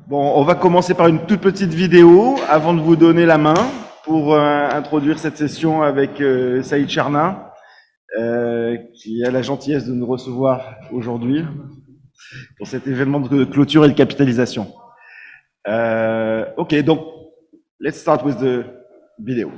Bon, on va commencer par une toute petite vidéo avant de vous donner la main pour introduire cette session avec Saïd Charna, qui a la gentillesse de nous recevoir aujourd'hui pour cet événement de clôture et de capitalisation. Ok, donc, let's start with the video.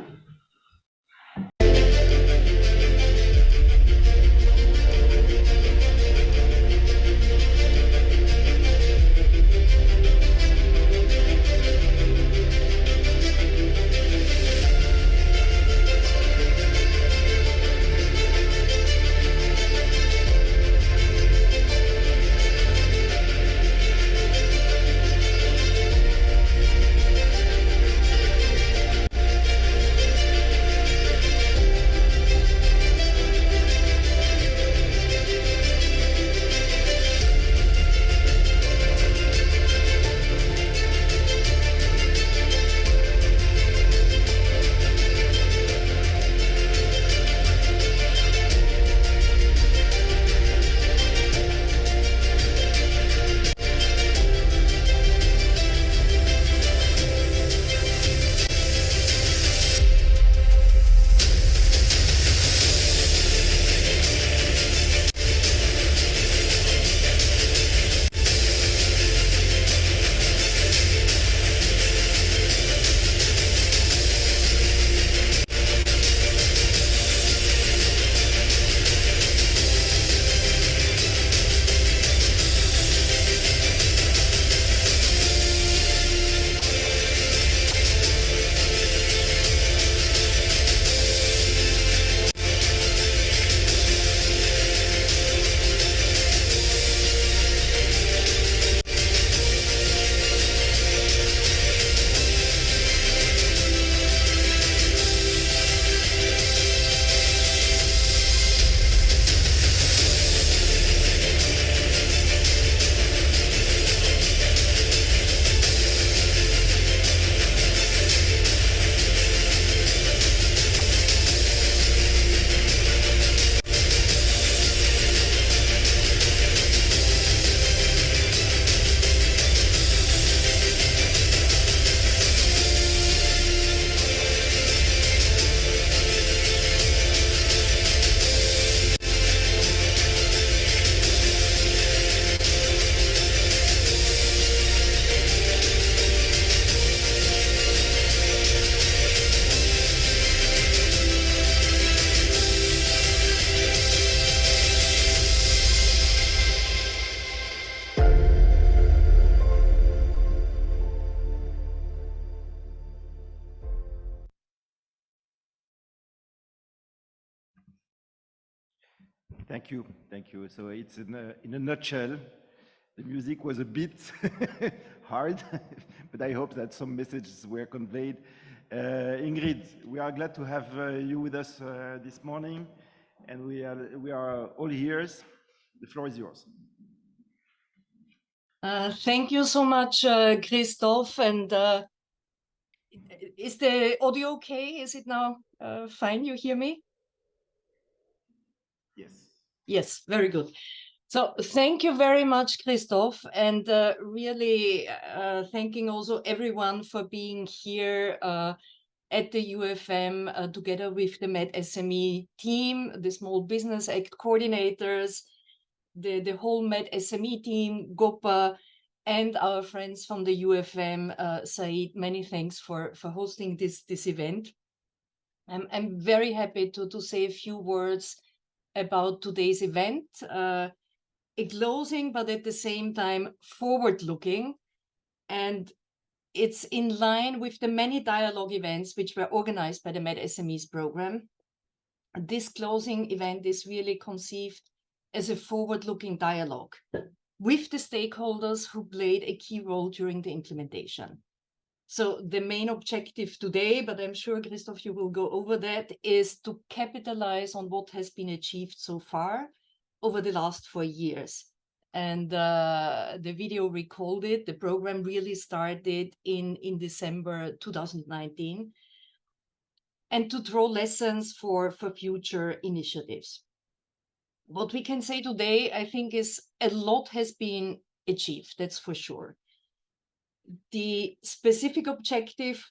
Thank you, thank you. So it's in a nutshell. The music was a bit hard, but I hope that some messages were conveyed. Ingrid, we are glad to have you with us this morning, and we are all ears. The floor is yours. Thank you so much, Christoph. And is the audio okay? Is it now fine? You hear me? Yes. Yes, very good. So thank you very much, Christoph, and really thanking also everyone for being here at the UFM together with the MED SME team, the Small Business Act coordinators, the whole MED SME team, GOPA, and our friends from the UFM. Said, many thanks for hosting this event. I'm very happy to say a few words about today's event. A closing, but at the same time forward-looking, and it's in line with the many dialogue events which were organized by the MED SMEs program. This closing event is really conceived as a forward-looking dialogue with the stakeholders who played a key role during the implementation. So the main objective today, but I'm sure, Christoph, you will go over that, is to capitalize on what has been achieved so far over the last 4 years. And the video recalled it. The program really started in December 2019. And to draw lessons for future initiatives. What we can say today, I think, is a lot has been achieved, that's for sure. the specific objective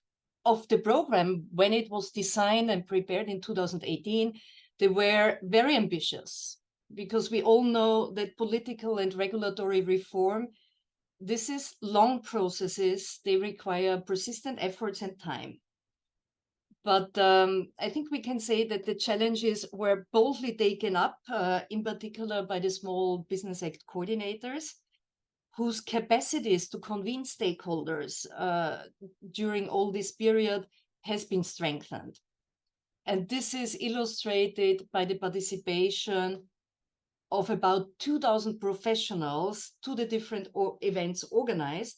of the program, when it was designed and prepared in 2018, they were very ambitious, because we all know that political and regulatory reform, this is long processes. They require persistent efforts and time. But I think we can say that the challenges were boldly taken up, in particular by the Small Business Act coordinators, whose capacities to convince stakeholders during all this period has been strengthened. And this is illustrated by the participation of about 2,000 professionals to the different events organized,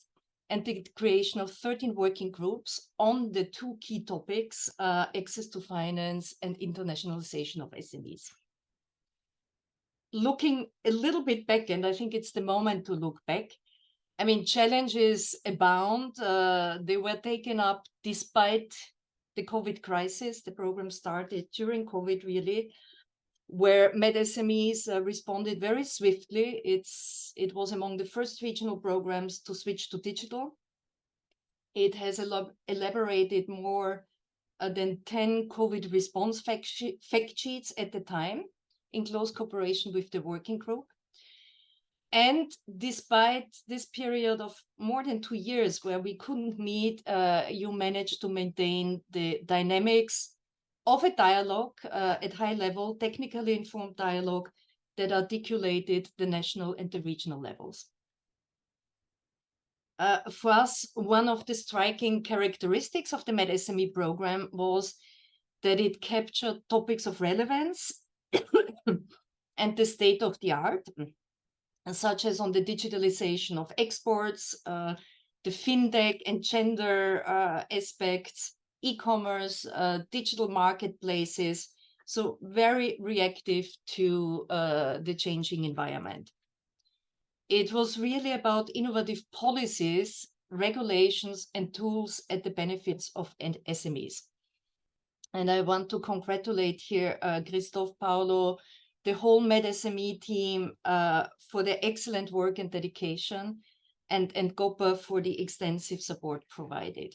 and the creation of 13 working groups on the two key topics, access to finance and internationalization of SMEs. Looking a little bit back, and I think it's the moment to look back, I mean, challenges abound. They were taken up despite the COVID crisis. The program started during COVID, really, where MED MSMEs responded very swiftly. It was among the first regional programs to switch to digital. It has elaborated more than 10 COVID response fact sheets at the time, in close cooperation with the working group. And despite this period of more than 2 years where we couldn't meet, you managed to maintain the dynamics of a dialogue at high level, technically informed dialogue that articulated the national and the regional levels. For us, one of the striking characteristics of the MED SME program was that it captured topics of relevance and the state of the art, such as on the digitalization of exports, the fintech and gender aspects, e-commerce, digital marketplaces, so very reactive to the changing environment. It was really about innovative policies, regulations, and tools at the benefits of SMEs. And I want to congratulate here Christoph, Paolo, the whole MED SME team for their excellent work and dedication, and Gopa for the extensive support provided.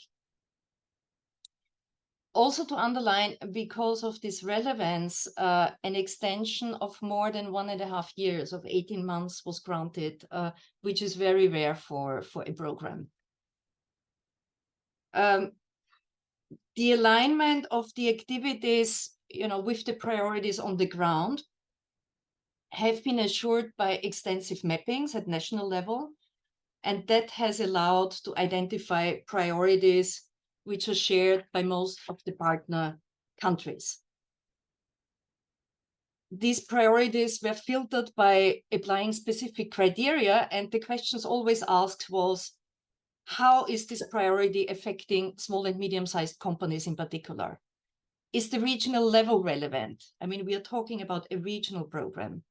Also to underline, because of this relevance, an extension of more than 1.5 years, of 18 months was granted, which is very rare for a program. The alignment of the activities, with the priorities on the ground have been assured by extensive mappings at national level, and that has allowed to identify priorities which are shared by most of the partner countries. These priorities were filtered by applying specific criteria, and the questions always asked was, how is this priority affecting small and medium-sized companies in particular? Is the regional level relevant? I mean, we are talking about a regional program.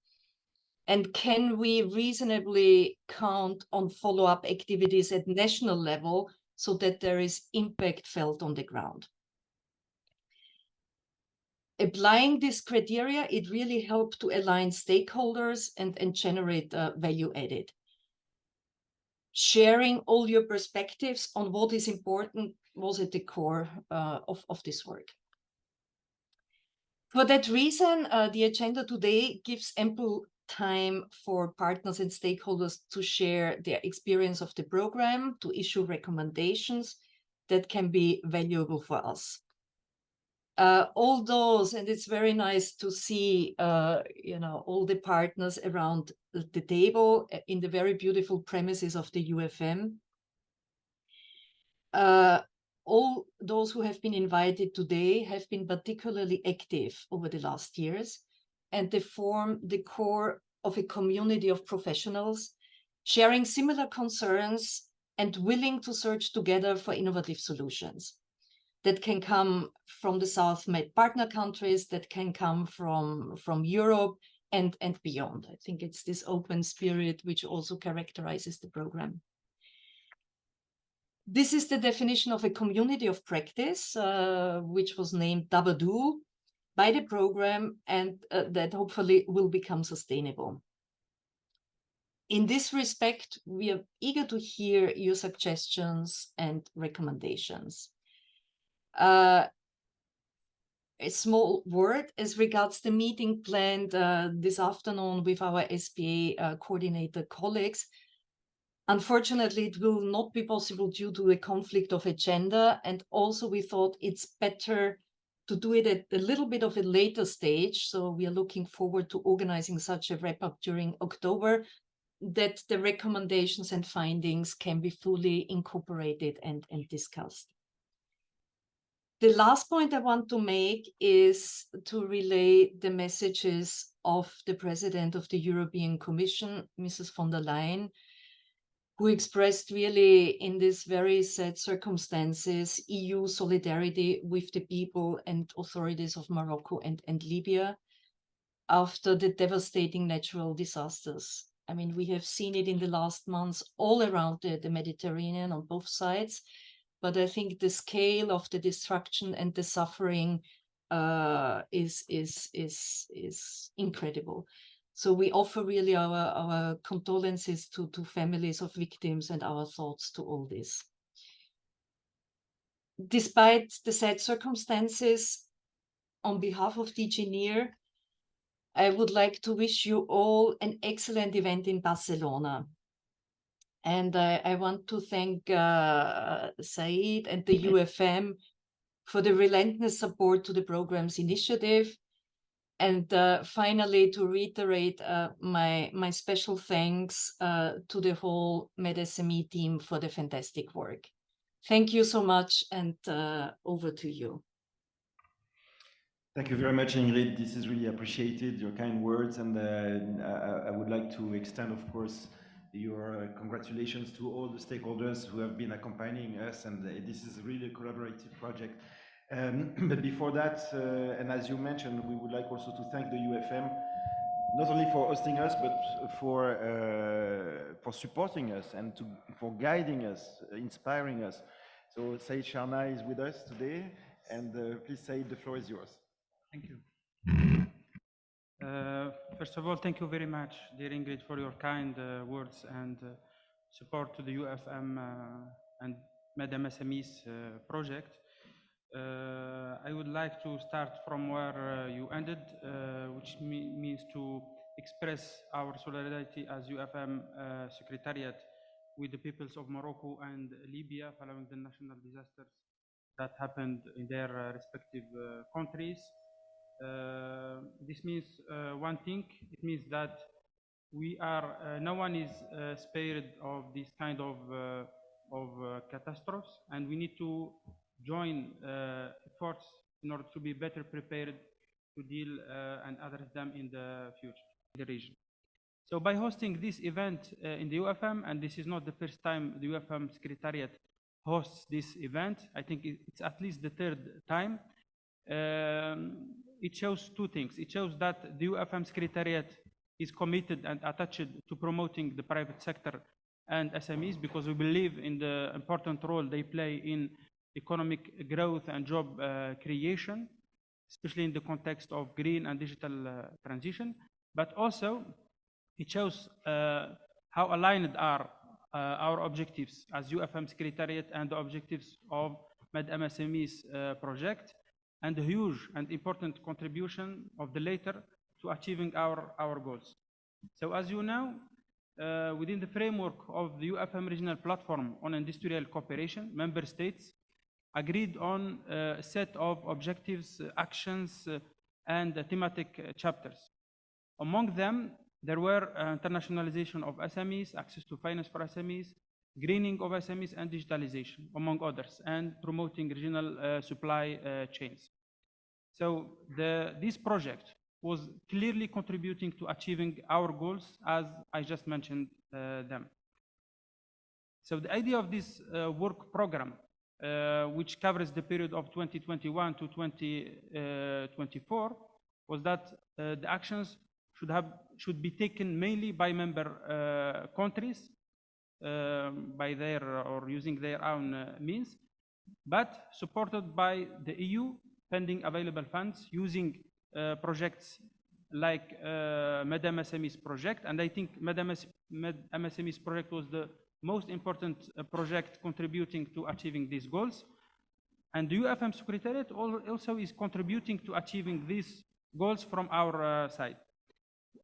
And can we reasonably count on follow-up activities at national level so that there is impact felt on the ground? Applying this criteria, it really helped to align stakeholders and generate value added. Sharing all your perspectives on what is important was at the core of this work. For that reason, the agenda today gives ample time for partners and stakeholders to share their experience of the program, to issue recommendations that can be valuable for us. All those, and it's very nice to see, all the partners around the table in the very beautiful premises of the UFM. All those who have been invited today have been particularly active over the last years, and they form the core of a community of professionals sharing similar concerns and willing to search together for innovative solutions that can come from the South Med partner countries, that can come from Europe and beyond. I think it's this open spirit which also characterizes the program. This is the definition of a community of practice, which was named Dabadu by the program, and that hopefully will become sustainable. In this respect, we are eager to hear your suggestions and recommendations. A small word as regards the meeting planned this afternoon with our SBA coordinator colleagues. Unfortunately, it will not be possible due to a conflict of agenda, and also we thought it's better to do it at a little bit of a later stage. So we are looking forward to organizing such a wrap-up during October, that the recommendations and findings can be fully incorporated and discussed. The last point I want to make is to relay the messages of the President of the European Commission, Mrs. von der Leyen, who expressed really in these very sad circumstances EU solidarity with the people and authorities of Morocco and Libya after the devastating natural disasters. I mean, we have seen it in the last months all around the Mediterranean on both sides, but I think the scale of the destruction and the suffering is incredible. So we offer really our condolences to families of victims and our thoughts to all this. Despite the sad circumstances, on behalf of DG NEAR, I would like to wish you all an excellent event in Barcelona. And I want to thank Said and the UFM for the relentless support to the program's initiative. And finally, to reiterate my special thanks to the whole MED SME team for the fantastic work. Thank you so much, and over to you. Thank you very much, Ingrid. This is really appreciated, your kind words, and I would like to extend, of course, your congratulations to all the stakeholders who have been accompanying us, and this is really a collaborative project. But before that, and as you mentioned, we would like also to thank the UFM, not only for hosting us, but for supporting us and for guiding us, inspiring us. So Said Sharna is with us today, and please, Said, the floor is yours. Thank you. First of all, thank you very much, dear Ingrid, for your kind words and support to the UFM and MED MSMEs project. I would like to start from where you ended, which means to express our solidarity as UFM Secretariat with the peoples of Morocco and Libya following the national disasters that happened in their respective countries. This means one thing. It means that we are no one is spared of this kind of catastrophes, and we need to join efforts in order to be better prepared to deal and address them in the future in the region. So by hosting this event in the UFM, and this is not the first time the UFM Secretariat hosts this event, I think it's at least the third time. It shows two things. It shows that the UFM Secretariat is committed and attached to promoting the private sector and SMEs, because we believe in the important role they play in economic growth and job creation, especially in the context of green and digital transition. But also, it shows how aligned are our objectives as UFM Secretariat and the objectives of MED MSMEs project, and the huge and important contribution of the latter to achieving our goals. So as you know, within the framework of the UFM Regional Platform on Industrial Cooperation, member states agreed on a set of objectives, actions, and thematic chapters. Among them, there were internationalization of SMEs, access to finance for SMEs, greening of SMEs, and digitalization, among others, and promoting regional supply chains. So this project was clearly contributing to achieving our goals, as I just mentioned them. So the idea of this work program, which covers the period of 2021 to 2024, was that the actions should be taken mainly by member countries by their or using their own means, but supported by the EU, pending available funds, using projects like MED MSMEs project, and I think MED MSMEs project was the most important project contributing to achieving these goals. And the UFM Secretariat also is contributing to achieving these goals from our side.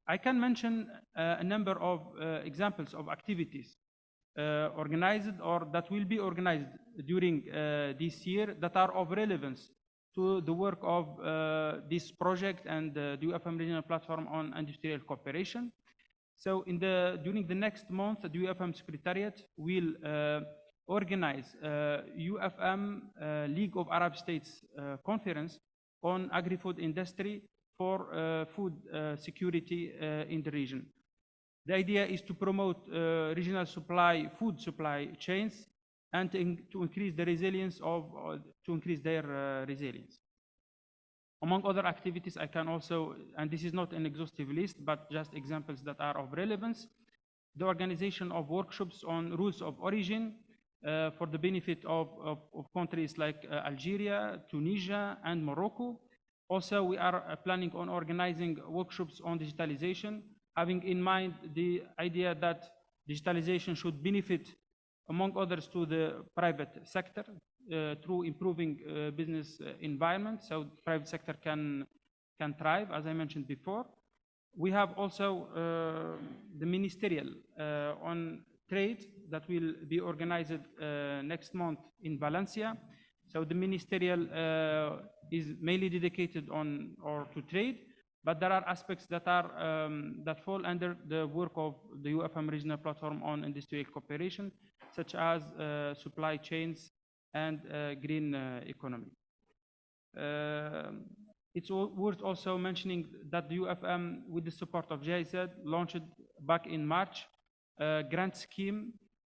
I can mention a number of examples of activities organized or that will be organized during this year that are of relevance to the work of this project and the UFM Regional Platform on Industrial Cooperation. So during the next month, the UFM Secretariat will organize UFM League of Arab States conference on agri-food industry for food security in the region. The idea is to promote regional food supply chains and to increase the resilience to increase their resilience. Among other activities, I can also, and this is not an exhaustive list, but just examples that are of relevance, the organization of workshops on rules of origin for the benefit of countries like Algeria, Tunisia, and Morocco. Also, we are planning on organizing workshops on digitalization, having in mind the idea that digitalization should benefit, among others, to the private sector through improving business environment, so the private sector can thrive, as I mentioned before. We have also the ministerial on trade that will be organized next month in Valencia. So the ministerial is mainly dedicated to trade, but there are aspects that fall under the work of the UFM Regional Platform on Industrial Cooperation, such as supply chains and green economy. It's worth also mentioning that the UFM, with the support of GIZ, launched back in March a grant scheme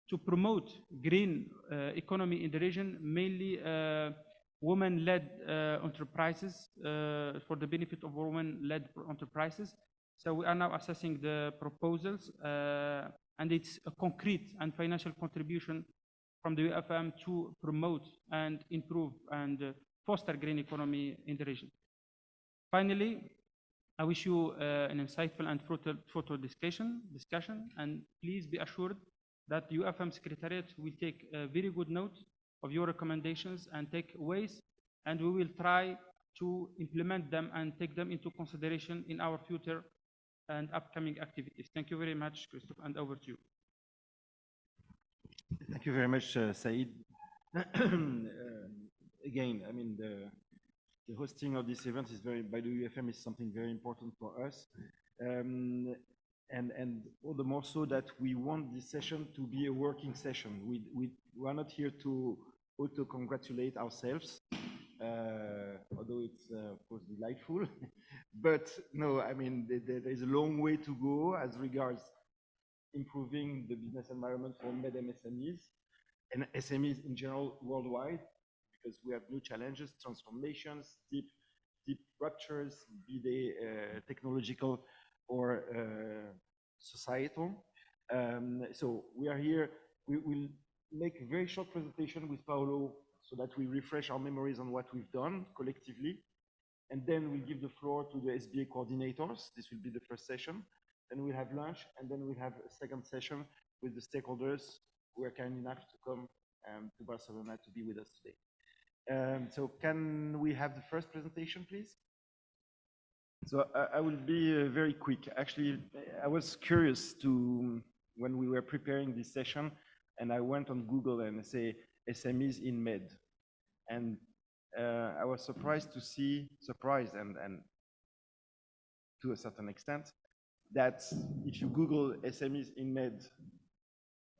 to promote green economy in the region, mainly women-led enterprises, for the benefit of women-led enterprises. So we are now assessing the proposals, and it's a concrete and financial contribution from the UFM to promote and improve and foster green economy in the region. Finally, I wish you an insightful and fruitful discussion, and please be assured that the UFM Secretariat will take a very good note of your recommendations and takeaways, and we will try to implement them and take them into consideration in our future and upcoming activities. Thank you very much, Christophe, and over to you. Thank you very much, Said. Again, I mean, the hosting of this event is by the UFM is something very important for us. And all the more so that we want this session to be a working session. We are not here to auto-congratulate ourselves, although it's of course delightful. But no, I mean, there is a long way to go as regards improving the business environment for MED MSMEs and SMEs in general worldwide, because we have new challenges, transformations, deep ruptures, be they technological or societal. So we are here. We will make a very short presentation with Paolo so that we refresh our memories on what we've done collectively. And then we'll give the floor to the SBA coordinators. This will be the first session. Then we'll have lunch, and then we'll have a second session with the stakeholders who are kind enough to come to Barcelona to be with us today. So can we have the first presentation, please? So I will be very quick. Actually, I was curious when we were preparing this session, and I went on Google and say SMEs in MED. And I was surprised and to a certain extent, that if you Google SMEs in MED,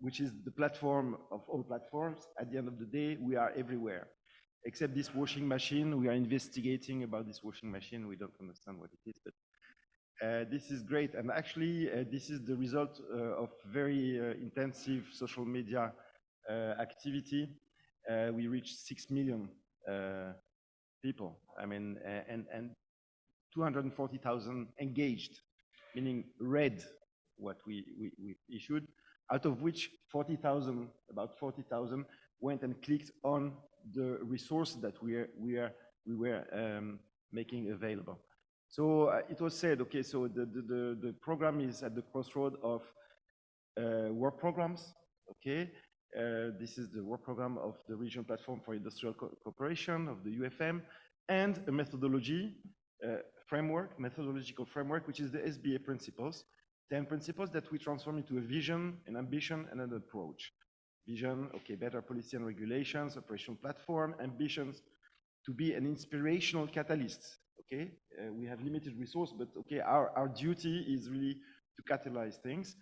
which is the platform of all platforms, at the end of the day, we are everywhere. Except this washing machine, we are investigating about this washing machine. We don't understand what it is, but this is great. And actually, this is the result of very intensive social media activity. We reached 6 million people. I mean, and 240,000 engaged, meaning read what we issued, out of which about 40,000 went and clicked on the resource that we were making available. So it was said, okay, so the program is at the crossroad of work programs, okay? This is the work program of the Regional Platform for Industrial Cooperation of the UFM, and a methodology framework, methodological framework, which is the SBA principles, 10 principles that we transform into a vision, an ambition, and an approach. Vision, okay, better policy and regulations, operational platform, ambitions to be an inspirational catalyst, okay? We have limited resource, but okay, our duty is really to catalyze things,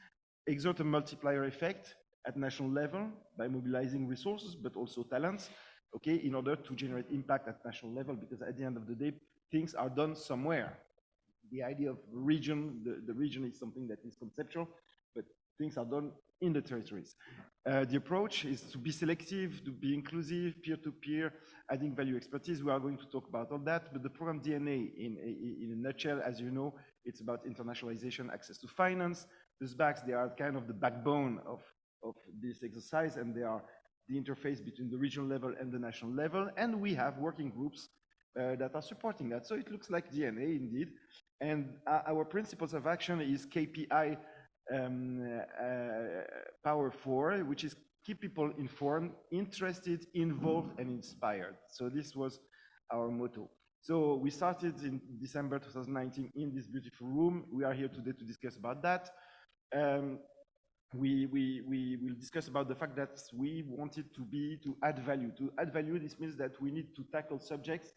exert a multiplier effect at national level by mobilizing resources, but also talents, okay, in order to generate impact at national level, because at the end of the day, things are done somewhere. The idea of region, the region is something that is conceptual, but things are done in the territories. The approach is to be selective, to be inclusive, peer-to-peer, adding value expertise. We are going to talk about all that, but the program DNA, in a nutshell, as you know, it's about internationalization, access to finance. The SBACs, they are kind of the backbone of this exercise, and they are the interface between the regional level and the national level, and we have working groups that are supporting that. So it looks like DNA indeed, and our principles of action is KPI Power 4, which is keep people informed, interested, involved, and inspired. So this was our motto. So we started in December 2019 in this beautiful room. We are here today to discuss about that. We will discuss about the fact that we wanted to add value. To add value, this means that we need to tackle subjects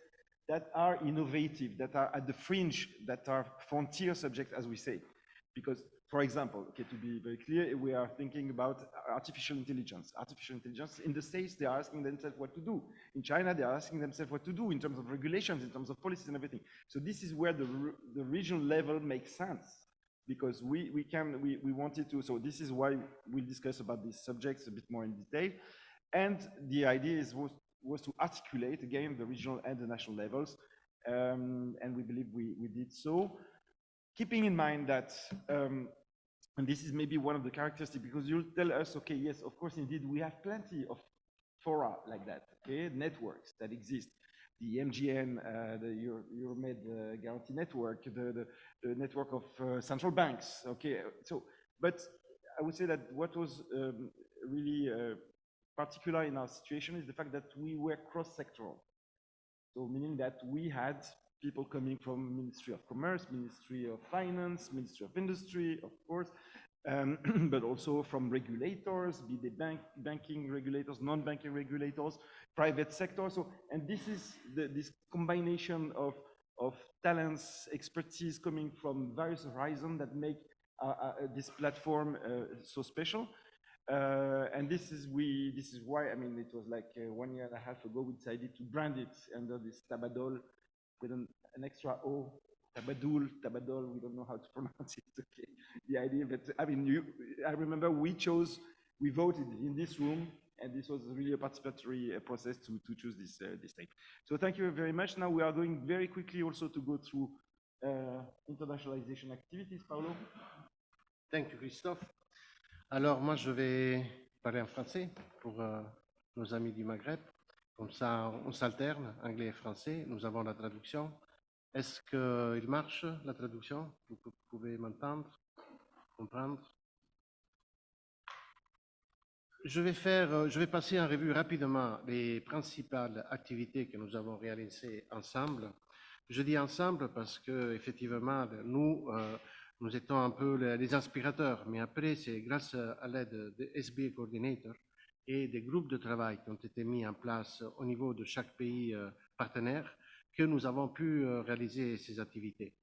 that are innovative, that are at the fringe, that are frontier subjects, as we say. Because, for example, okay, to be very clear, we are thinking about artificial intelligence. Artificial intelligence, in the States, they are asking themselves what to do. In China, they are asking themselves what to do in terms of regulations, in terms of policies and everything. So this is where the regional level makes sense, because we wanted to, so this is why we'll discuss about these subjects a bit more in detail. And the idea was to articulate, again, the regional and the national levels, and we believe we did so. Keeping in mind that, and this is maybe one of the characteristics, because you'll tell us, okay, yes, of course, indeed, we have plenty of fora like that, okay, networks that exist. The MGN, the EuroMed Guarantee Network, the network of central banks, okay. So, but I would say that what was really particular in our situation is the fact that we were cross-sectoral. So meaning that we had people coming from Ministry of Commerce, Ministry of Finance, Ministry of Industry, of course, but also from regulators, be they banking regulators, non-banking regulators, private sector. So, and this is this combination of talents, expertise coming from various horizons that make this platform so special. And this is why, I mean, it was like 1.5 years ago, we decided to brand it under this Tabadol with an extra O, Tabadol, we don't know how to pronounce it, okay. The idea that, I mean, I remember we voted in this room, and this was really a participatory process to choose this thing. So thank you very much. Now we are going very quickly also to go through internationalization activities. Paolo? Thank you, Christophe. Alors, moi, je vais parler en français pour nos amis du Maghreb. Comme ça, on s'alterne, anglais et français. Nous avons la traduction. Est-ce qu'il marche, la traduction? Vous pouvez m'entendre, comprendre? Je vais passer en revue rapidement les principales activités que nous avons réalisées ensemble. Je dis ensemble parce que, effectivement, nous étions un peu les inspirateurs, mais après, c'est grâce à l'aide des SBA Coordinators et des groupes de travail qui ont été mis en place au niveau de chaque pays partenaire que nous avons pu réaliser ces activités.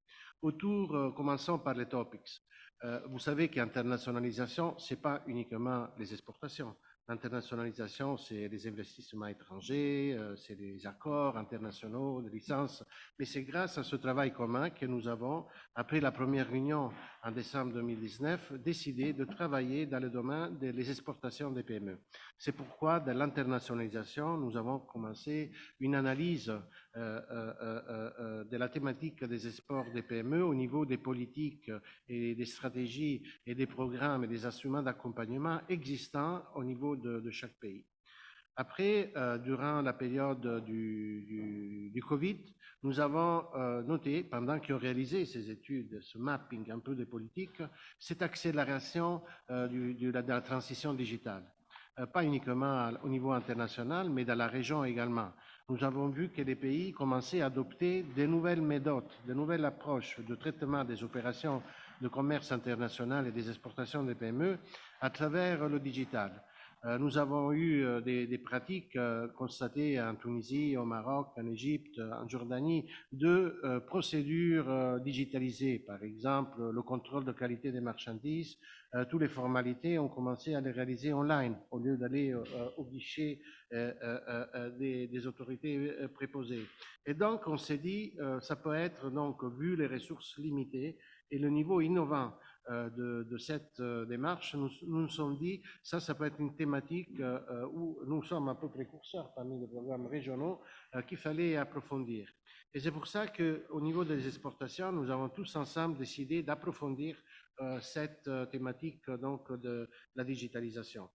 Commençons par les topics. Vous savez qu'internationalisation, ce n'est pas uniquement les exportations. L'internationalisation, c'est les investissements étrangers, c'est les accords internationaux, les licences. Mais c'est grâce à ce travail commun que nous avons, après la première réunion en décembre 2019, décidé de travailler dans le domaine des exportations des PME. C'est pourquoi, dans l'internationalisation, nous avons commencé une analyse de la thématique des exports des PME au niveau des politiques et des stratégies et des programmes et des instruments d'accompagnement existants au niveau de chaque pays. Après, durant la période du Covid, nous avons noté, pendant qu'ils ont réalisé ces études, ce mapping un peu des politiques, cette accélération de la transition digitale. Pas uniquement au niveau international, mais dans la région également. Nous avons vu que les pays commençaient à adopter de nouvelles méthodes, de nouvelles approches de traitement des opérations de commerce international et des exportations des PME à travers le digital. Nous avons eu des pratiques constatées en Tunisie, au Maroc, en Égypte, en Jordanie, de procédures digitalisées. Par exemple, le contrôle de qualité des marchandises, toutes les formalités ont commencé à les réaliser online au lieu d'aller au guichet des autorités préposées. Et donc, on s'est dit, ça peut être, donc, vu les ressources limitées et le niveau innovant de cette démarche, nous nous sommes dit, ça peut être une thématique où nous sommes un peu précurseurs parmi les programmes régionaux qu'il fallait approfondir. Et c'est pour ça qu'au niveau des exportations, nous avons tous ensemble décidé d'approfondir cette thématique donc, de la digitalisation.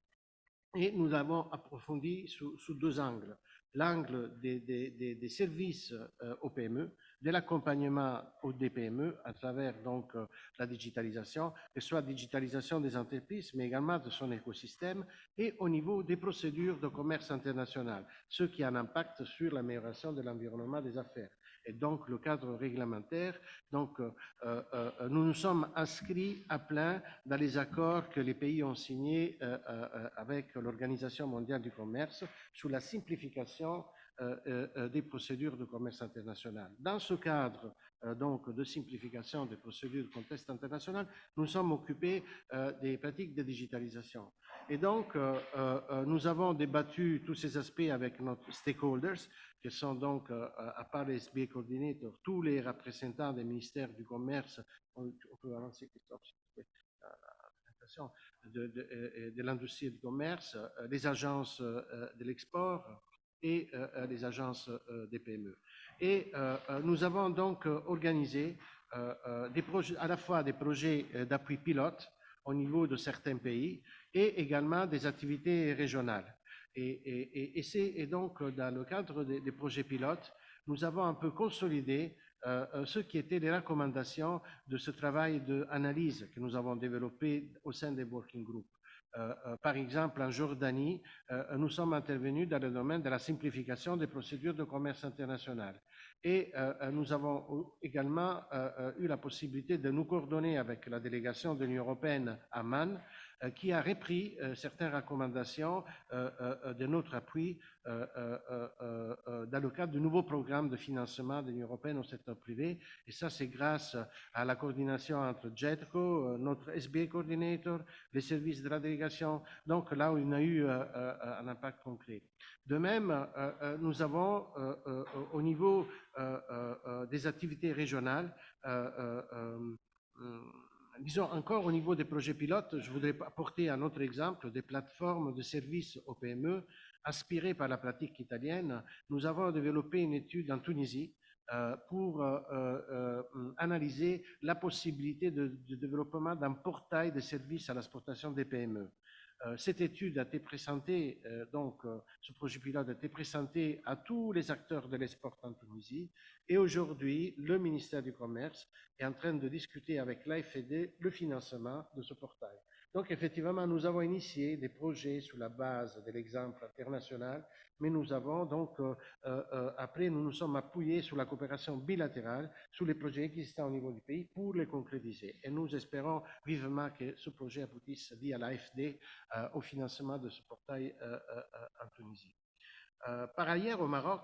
Et nous avons approfondi sous deux angles. L'angle des services aux PME, de l'accompagnement aux PME à travers donc la digitalisation, que ce soit la digitalisation des entreprises, mais également de son écosystème, et au niveau des procédures de commerce international, ce qui a un impact sur l'amélioration de l'environnement des affaires. Et donc le cadre réglementaire, donc nous nous sommes inscrits à plein dans les accords que les pays ont signés avec l'Organisation mondiale du commerce sur la simplification des procédures de commerce international. Dans ce cadre donc de simplification des procédures de commerce international, nous sommes occupés des pratiques de digitalisation. Et donc, nous avons débattu tous ces aspects avec nos stakeholders, qui sont donc, à part les SBA Coordinators, tous les représentants des ministères du commerce, on peut avancer, Christophe, de l'industrie et du commerce, les agences de l'export et les agences des PME. Et nous avons donc organisé des projets, à la fois des projets d'appui pilote au niveau de certains pays et également des activités régionales. Et donc, dans le cadre des projets pilotes, nous avons un peu consolidé ce qui étaient les recommandations de ce travail d'analyse que nous avons développé au sein des working groups. Par exemple, en Jordanie, nous sommes intervenus dans le domaine de la simplification des procédures de commerce international. Et nous avons également eu la possibilité de nous coordonner avec la délégation de l'Union européenne à Amman, qui a repris certaines recommandations de notre appui dans le cadre du nouveau programme de financement de l'Union européenne au secteur privé. Et ça, c'est grâce à la coordination entre JETCO, notre SBA Coordinator, les services de la délégation, donc là où il y a eu un impact concret. De même, nous avons au niveau des activités régionales, disons encore au niveau des projets pilotes, je voudrais apporter un autre exemple des plateformes de services aux PME inspirées par la pratique italienne. Nous avons développé une étude en Tunisie pour analyser la possibilité de développement d'un portail de services à l'exportation des PME. Cette étude a été présentée, donc ce projet pilote a été présenté à tous les acteurs de l'export en Tunisie et aujourd'hui, le ministère du Commerce est en train de discuter avec l'AFD le financement de ce portail. Donc effectivement, nous avons initié des projets sur la base de l'exemple international, mais nous avons donc, après, nous nous sommes appuyés sur la coopération bilatérale, sur les projets existants au niveau du pays pour les concrétiser. Et nous espérons vivement que ce projet aboutisse via l'AFD au financement de ce portail en Tunisie. Par ailleurs, au Maroc,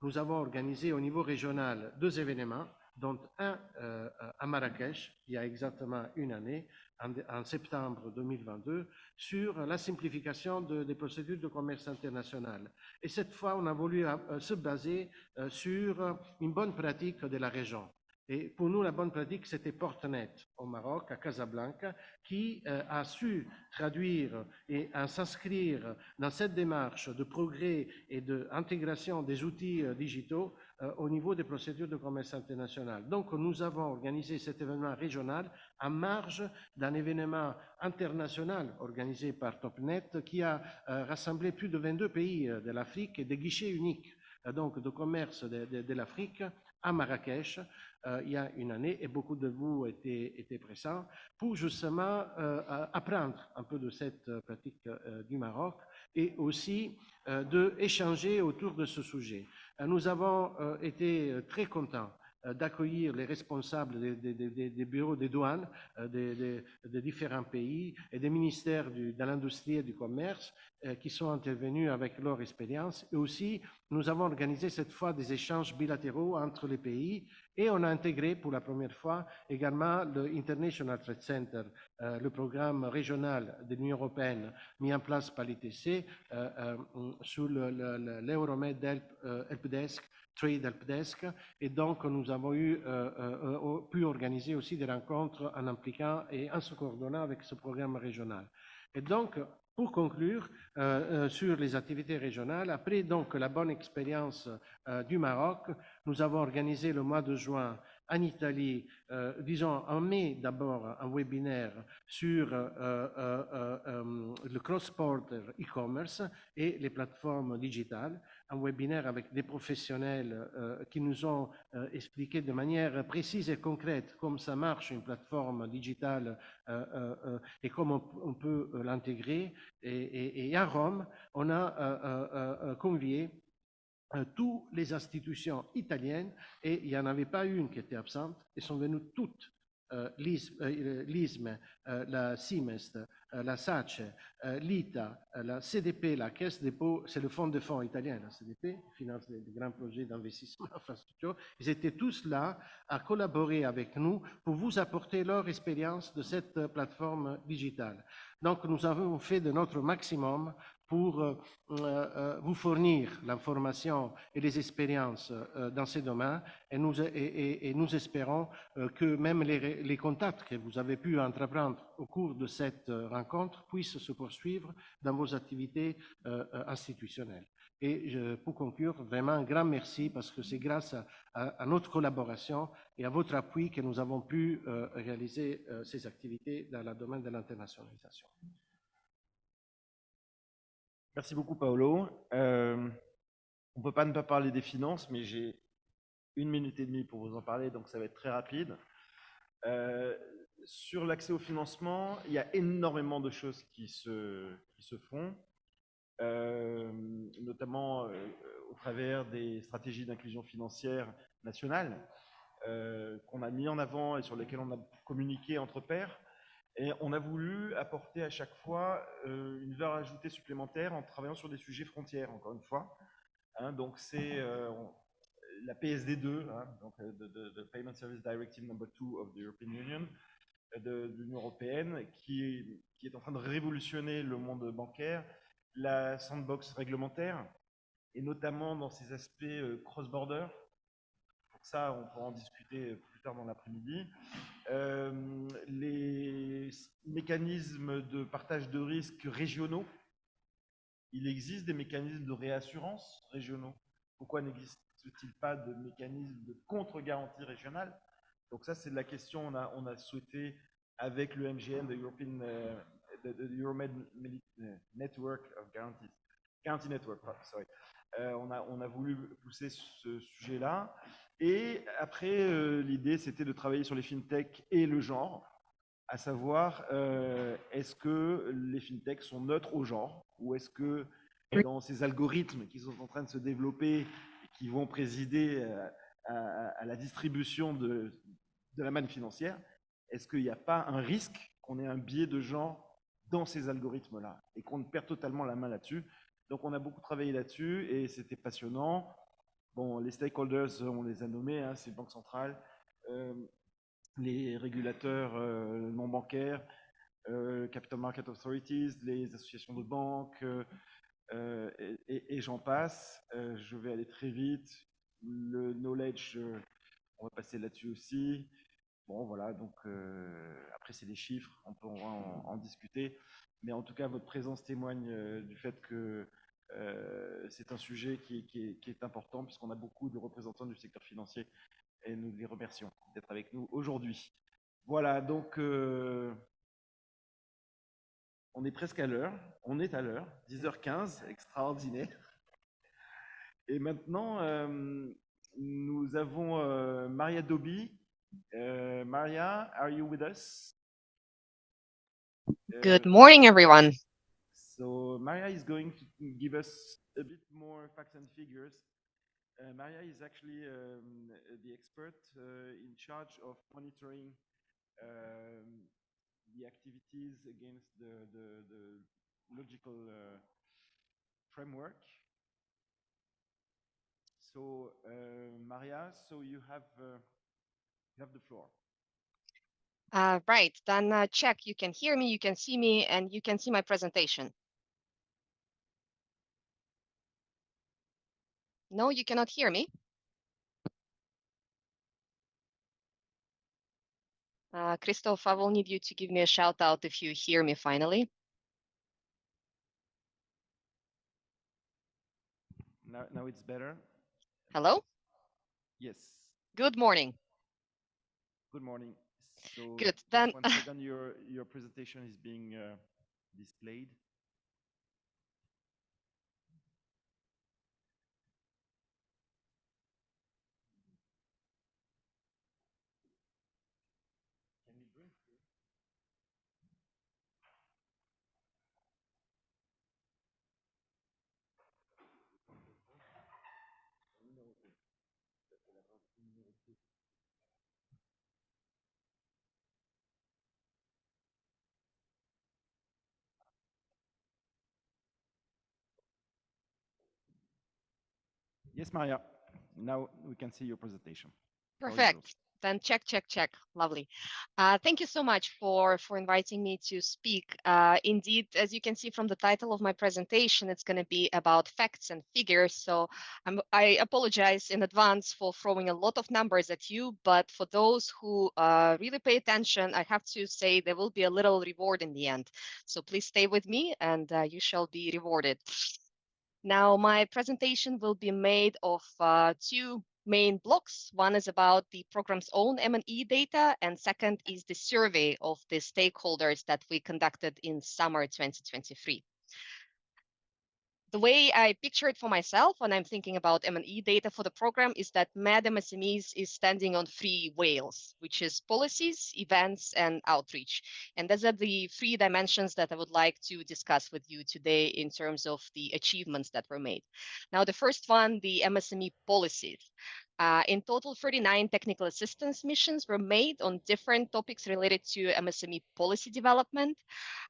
nous avons organisé au niveau régional 2 événements, dont un à Marrakech, il y a exactement une année, en septembre 2022, sur la simplification des procédures de commerce international. Et cette fois, on a voulu se baser sur une bonne pratique de la région. Et pour nous, la bonne pratique, c'était Portnet au Maroc, à Casablanca, qui a su traduire et s'inscrire dans cette démarche de progrès et d'intégration des outils digitaux au niveau des procédures de commerce international. Donc, nous avons organisé cet événement régional en marge d'un événement international organisé par Topnet qui a rassemblé plus de 22 pays de l'Afrique et des guichets uniques donc de commerce de l'Afrique à Marrakech il y a une année et beaucoup de vous étaient présents pour justement apprendre un peu de cette pratique du Maroc et aussi d'échanger autour de ce sujet. Nous avons été très contents d'accueillir les responsables des bureaux des douanes des différents pays et des ministères de l'industrie et du commerce qui sont intervenus avec leur expérience. Et aussi, nous avons organisé cette fois des échanges bilatéraux entre les pays et on a intégré pour la première fois également le International Trade Center, le programme régional de l'Union européenne mis en place par l'ITC sous l'Euromed Helpdesk, Trade Helpdesk, et donc nous avons pu organiser aussi des rencontres en impliquant et en se coordonnant avec ce programme régional. Et donc, pour conclure sur les activités régionales, après donc la bonne expérience du Maroc, nous avons organisé le mois de juin en Italie, disons en mai d'abord, un webinaire sur le cross-border e-commerce et les plateformes digitales, un webinaire avec des professionnels qui nous ont expliqué de manière précise et concrète comment ça marche une plateforme digitale et comment on peut l'intégrer. Et à Rome, on a convié toutes les institutions italiennes, et il n'y en avait pas une qui était absente, elles sont venues toutes, l'ISME, la Simest, la SACE, l'ITA, la CDP, la Caisse des dépôts, c'est le fonds de fonds italien, la CDP, finance des grands projets d'investissement, infrastructure. Ils étaient tous là à collaborer avec nous pour vous apporter leur expérience de cette plateforme digitale. Donc, nous avons fait de notre maximum pour vous fournir l'information et les expériences dans ces domaines et nous espérons que même les contacts que vous avez pu entreprendre au cours de cette rencontre puissent se poursuivre dans vos activités institutionnelles. Et pour conclure, vraiment un grand merci parce que c'est grâce à notre collaboration et à votre appui que nous avons pu réaliser ces activités dans le domaine de l'internationalisation. Merci beaucoup, Paolo. On ne peut pas ne pas parler des finances, mais j'ai 1 minute et demie pour vous en parler, donc ça va être très rapide. Sur l'accès au financement, il y a énormément de choses qui se font, notamment au travers des stratégies d'inclusion financière nationales qu'on a mis en avant et sur lesquelles on a communiqué entre pairs. Et on a voulu apporter à chaque fois une valeur ajoutée supplémentaire en travaillant sur des sujets frontières, encore une fois. Hein, donc c'est la PSD2, hein, donc the Payment Service Directive No. 2 of the European Union, de l'Union européenne, qui est en train de révolutionner le monde bancaire, la sandbox réglementaire, et notamment dans ses aspects cross-border. Pour ça, on pourra en discuter plus tard dans l'après-midi. Les mécanismes de partage de risques régionaux. Il existe des mécanismes de réassurance régionaux. Pourquoi n'existe-t-il pas de mécanisme de contre-garantie régionale? Donc ça, c'est la question. On a souhaité, avec le MGN, the Euromed Network of Guarantees, Guarantee Network, sorry. On a voulu pousser ce sujet-là. Et après, l'idée, c'était de travailler sur les fintechs et le genre, à savoir, est-ce que les fintechs sont neutres au genre, ou est-ce que dans ces algorithmes qui sont en train de se développer et qui vont présider à la distribution de la manne financière, est-ce qu'il n'y a pas un risque qu'on ait un biais de genre dans ces algorithmes-là et qu'on perd totalement la main là-dessus? Donc, on a beaucoup travaillé là-dessus et c'était passionnant. Bon, les stakeholders, on les a nommés, hein, c'est Banque centrale, les régulateurs non bancaires, Capital Market Authorities, les associations de banques, et j'en passe. Je vais aller très vite. Le knowledge On va passer là-dessus aussi. Bon, voilà, donc après, c'est des chiffres, on va en discuter. Mais en tout cas, votre présence témoigne du fait que c'est un sujet qui est important, puisqu'on a beaucoup de représentants du secteur financier et nous les remercions d'être avec nous aujourd'hui. Voilà, donc on est presque à l'heure, on est à l'heure, 10h15, extraordinaire. Et maintenant, nous avons Maria Dobi. Maria, are you with us? Good morning, everyone. So Maria is going to give us a bit more facts and figures. Maria is actually the expert in charge of monitoring the activities against the logical framework. So Maria, so you have the floor. Right, then check. You can hear me, you can see me, and you can see my presentation. No, you cannot hear me. Christoph, I will need you to give me a shout out if you hear me finally. Now it's better. Hello? Yes. Good morning. Good morning. So Good, just then 1 second, your presentation is being displayed. Yes, Maria. Now we can see your presentation. perfect. Then check. Lovely. Thank you so much for inviting me to speak. Indeed, as you can see from the title of my presentation, it's going to be about facts and figures. So I apologize in advance for throwing a lot of numbers at you, but for those who really pay attention, I have to say there will be a little reward in the end. So please stay with me and you shall be rewarded. Now, my presentation will be made of two main blocks. One is about the program's own M&E data, and second is the survey of the stakeholders that we conducted in summer 2023. The way I picture it for myself when I'm thinking about M&E data for the program is that MED MSMEs is standing on three whales, which is policies, events, and outreach. And those are the three dimensions that I would like to discuss with you today in terms of the achievements that were made. Now, the first one, the MSME policies. In total, 39 technical assistance missions were made on different topics related to MSME policy development.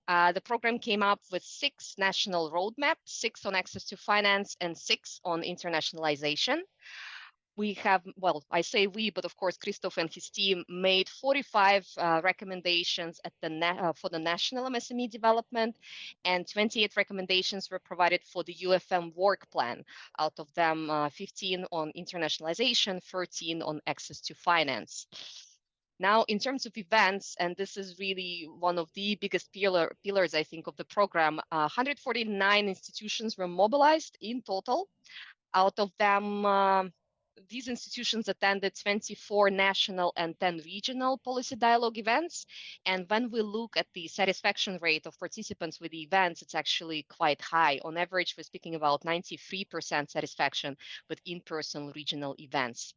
The program came up with 6 national roadmaps, 6 on access to finance and 6 on internationalization. We have, well, I say we, but of course, Christoph and his team made 45 recommendations at the for the national MSME development, and 28 recommendations were provided for the UFM work plan. Out of them, 15 on internationalization, 13 on access to finance. Now, in terms of events, and this is really one of the biggest pillars, I think, of the program, 149 institutions were mobilized in total. Out of them, these institutions attended 24 national and 10 regional policy dialogue events. And when we look at the satisfaction rate of participants with the events, it's actually quite high. On average, we're speaking about 93% satisfaction with in-person regional events.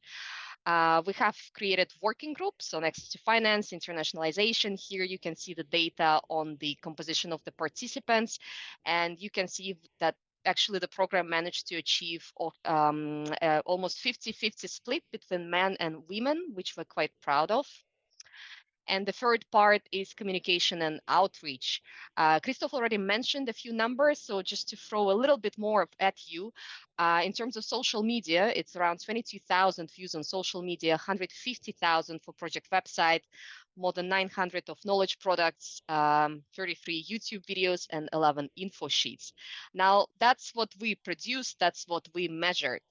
We have created working groups on access to finance, internationalization. Here you can see the data on the composition of the participants, and you can see that actually the program managed to achieve almost 50-50 split between men and women, which we're quite proud of. And the third part is communication and outreach. Christoph already mentioned a few numbers, so just to throw a little bit more at you, in terms of social media, it's around 22,000 views on social media, 150,000 for project website, more than 900 of knowledge products, 33 YouTube videos, and 11 info sheets. Now, that's what we produced, that's what we measured.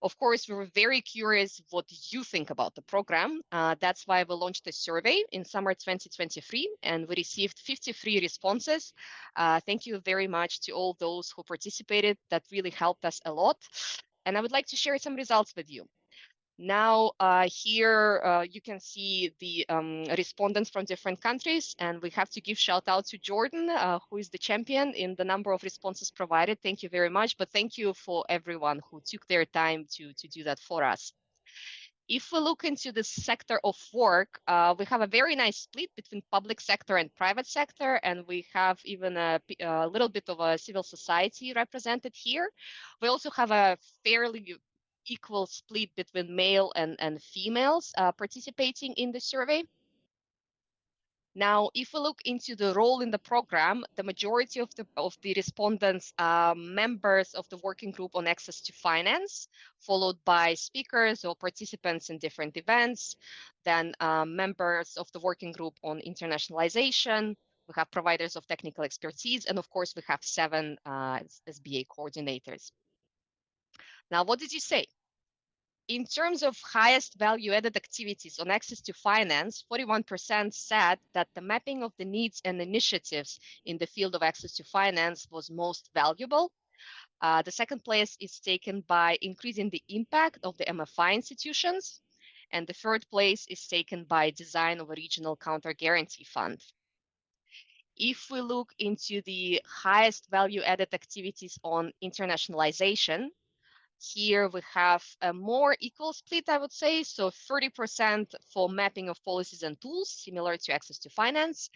Of course, we were very curious what you think about the program. That's why we launched a survey in summer 2023, and we received 53 responses. Thank you very much to all those who participated. That really helped us a lot. And I would like to share some results with you. Now, here you can see the respondents from different countries, and we have to give shout out to Jordan, who is the champion in the number of responses provided. Thank you very much, but thank you for everyone who took their time to do that for us. If we look into the sector of work, we have a very nice split between public sector and private sector, and we have even a little bit of a civil society represented here. We also have a fairly equal split between male and females participating in the survey. Now, if we look into the role in the program, the majority of the respondents are members of the working group on access to finance, followed by speakers or participants in different events, then members of the working group on internationalization. We have providers of technical expertise, and of course, we have 7 SBA coordinators. Now, what did you say? In terms of highest value-added activities on access to finance, 41% said that the mapping of the needs and initiatives in the field of access to finance was most valuable. The second place is taken by increasing the impact of the MFI institutions. And the third place is taken by design of a regional counter-guarantee fund. If we look into the highest value-added activities on internationalization, here we have a more equal split, I would say. So 30% for mapping of policies and tools, similar to access to finance.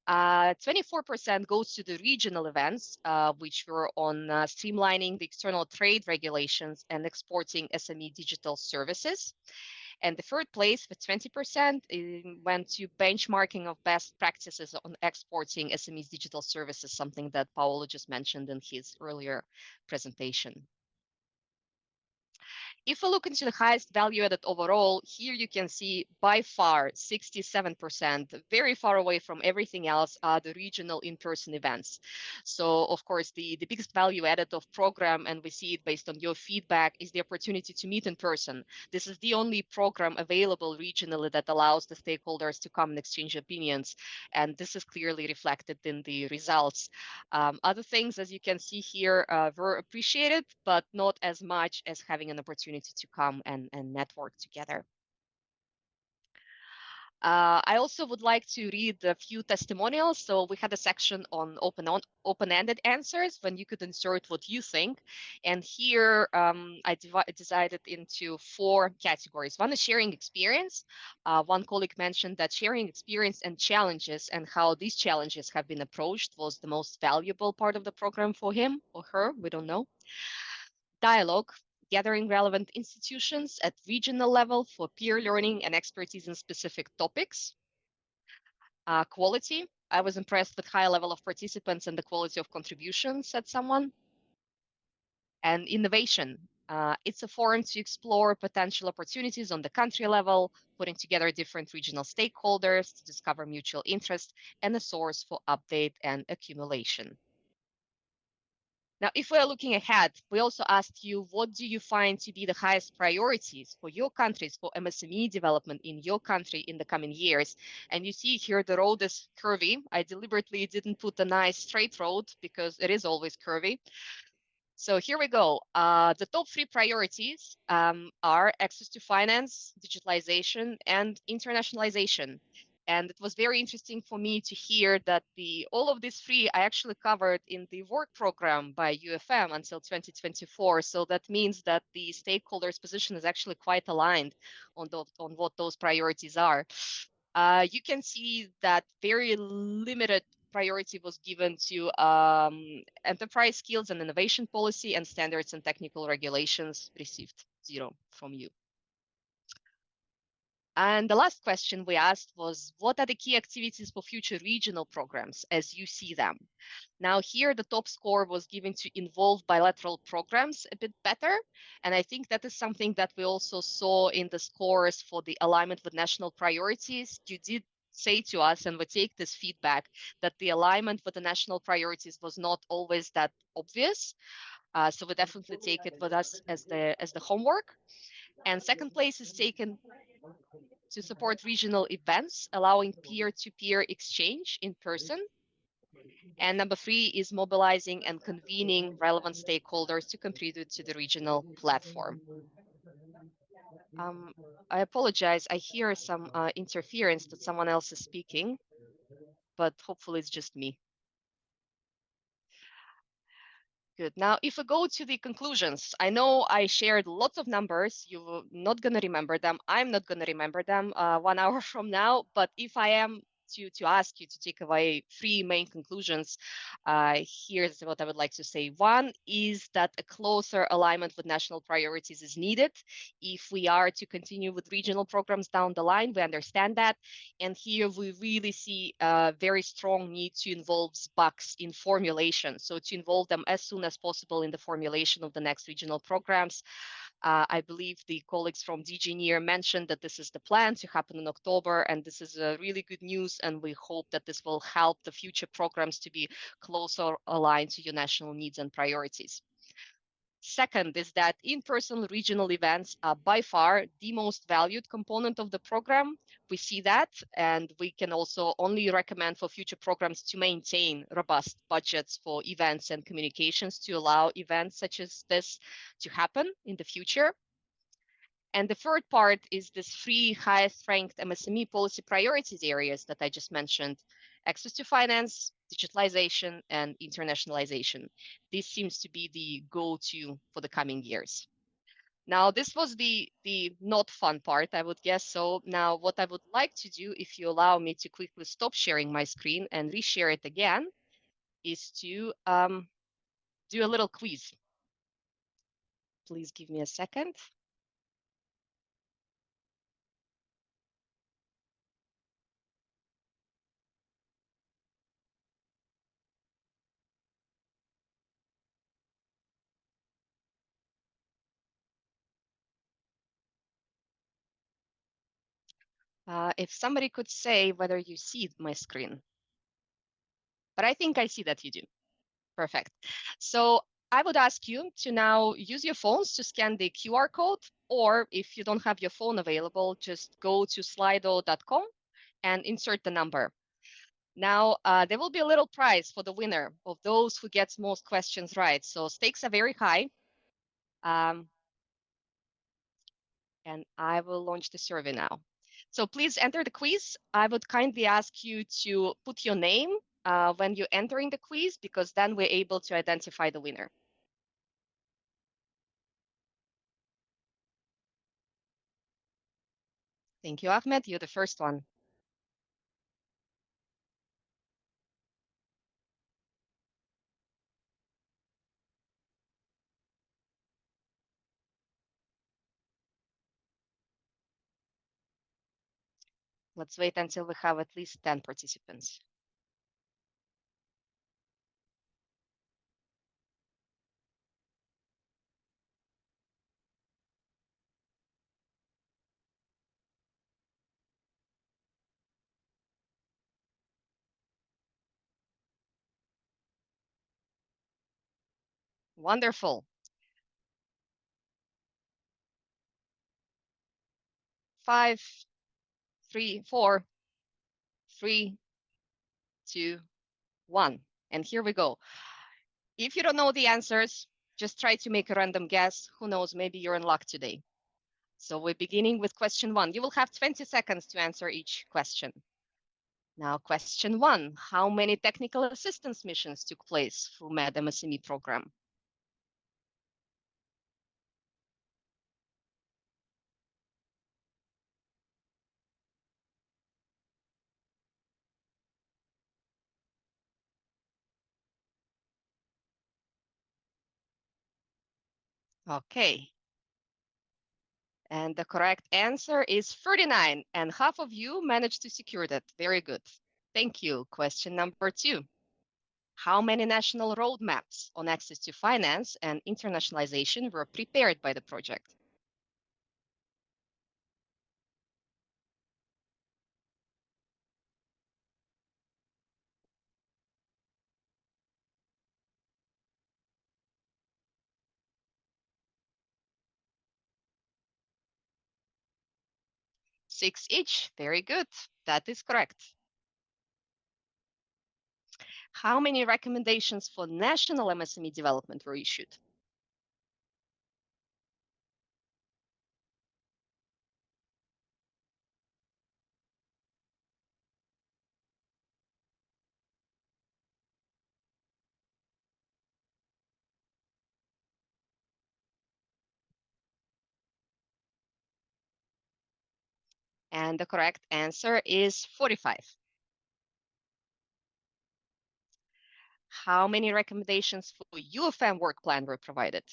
24% goes to the regional events, which were on streamlining the external trade regulations and exporting SME digital services. And the third place with 20% went to benchmarking of best practices on exporting SMEs digital services, something that Paolo just mentioned in his earlier presentation. If we look into the highest value added overall, here you can see by far 67%, very far away from everything else, are the regional in-person events. So of course, the biggest value added of program, and we see it based on your feedback, is the opportunity to meet in person. This is the only program available regionally that allows the stakeholders to come and exchange opinions. And this is clearly reflected in the results. Other things, as you can see here, were appreciated, but not as much as having an opportunity to come and network together. I also would like to read a few testimonials. So we had a section on open-ended answers when you could insert what you think. And here I decided into 4 categories. One is sharing experience. One colleague mentioned that sharing experience and challenges and how these challenges have been approached was the most valuable part of the program for him or her, we don't know. Dialogue, gathering relevant institutions at regional level for peer learning and expertise in specific topics. Quality, I was impressed with high level of participants and the quality of contributions, said someone. And innovation, it's a forum to explore potential opportunities on the country level, putting together different regional stakeholders to discover mutual interest and a source for update and accumulation. Now, if we are looking ahead, we also asked you, what do you find to be the highest priorities for your countries for MSME development in your country in the coming years? And you see here the road is curvy. I deliberately didn't put a nice straight road because it is always curvy. So here we go. The top 3 priorities are access to finance, digitalization, and internationalization. And it was very interesting for me to hear that all of these 3 I actually covered in the work program by UFM until 2024. So that means that the stakeholders' position is actually quite aligned on what those priorities are. You can see that very limited priority was given to enterprise skills and innovation policy, and standards and technical regulations received 0 from you. And the last question we asked was, what are the key activities for future regional programs as you see them? Now here the top score was given to involve bilateral programs a bit better. And I think that is something that we also saw in the scores for the alignment with national priorities. You did say to us, and we take this feedback, that the alignment with the national priorities was not always that obvious. So we definitely take it with us as the homework. And second place is taken to support regional events, allowing peer-to-peer exchange in person. And number 3 is mobilizing and convening relevant stakeholders to contribute to the regional platform. I apologize, I hear some interference that someone else is speaking, but hopefully it's just me. Good. Now, if we go to the conclusions, I know I shared lots of numbers. You're not going to remember them. I'm not going to remember them 1 hour from now. But if I am to ask you to take away 3 main conclusions, here's what I would like to say. One is that a closer alignment with national priorities is needed if we are to continue with regional programs down the line. We understand that. And here we really see a very strong need to involve SBACs in formulation. So to involve them as soon as possible in the formulation of the next regional programs. I believe the colleagues from DG NEAR mentioned that this is the plan to happen in October, and this is really good news, and we hope that this will help the future programs to be closer aligned to your national needs and priorities. Second is that in-person regional events are by far the most valued component of the program. We see that, and we can also only recommend for future programs to maintain robust budgets for events and communications to allow events such as this to happen in the future. And the third part is this 3 highest ranked MSME policy priorities areas that I just mentioned: access to finance, digitalization, and internationalization. This seems to be the go-to for the coming years. Now, this was the not fun part, I would guess. So now what I would like to do, if you allow me to quickly stop sharing my screen and reshare it again, is to do a little quiz. Please give me a second. If somebody could say whether you see my screen. But I think I see that you do. Perfect. So I would ask you to now use your phones to scan the QR code, or if you don't have your phone available, just go to slido.com and insert the number. Now, there will be a little prize for the winner of those who gets most questions right. So stakes are very high. And I will launch the survey now. So please enter the quiz. I would kindly ask you to put your name when you're entering the quiz, because then we're able to identify the winner. Thank you, Ahmed. You're the first one. Let's wait until we have at least 10 participants. Wonderful. 5, 3, 4, 3, 2, 1. And here we go. If you don't know the answers, just try to make a random guess. Who knows, maybe you're in luck today. So we're beginning with question 1. You will have 20 seconds to answer each question. Now, question 1, how many technical assistance missions took place through MED MSME program? Okay. And the correct answer is 39, and half of you managed to secure that. Very good. Thank you. Question number 2. How many national roadmaps on access to finance and internationalization were prepared by the project? 6 each. Very good. That is correct. How many recommendations for national MSME development were issued? And the correct answer is 45. How many recommendations for UFM work plan were provided?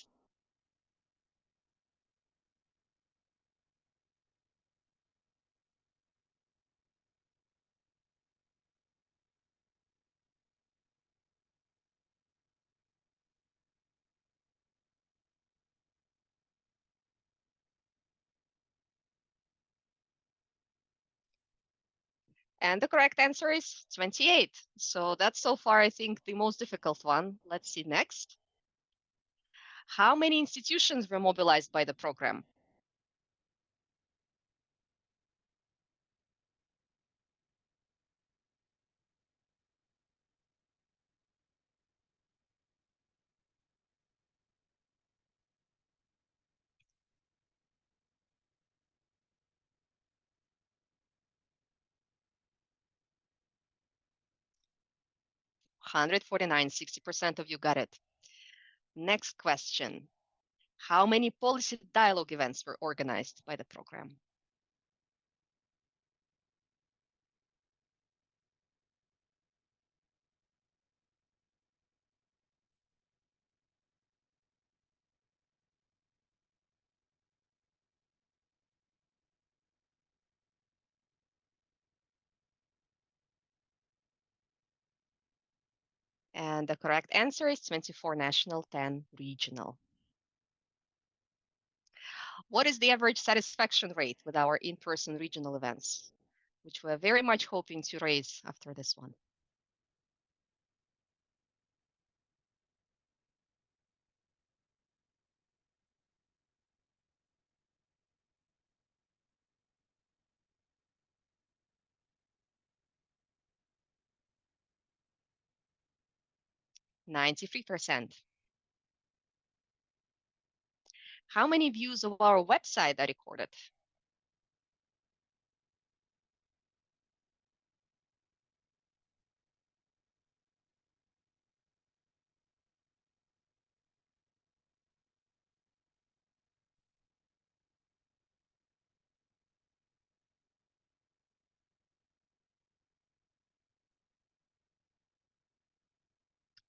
And the correct answer is 28. So that's so far, I think, the most difficult one. Let's see next. How many institutions were mobilized by the program? (149), 60% of you got it. Next question. How many policy dialogue events were organized by the program? And the correct answer is 24 national, 10 regional. What is the average satisfaction rate with our in-person regional events, which we're very much hoping to raise after this one? (93%). How many views of our website are recorded?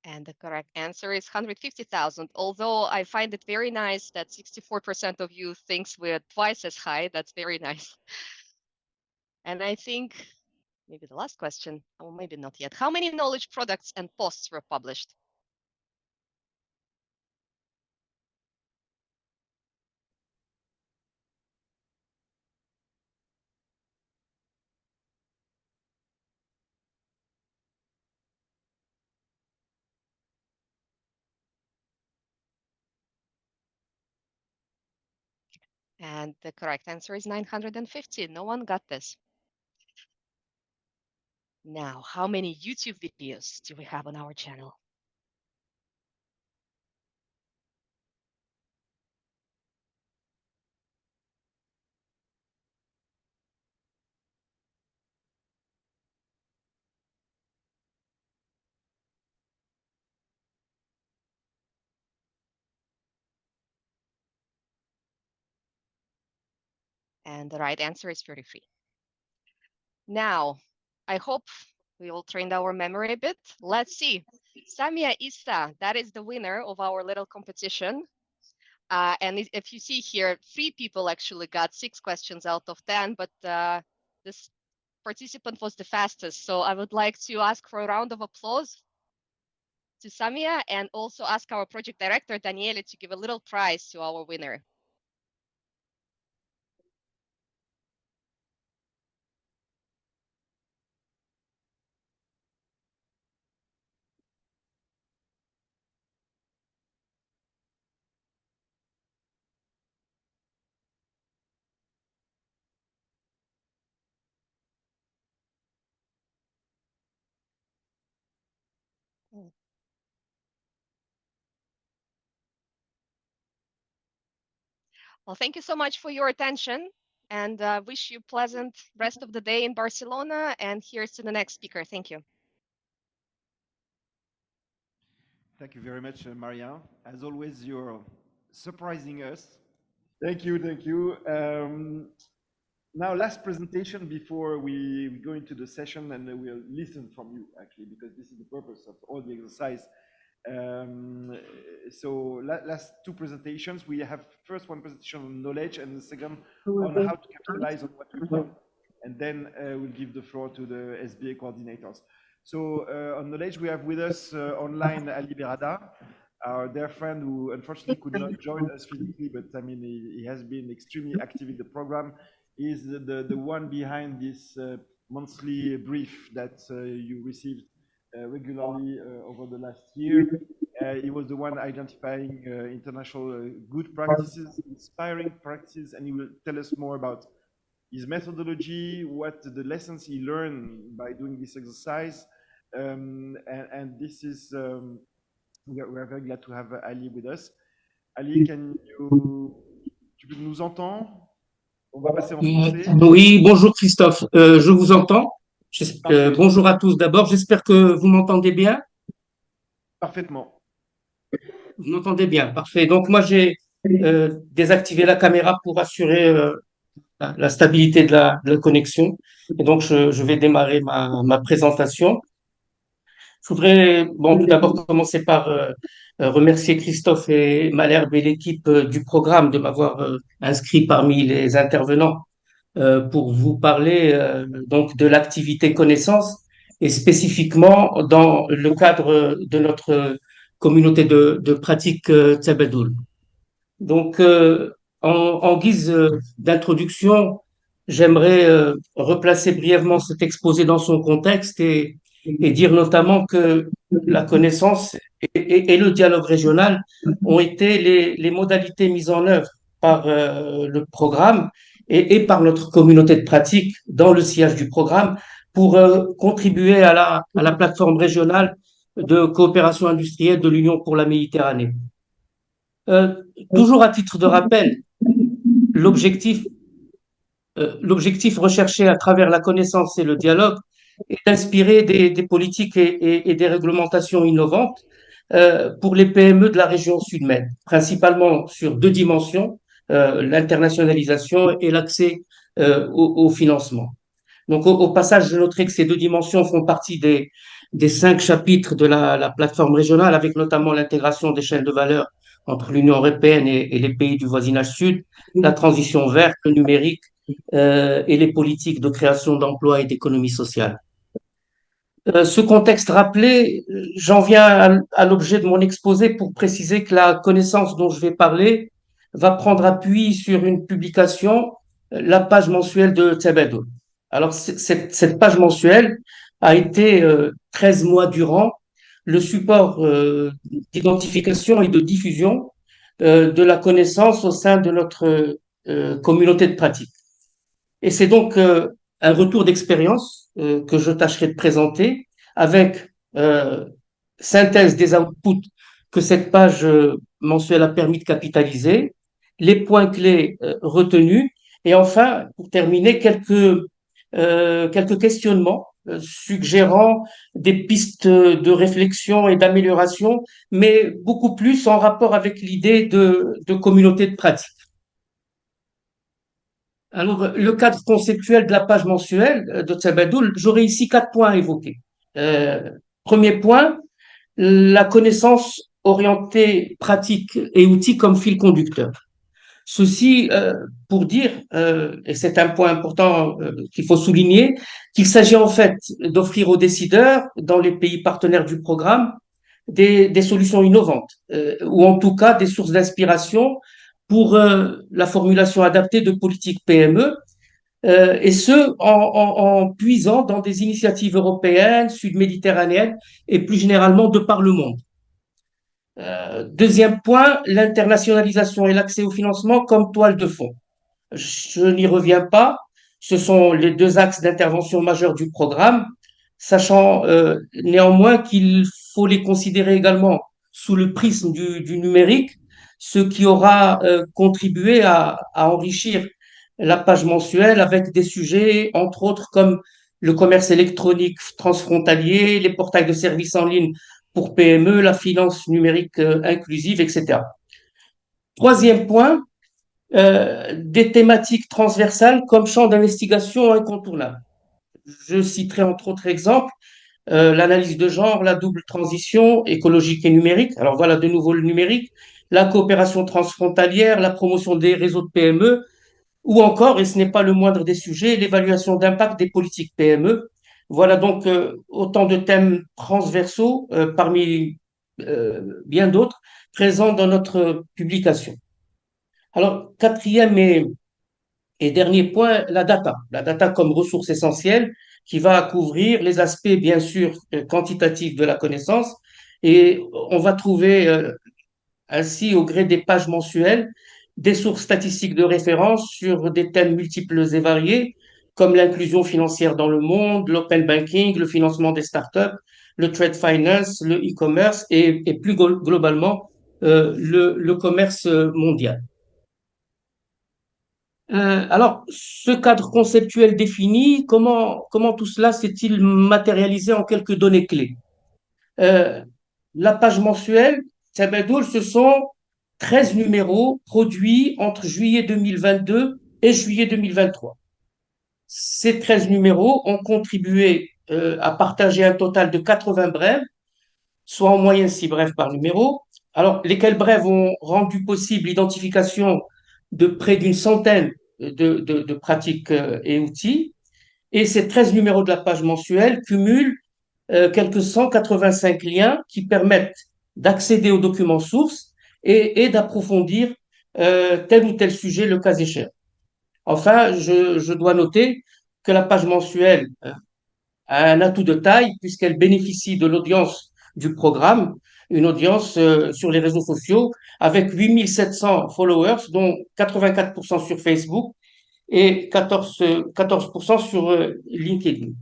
And the correct answer is 150,000. Although I find it very nice that 64% of you thinks we're twice as high. That's very nice. And I think maybe the last question, or maybe not yet. How many knowledge products and posts were published? And the correct answer is 950. No one got this. Now, how many YouTube videos do we have on our channel? And the right answer is 33. Now, I hope we all trained our memory a bit. Let's see. Samia Issa, that is the winner of our little competition. And if you see here, 3 people actually got 6 questions out of 10, but this participant was the fastest. So I would like to ask for a round of applause to Samia and also ask our project director, Daniele, to give a little prize to our winner. Well, thank you so much for your attention, and wish you pleasant rest of the day in Barcelona. And here's to the next speaker. Thank you. Thank you very much, Maria. As always, you're surprising us. Thank you, thank you. Now, last presentation before we go into the session, and we'll listen from you, actually, because this is the purpose of all the exercise. So last two presentations, we have first one presentation on knowledge and the second on how to capitalize on what we've done. And then we'll give the floor to the SBA coordinators. So on knowledge, we have with us online Ali Berada, our dear friend who unfortunately could not join us physically, but I mean, he has been extremely active in the program. He is the one behind this monthly brief that you received regularly over the last year. He was the one identifying international good practices, inspiring practices, and he will tell us more about his methodology, what the lessons he learned by doing this exercise. And this is, we are very glad to have Ali with us. Ali, tu nous entends? On va passer en français. Oui, bonjour Christophe, je vous entends. Bonjour à tous d'abord, j'espère que vous m'entendez bien. Parfaitement. Vous m'entendez bien, parfait. Donc moi j'ai désactivé la caméra pour assurer la stabilité de la connexion. Et donc je vais démarrer ma présentation. Je voudrais tout d'abord commencer par remercier Christophe et Malherbe et l'équipe du programme de m'avoir inscrit parmi les intervenants pour vous parler donc de l'activité connaissance et spécifiquement dans le cadre de notre communauté de pratique Tsebedoul. Donc, en guise d'introduction, j'aimerais replacer brièvement cet exposé dans son contexte et dire notamment que la connaissance et le dialogue régional ont été les modalités mises en œuvre par le programme et par notre communauté de pratique dans le sillage du programme pour contribuer à la plateforme régionale de coopération industrielle de l'Union pour la Méditerranée. Toujours à titre de rappel, l'objectif recherché à travers la connaissance et le dialogue est d'inspirer des politiques et des réglementations innovantes pour les PME de la région Sud-Med, principalement sur deux dimensions, l'internationalisation et l'accès au financement. Donc, au passage, je noterai que ces deux dimensions font partie des 5 chapitres de la plateforme régionale, avec notamment l'intégration des chaînes de valeur entre l'Union européenne et les pays du voisinage sud, la transition verte, le numérique et les politiques de création d'emplois et d'économie sociale. Ce contexte rappelé, j'en viens à l'objet de mon exposé pour préciser que la connaissance dont je vais parler va prendre appui sur une publication, la page mensuelle de Tsebedoul. Alors, cette page mensuelle a été 13 mois durant le support d'identification et de diffusion de la connaissance au sein de notre communauté de pratique. Et c'est donc un retour d'expérience que je tâcherai de présenter avec synthèse des outputs que cette page mensuelle a permis de capitaliser, les points clés retenus et enfin, pour terminer, quelques questionnements suggérant des pistes de réflexion et d'amélioration, mais beaucoup plus en rapport avec l'idée de communauté de pratique. Alors, le cadre conceptuel de la page mensuelle de Tsebedoul, j'aurai ici 4 points à évoquer. Premier point, la connaissance orientée pratique et outils comme fil conducteur. Ceci pour dire, et c'est un point important qu'il faut souligner, qu'il s'agit en fait d'offrir aux décideurs dans les pays partenaires du programme des solutions innovantes, ou en tout cas des sources d'inspiration pour la formulation adaptée de politiques PME, et ce, en puisant dans des initiatives européennes, sud-méditerranéennes et plus généralement de par le monde. Deuxième point, l'internationalisation et l'accès au financement comme toile de fond. Je n'y reviens pas, ce sont les 2 axes d'intervention majeurs du programme, sachant néanmoins qu'il faut les considérer également sous le prisme du numérique, ce qui aura contribué à enrichir la page mensuelle avec des sujets, entre autres, comme le commerce électronique transfrontalier, les portails de services en ligne pour PME, la finance numérique inclusive, etc. Troisième point, des thématiques transversales comme champ d'investigation incontournable. Je citerai entre autres exemples l'analyse de genre, la double transition écologique et numérique. Alors voilà de nouveau le numérique, la coopération transfrontalière, la promotion des réseaux de PME, ou encore, et ce n'est pas le moindre des sujets, l'évaluation d'impact des politiques PME. Voilà donc autant de thèmes transversaux parmi bien d'autres présents dans notre publication. Alors, quatrième et dernier point, la data. La data comme ressource essentielle qui va couvrir les aspects, bien sûr, quantitatifs de la connaissance. Et on va trouver ainsi, au gré des pages mensuelles, des sources statistiques de référence sur des thèmes multiples et variés, comme l'inclusion financière dans le monde, l'open banking, le financement des startups, le trade finance, le e-commerce et plus globalement, le commerce mondial. Alors, ce cadre conceptuel défini, comment tout cela s'est-il matérialisé en quelques données clés? Euh, la page mensuelle, Sabadoul, ce sont 13 numéros produits entre juillet 2022 et juillet 2023. Ces 13 numéros ont contribué à partager un total de 80 brèves, soit en moyenne 6 brèves par numéro. Alors, lesquelles brèves ont rendu possible l'identification de près d'une centaine de pratiques et outils. Et ces 13 numéros de la page mensuelle cumulent quelques 185 liens qui permettent d'accéder aux documents sources et d'approfondir tel ou tel sujet le cas échéant. Enfin, je dois noter que la page mensuelle a un atout de taille puisqu'elle bénéficie de l'audience du programme, une audience sur les réseaux sociaux avec 8700 followers, dont 84% sur Facebook et 14% sur LinkedIn.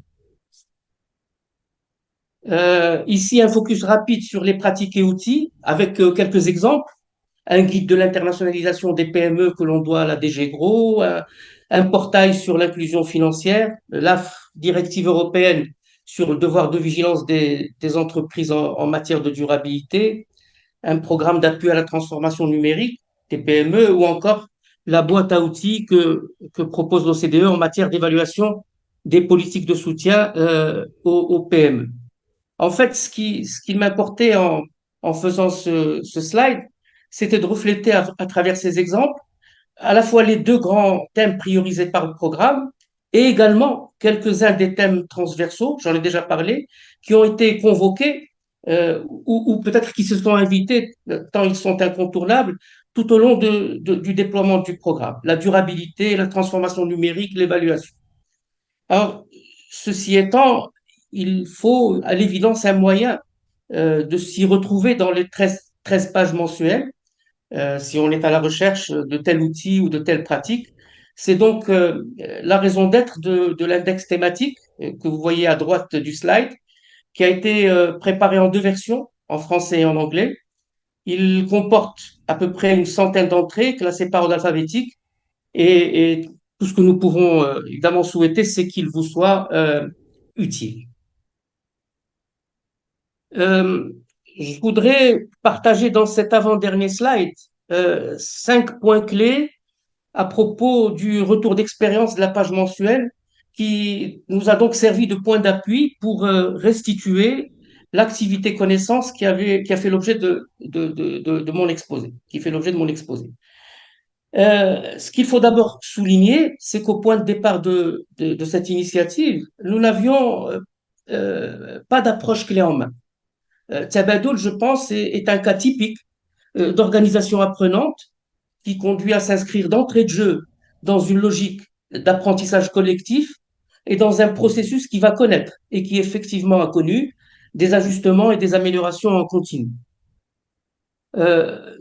Ici, un focus rapide sur les pratiques et outils avec quelques exemples. Un guide de l'internationalisation des PME que l'on doit à la DG Gros, un portail sur l'inclusion financière, la directive européenne sur le devoir de vigilance des entreprises en matière de durabilité, un programme d'appui à la transformation numérique des PME ou encore la boîte à outils que propose l'OCDE en matière d'évaluation des politiques de soutien aux PME. En fait, ce qui m'importait en faisant ce slide, c'était de refléter à travers ces exemples à la fois les deux grands thèmes priorisés par le programme et également quelques-uns des thèmes transversaux, j'en ai déjà parlé, qui ont été convoqués ou peut-être qui se sont invités tant ils sont incontournables tout au long du déploiement du programme. La durabilité, la transformation numérique, l'évaluation. Alors, ceci étant, il faut à l'évidence un moyen de s'y retrouver dans les 13 pages mensuelles, si on est à la recherche de tel outil ou de telle pratique. C'est donc la raison d'être de l'index thématique que vous voyez à droite du slide, qui a été préparé en deux versions, en français et en anglais. Il comporte à peu près une centaine d'entrées classées par ordre alphabétique et tout ce que nous pouvons évidemment souhaiter, c'est qu'il vous soit utile. Euh, je voudrais partager dans cet avant-dernier slide 5 points clés à propos du retour d'expérience de la page mensuelle qui nous a donc servi de point d'appui pour restituer l'activité connaissance qui a fait l'objet de mon exposé, qui fait l'objet de mon exposé. Ce qu'il faut d'abord souligner, c'est qu'au point de départ de cette initiative, nous n'avions pas d'approche clé en main. Tabadoul, je pense, est un cas typique d'organisation apprenante qui conduit à s'inscrire d'entrée de jeu dans une logique d'apprentissage collectif et dans un processus qui va connaître et qui effectivement a connu des ajustements et des améliorations en continu. Euh,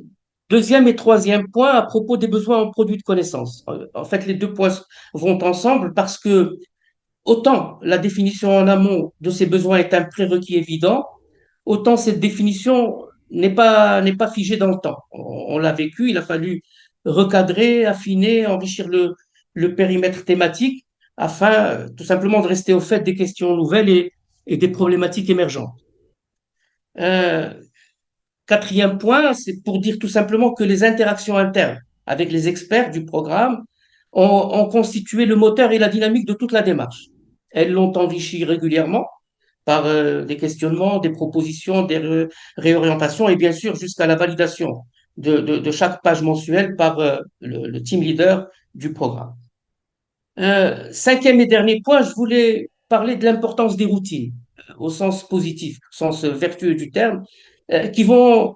Deuxième et troisième point à propos des besoins en produits de connaissances. En fait, les deux points vont ensemble parce que autant la définition en amont de ces besoins est un prérequis évident, autant cette définition n'est pas figé dans le temps. On l'a vécu, il a fallu recadrer, affiner, enrichir le périmètre thématique afin tout simplement de rester au fait des questions nouvelles et des problématiques émergentes. Euh, Quatrième point, c'est pour dire tout simplement que les interactions internes avec les experts du programme ont constitué le moteur et la dynamique de toute la démarche. Elles l'ont enrichi régulièrement par des questionnements, des propositions, des réorientations et bien sûr jusqu'à la validation de chaque page mensuelle par le team leader du programme. Cinquième et dernier point, je voulais parler de l'importance des routines, au sens positif, au sens vertueux du terme, qui vont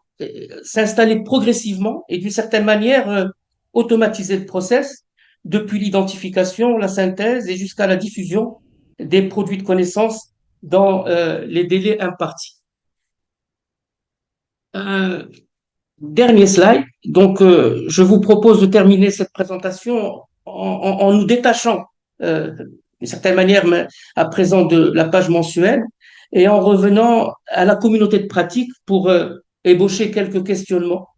s'installer progressivement et d'une certaine manière automatiser le process depuis l'identification, la synthèse et jusqu'à la diffusion des produits de connaissances dans les délais impartis. Dernier slide. Donc, je vous propose de terminer cette présentation en nous détachant, d'une certaine manière, mais à présent de la page mensuelle et en revenant à la communauté de pratique pour ébaucher quelques questionnements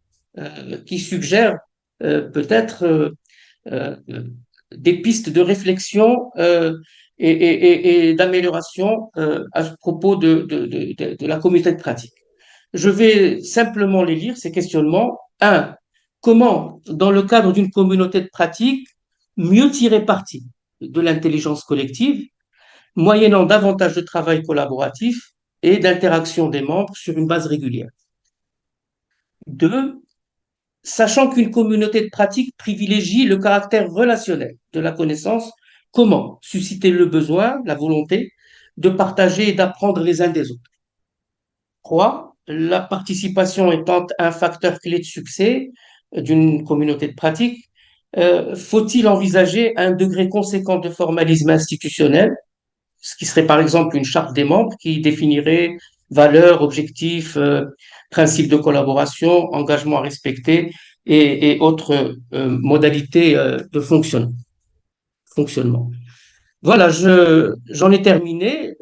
qui suggèrent peut-être euh, des pistes de réflexion et d'amélioration à propos de la communauté de pratique. Je vais simplement les lire, ces questionnements. 1. Comment, dans le cadre d'une communauté de pratique, mieux tirer parti de l'intelligence collective, moyennant davantage de travail collaboratif et d'interaction des membres sur une base régulière. 2. Sachant qu'une communauté de pratique privilégie le caractère relationnel de la connaissance, comment susciter le besoin, la volonté de partager et d'apprendre les uns des autres. 3. La participation étant un facteur clé de succès d'une communauté de pratique, faut-il envisager un degré conséquent de formalisme institutionnel, ce qui serait par exemple une charte des membres qui définirait valeurs, objectifs, principes de collaboration, engagements à respecter et autres modalités de fonctionnement. Voilà, j'en ai terminé.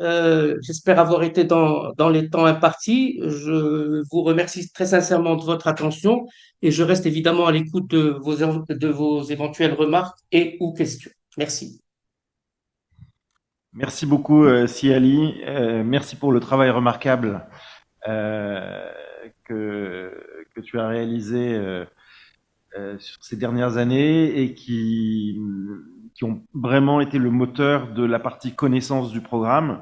J'espère avoir été dans les temps impartis. Je vous remercie très sincèrement de votre attention et je reste évidemment à l'écoute de vos éventuelles remarques et ou questions. Merci. Merci beaucoup, Siali. Merci pour le travail remarquable que tu as réalisé sur ces dernières années et qui ont vraiment été le moteur de la partie connaissance du programme,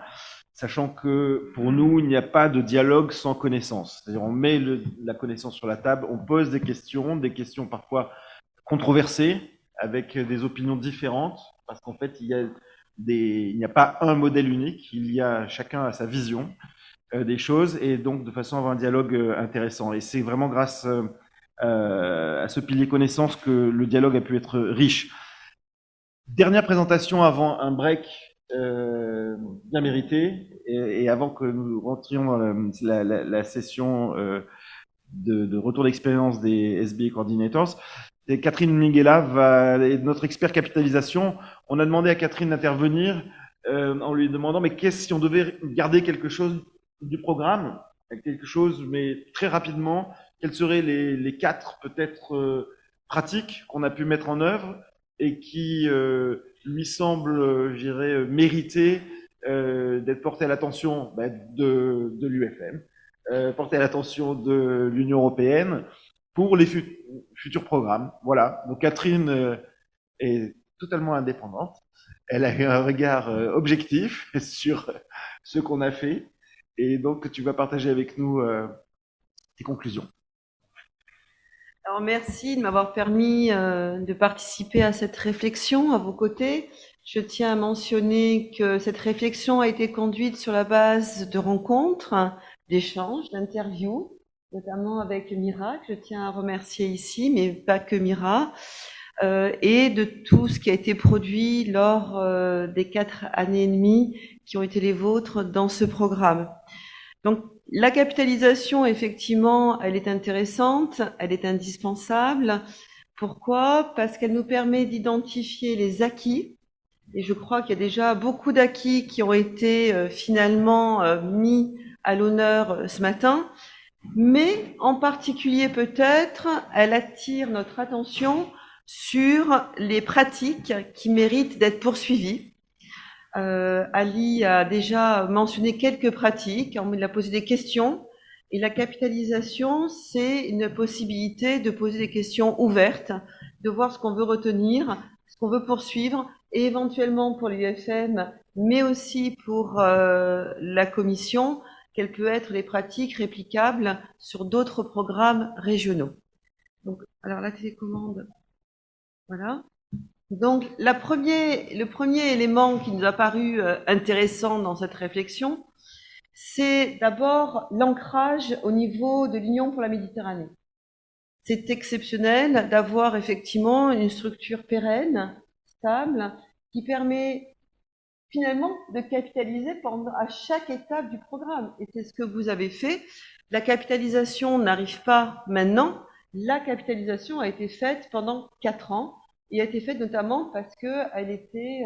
sachant que pour nous, il n'y a pas de dialogue sans connaissance. C'est-à-dire on met la connaissance sur la table, on pose des questions parfois controversées, avec des opinions différentes, parce qu'en fait, il n'y a pas un modèle unique, chacun a sa vision des choses, et donc de façon à avoir un dialogue intéressant. Et c'est vraiment grâce à ce pilier connaissance que le dialogue a pu être riche. Dernière présentation avant un break bien mérité, et avant que nous rentrions dans la session de retour d'expérience des SBA Coordinators. Et Catherine Minghella est notre expert capitalisation. On a demandé à Catherine d'intervenir en lui demandant mais qu'est-ce si on devait garder quelque chose du programme, quelque chose, mais très rapidement, quelles seraient les 4 peut-être pratiques qu'on a pu mettre en œuvre et qui lui semblent, je dirais, mériter d'être portées à l'attention de l'UFM, portées à l'attention de l'Union européenne pour les futurs programmes. Voilà. Donc Catherine est totalement indépendante. Elle a un regard objectif sur ce qu'on a fait. Et donc, tu vas partager avec nous tes conclusions. Alors, merci de m'avoir permis de participer à cette réflexion à vos côtés. Je tiens à mentionner que cette réflexion a été conduite sur la base de rencontres, d'échanges, d'interviews, notamment avec Mira, que je tiens à remercier ici, mais pas que Mira, et de tout ce qui a été produit lors des 4 années et demie qui ont été les vôtres dans ce programme. Donc, la capitalisation, effectivement, elle est intéressante, elle est indispensable. Pourquoi? Parce qu'elle nous permet d'identifier les acquis. Et je crois qu'il y a déjà beaucoup d'acquis qui ont été finalement mis à l'honneur ce matin. mais en particulier peut-être, elle attire notre attention sur les pratiques qui méritent d'être poursuivies. Ali a déjà mentionné quelques pratiques, il a posé des questions, et la capitalisation, c'est une possibilité de poser des questions ouvertes, de voir ce qu'on veut retenir, ce qu'on veut poursuivre, et éventuellement pour l'UFM, mais aussi pour la Commission, quelles peuvent être les pratiques réplicables sur d'autres programmes régionaux. Donc, alors la télécommande, voilà. Donc, le premier élément qui nous a paru intéressant dans cette réflexion, c'est d'abord l'ancrage au niveau de l'Union pour la Méditerranée. C'est exceptionnel d'avoir effectivement une structure pérenne, stable, qui permet finalement de capitaliser à chaque étape du programme. Et c'est ce que vous avez fait. La capitalisation n'arrive pas maintenant. La capitalisation a été faite pendant 4 ans et a été faite notamment parce qu'elle était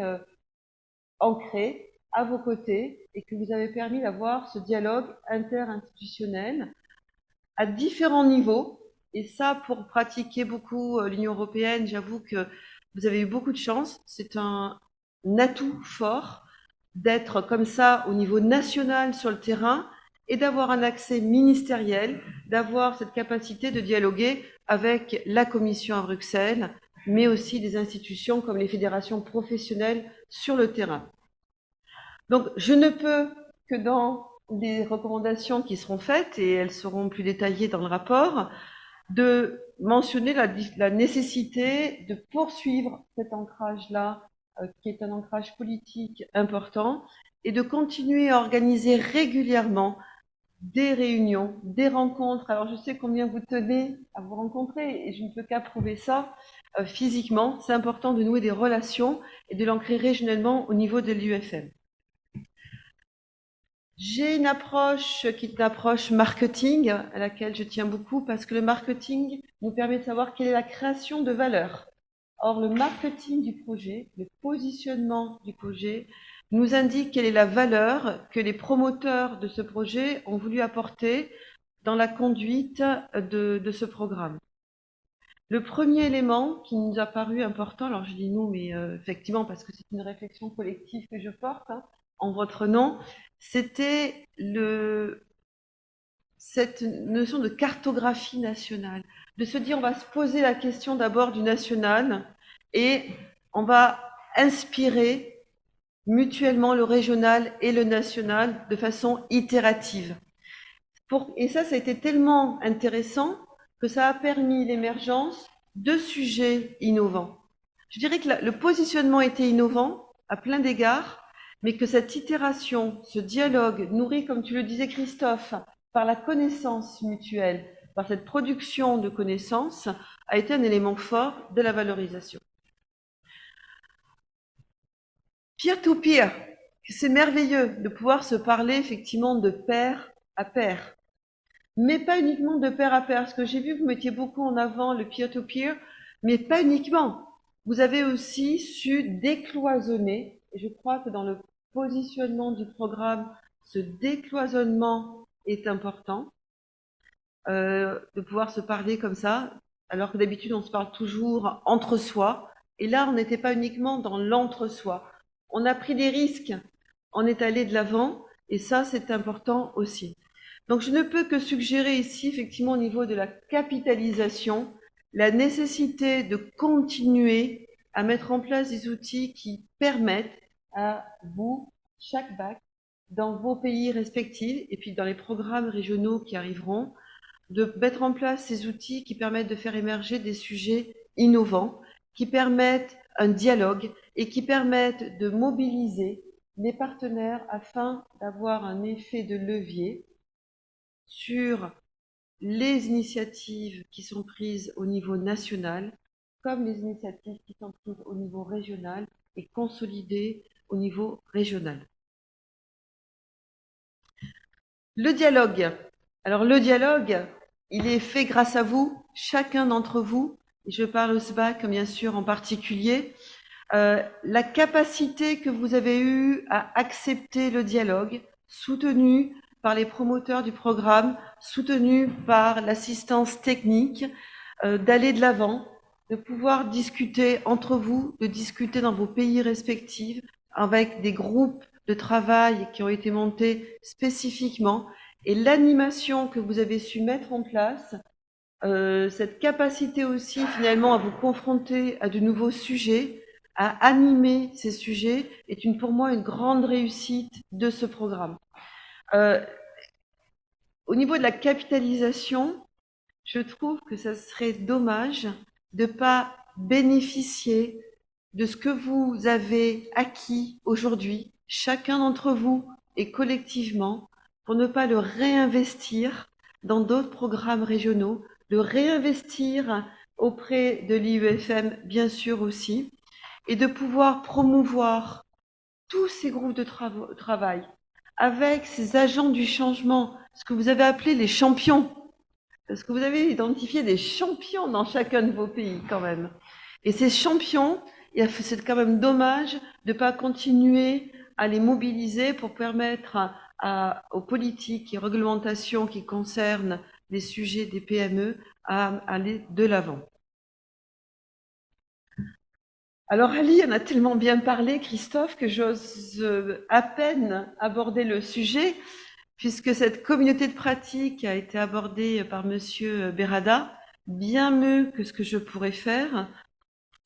ancrée à vos côtés et que vous avez permis d'avoir ce dialogue interinstitutionnel à différents niveaux. Et ça, pour pratiquer beaucoup l'Union européenne, j'avoue que vous avez eu beaucoup de chance. C'est un atout fort d'être comme ça au niveau national sur le terrain et d'avoir un accès ministériel, d'avoir cette capacité de dialoguer avec la Commission à Bruxelles, mais aussi des institutions comme les fédérations professionnelles sur le terrain. Donc, je ne peux que dans les recommandations qui seront faites, et elles seront plus détaillées dans le rapport, de mentionner la nécessité de poursuivre cet ancrage-là, qui est un ancrage politique important, et de continuer à organiser régulièrement des réunions, des rencontres. Alors, je sais combien vous tenez à vous rencontrer, et je ne peux qu'approuver ça physiquement. C'est important de nouer des relations et de l'ancrer régionalement au niveau de l'UFM. J'ai une approche qui est une approche marketing, à laquelle je tiens beaucoup, parce que le marketing nous permet de savoir quelle est la création de valeur. Or, le marketing du projet, le positionnement du projet, nous indique quelle est la valeur que les promoteurs de ce projet ont voulu apporter dans la conduite de ce programme. Le premier élément qui nous a paru important, alors je dis nous, mais effectivement, parce que c'est une réflexion collective que je porte, en votre nom, c'était cette notion de cartographie nationale, de se dire on va se poser la question d'abord du national et on va inspirer mutuellement le régional et le national de façon itérative. Et ça a été tellement intéressant que ça a permis l'émergence de sujets innovants. Je dirais que le positionnement était innovant à plein d'égards, mais que cette itération, ce dialogue nourri, comme tu le disais Christophe, par la connaissance mutuelle, par cette production de connaissances, a été un élément fort de la valorisation. Peer-to-peer, c'est merveilleux de pouvoir se parler effectivement de pair à pair, mais pas uniquement de pair à pair, parce que j'ai vu que vous mettiez beaucoup en avant le peer-to-peer, mais pas uniquement. Vous avez aussi su décloisonner, et je crois que dans le positionnement du programme, ce décloisonnement est important, de pouvoir se parler comme ça, alors que d'habitude on se parle toujours entre soi, et là on n'était pas uniquement dans l'entre-soi. On a pris des risques, on est allé de l'avant, et ça c'est important aussi. Donc je ne peux que suggérer ici, effectivement, au niveau de la capitalisation, la nécessité de continuer à mettre en place des outils qui permettent à vous, chaque bac, dans vos pays respectifs, et puis dans les programmes régionaux qui arriveront, de mettre en place ces outils qui permettent de faire émerger des sujets innovants, qui permettent un dialogue et qui permettent de mobiliser les partenaires afin d'avoir un effet de levier sur les initiatives qui sont prises au niveau national, comme les initiatives qui sont prises au niveau régional et consolidées au niveau régional. Le dialogue. Alors le dialogue, il est fait grâce à vous, chacun d'entre vous, et je parle au SBAC bien sûr en particulier, la capacité que vous avez eue à accepter le dialogue, soutenu par les promoteurs du programme, soutenus par l'assistance technique, d'aller de l'avant, de pouvoir discuter entre vous, de discuter dans vos pays respectifs, avec des groupes de travail qui ont été montés spécifiquement, et l'animation que vous avez su mettre en place, cette capacité aussi finalement à vous confronter à de nouveaux sujets, à animer ces sujets, est pour moi une grande réussite de ce programme. Au niveau de la capitalisation, je trouve que ça serait dommage de ne pas bénéficier de ce que vous avez acquis aujourd'hui, chacun d'entre vous et collectivement, pour ne pas le réinvestir dans d'autres programmes régionaux, le réinvestir auprès de l'IUFM, bien sûr aussi, et de pouvoir promouvoir tous ces groupes de travail avec ces agents du changement, ce que vous avez appelé les champions, parce que vous avez identifié des champions dans chacun de vos pays quand même. Et ces champions, c'est quand même dommage de ne pas continuer à les mobiliser pour permettre aux politiques et réglementations qui concernent les sujets des PME à aller de l'avant. Alors Ali en a tellement bien parlé, Christophe, que j'ose à peine aborder le sujet, puisque cette communauté de pratique a été abordée par Monsieur Berada, bien mieux que ce que je pourrais faire.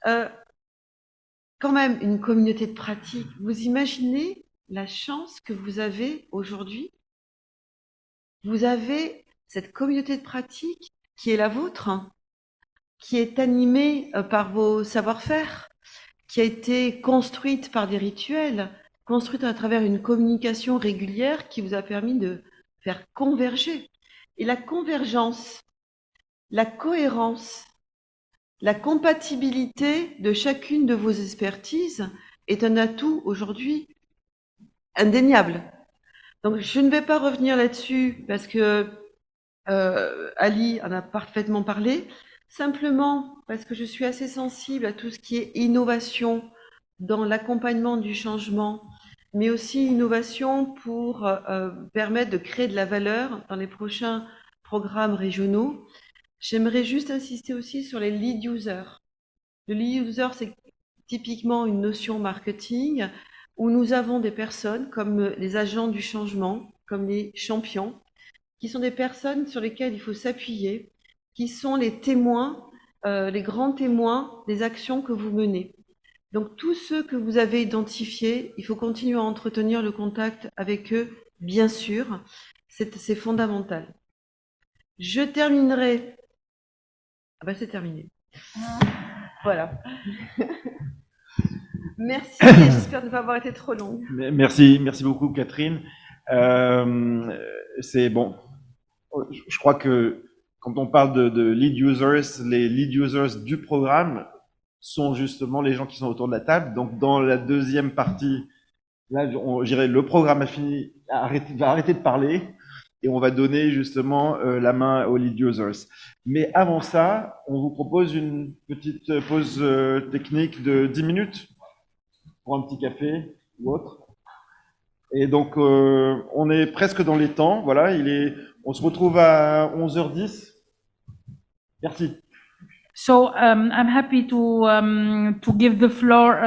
Quand même, une communauté de pratique, vous imaginez la chance que vous avez aujourd'hui? Vous avez cette communauté de pratique qui est la vôtre, qui est animée par vos savoir-faire, qui a été construite par des rituels, construite à travers une communication régulière qui vous a permis de faire converger. Et la convergence, la cohérence, la compatibilité de chacune de vos expertises est un atout aujourd'hui indéniable. Donc je ne vais pas revenir là-dessus parce que Ali en a parfaitement parlé, simplement parce que je suis assez sensible à tout ce qui est innovation dans l'accompagnement du changement, mais aussi innovation pour permettre de créer de la valeur dans les prochains programmes régionaux. J'aimerais juste insister aussi sur les lead users. Le lead user, c'est typiquement une notion marketing où nous avons des personnes comme les agents du changement, comme les champions, qui sont des personnes sur lesquelles il faut s'appuyer, qui sont les témoins, les grands témoins des actions que vous menez. Donc tous ceux que vous avez identifiés, il faut continuer à entretenir le contact avec eux, bien sûr, c'est fondamental. Je terminerai. Ah ben c'est terminé. Voilà. Merci, j'espère ne pas avoir été trop longue. Merci beaucoup Catherine. C'est bon. Je crois que quand on parle de lead users, les lead users du programme sont justement les gens qui sont autour de la table. Donc dans la deuxième partie, là, je dirais le programme va arrêter de parler et on va donner justement la main aux lead users. Mais avant ça, on vous propose une petite pause technique de 10 minutes pour un petit café ou autre. Et donc, on est presque dans les temps. Voilà, on se retrouve à 11h10. Merci. So I'm happy to give the floor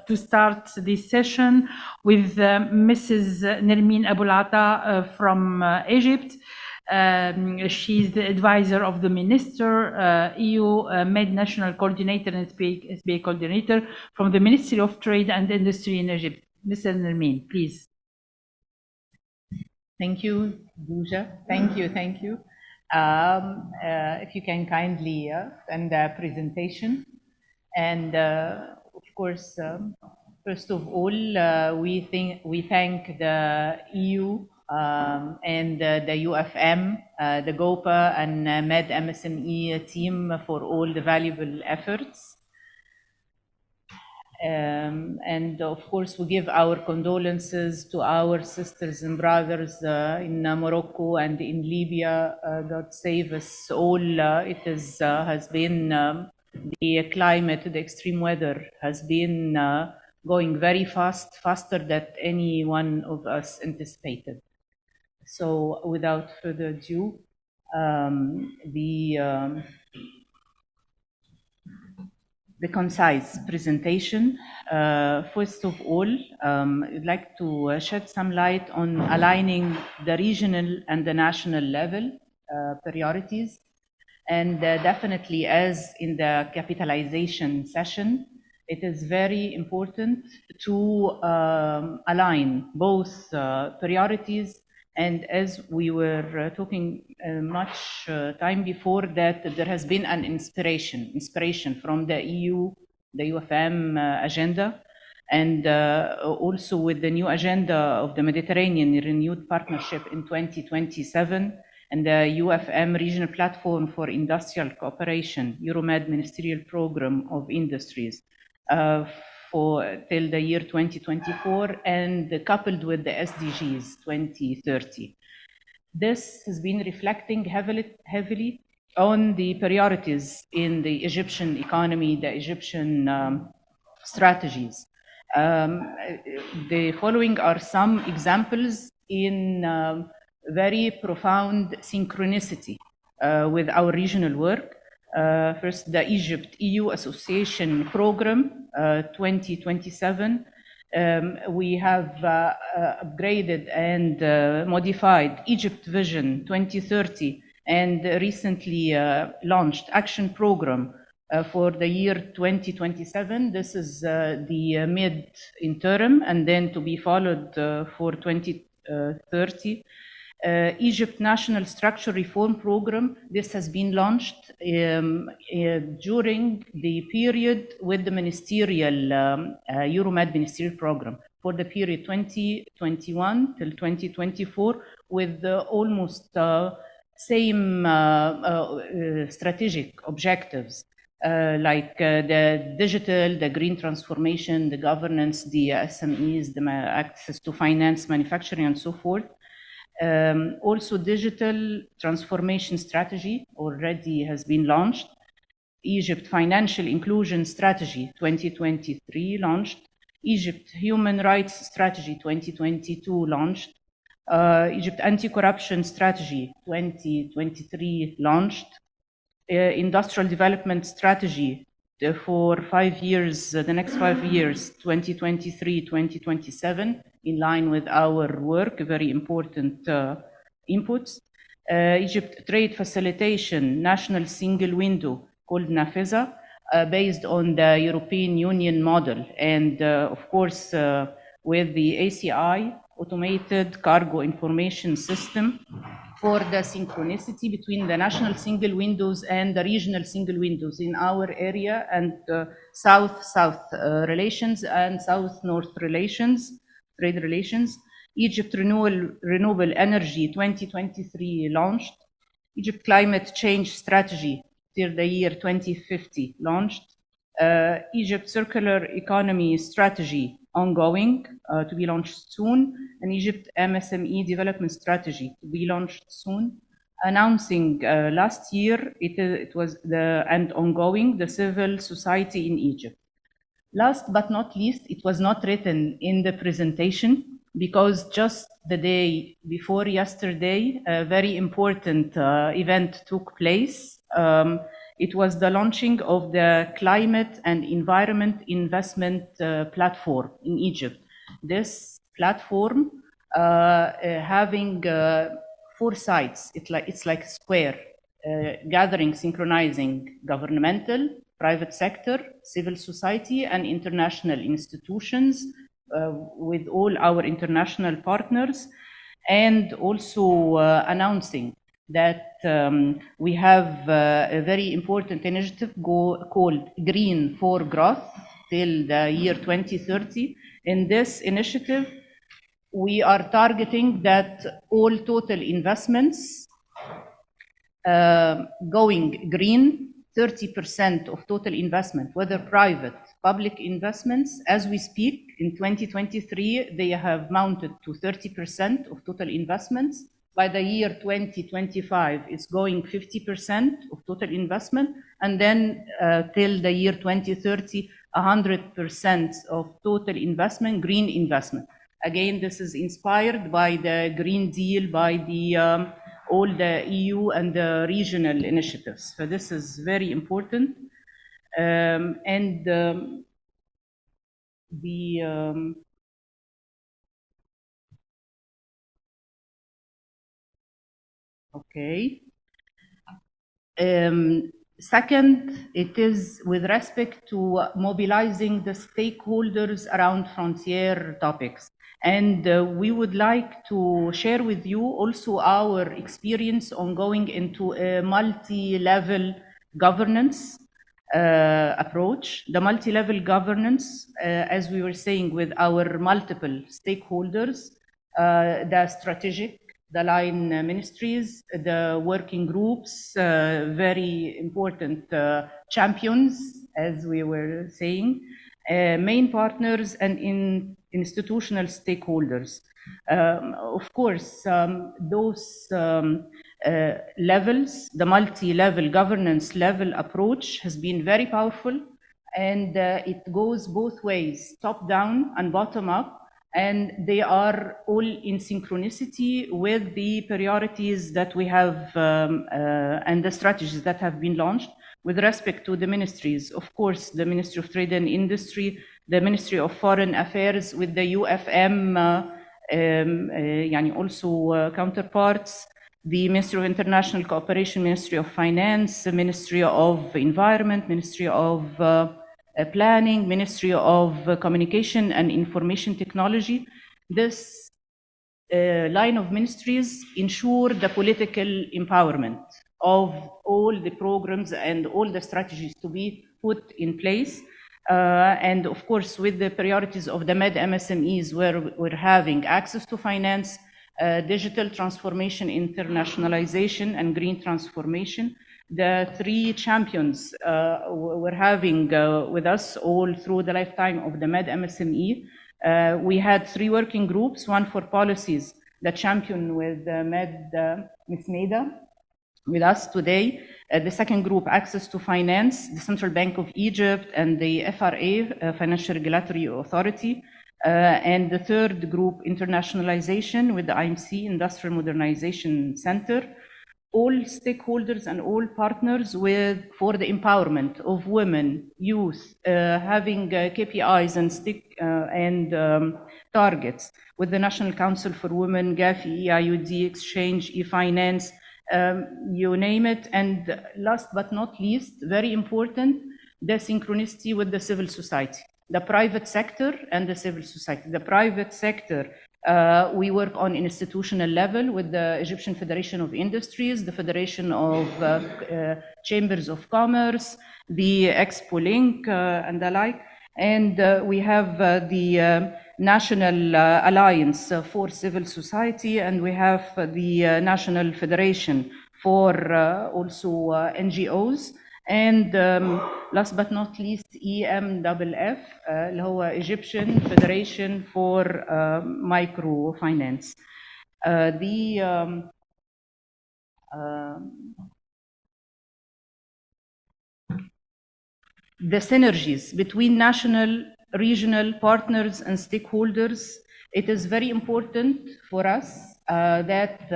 to start this session with Mrs. Nermeen Aboulata from Egypt. She's the advisor of the minister, EU MED National Coordinator and SBA Coordinator from the Ministry of Trade and Industry in Egypt. Mr. Nermeen, please. Thank you, Duja. Thank you. If you can kindly end the presentation. And of course, first of all, we thank the EU and the UFM, the GOPA and MED MSME team for all the valuable efforts. And of course, we give our condolences to our sisters and brothers in Morocco and in Libya. God save us all. It has been the climate, the extreme weather has been going very fast, faster than any one of us anticipated. So without further ado, the concise presentation. First of all, I'd like to shed some light on aligning the regional and the national level priorities. And definitely, as in the capitalization session, it is very important to align both priorities. And as we were talking much time before that, there has been an inspiration from the EU, the UFM agenda, and also with the new agenda of the Mediterranean Renewed Partnership in 2027, and the UFM Regional Platform for Industrial Cooperation, EuroMed Ministerial Programme of Industries, till the year 2024, and coupled with the SDGs 2030. This has been reflecting heavily on the priorities in the Egyptian economy, the Egyptian strategies. The following are some examples in very profound synchronicity with our regional work. First, the Egypt-EU Association Programme 2027. We have upgraded and modified Egypt Vision 2030 and recently launched Action Programme for the year 2027. This is the mid-interim, and then to be followed for 2030. Egypt National Structure Reform Programme. This has been launched during the period with the ministerial EuroMed Ministerial Programme for the period 2021 till 2024, with almost same strategic objectives like the digital, the green transformation, the governance, the SMEs, the access to finance, manufacturing, and so forth. Also, digital transformation strategy already has been launched. Egypt Financial Inclusion Strategy 2023 launched. Egypt Human Rights Strategy 2022 launched. Egypt Anti-Corruption Strategy 2023 launched. Industrial Development Strategy for 5 years, the next 5 years, 2023-2027, in line with our work, very important inputs. Egypt Trade Facilitation National Single Window called NAFESA, based on the European Union model, and of course with the ACI, Automated Cargo Information System, for the synchronicity between the national single windows and the regional single windows in our area, and South-South relations and South-North relations, trade relations. Egypt Renewable Energy 2023 launched. Egypt Climate Change Strategy till the year 2050 launched. Egypt Circular Economy Strategy ongoing, to be launched soon, and Egypt MSME Development Strategy to be launched soon. Announcing last year, it was and ongoing, the civil society in Egypt. Last but not least, it was not written in the presentation because just the day before yesterday, a very important event took place. It was the launching of the Climate and Environment Investment Platform in Egypt. This platform having 4 sites, it's like a square, gathering, synchronizing governmental, private sector, civil society, and international institutions with all our international partners, and also announcing that we have a very important initiative called Green for Growth till the year 2030. In this initiative, we are targeting that all total investments going green, 30% of total investment, whether private, public investments, as we speak, in 2023, they have mounted to 30% of total investments. By the year 2025, it's going 50% of total investment, and then till the year 2030, 100% of total investment, green investment. Again, this is inspired by the Green Deal, by the all the EU and the regional initiatives. So this is very important. Okay. Second, it is with respect to mobilizing the stakeholders around frontier topics. And we would like to share with you also our experience on going into a multi-level governance approach. The multi-level governance, as we were saying, with our multiple stakeholders, the strategic, the line ministries, the working groups, very important champions, as we were saying, main partners and institutional stakeholders. Of course, those levels, the multi-level governance level approach has been very powerful, and it goes both ways, top down and bottom up, and they are all in synchronicity with the priorities that we have and the strategies that have been launched with respect to the ministries. Of course, the Ministry of Trade and Industry, the Ministry of Foreign Affairs with the UFM also counterparts, the Ministry of International Cooperation, Ministry of Finance, Ministry of Environment, Ministry of Planning, Ministry of Communication and Information Technology. This line of ministries ensure the political empowerment of all the programs and all the strategies to be put in place. And of course, with the priorities of the MED MSMEs, where we're having access to finance, digital transformation, internationalization, and green transformation. The three champions we're having with us all through the lifetime of the MED MSME. We had three working groups, one for policies, the champion with MED MED with us today. The second group, access to finance, the Central Bank of Egypt and the FRA, Financial Regulatory Authority. And the third group, internationalization, with the IMC, Industrial Modernization Center. All stakeholders and all partners for the empowerment of women, youth, having KPIs and targets with the National Council for Women, GAFI, EIUD, Exchange, e-finance, you name it. And last but not least, very important, the synchronicity with the civil society, the private sector and the civil society. The private sector, we work on institutional level with the Egyptian Federation of Industries, the Federation of Chambers of Commerce, the Expo Link, and the like. And we have the National Alliance for Civil Society, and we have the National Federation for also NGOs. And last but not least, EMFF, اللي هو Egyptian Federation for Microfinance. The synergies between national, regional partners and stakeholders, it is very important for us that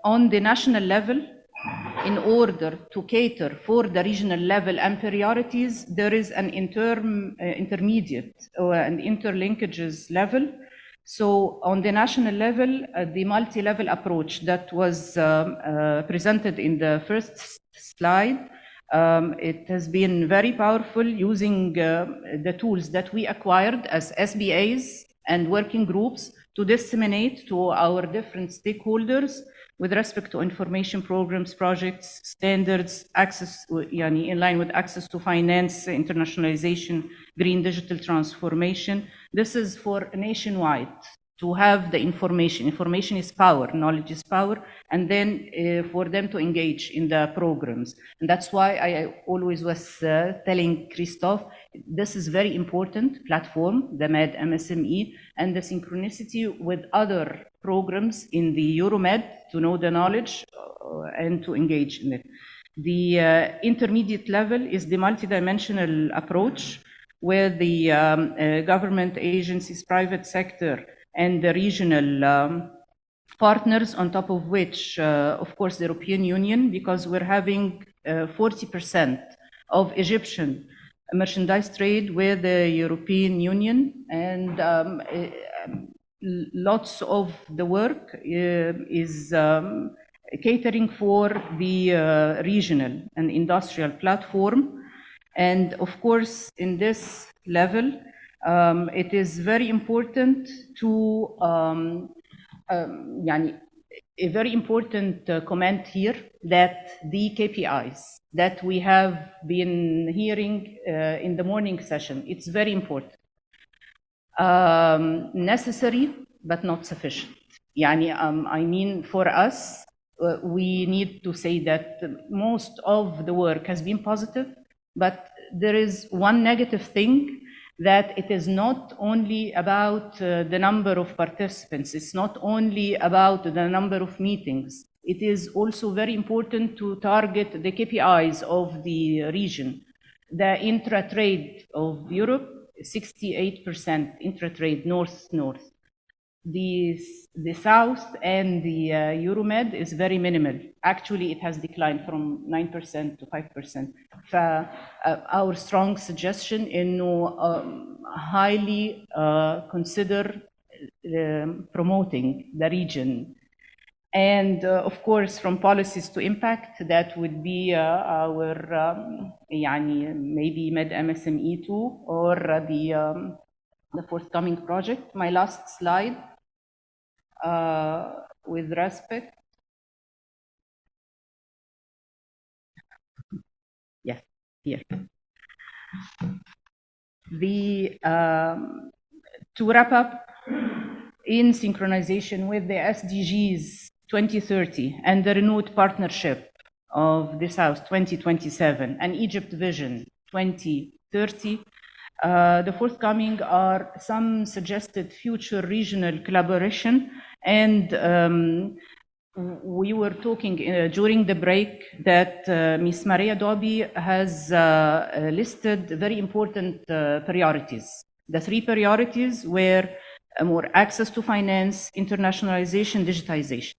on the national level, in order to cater for the regional level and priorities, there is an intermediate and interlinkages level. So on the national level, the multi-level approach that was presented in the first slide, it has been very powerful, using the tools that we acquired as SBAs and working groups to disseminate to our different stakeholders with respect to information programs, projects, standards, access, in line with access to finance, internationalization, green digital transformation. This is for nationwide, to have the information. Information is power, knowledge is power, and then for them to engage in the programs. And that's why I always was telling Christophe, this is very important platform, the MED MSME, and the synchronicity with other programs in the Euromed to know the knowledge and to engage in it. The intermediate level is the multidimensional approach where the government agencies, private sector, and the regional partners, on top of which, of course, the European Union, because we're having 40% of Egyptian merchandise trade with the European Union, and lots of the work is catering for the regional and industrial platform. And of course, in this level, it is very important to a very important comment here, that the KPIs that we have been hearing in the morning session, it's very important. Necessary, but not sufficient. I mean, for us, we need to say that most of the work has been positive, but there is one negative thing, that it is not only about the number of participants, it's not only about the number of meetings, it is also very important to target the KPIs of the region. The intra-trade of Europe, 68% intra-trade north-north. The South and the Euromed is very minimal. Actually, it has declined from 9% to 5%. Our strong suggestion is highly consider promoting the region. And of course, from policies to impact, that would be our maybe MED MSME 2 or the forthcoming project. My last slide, with respect. Yes, here. To wrap up, in synchronization with the SDGs 2030 and the renewed partnership of the South 2027 and Egypt Vision 2030, the forthcoming are some suggested future regional collaboration. And we were talking during the break that Ms. Maria Dobi has listed very important priorities. The three priorities were more access to finance, internationalization, digitization.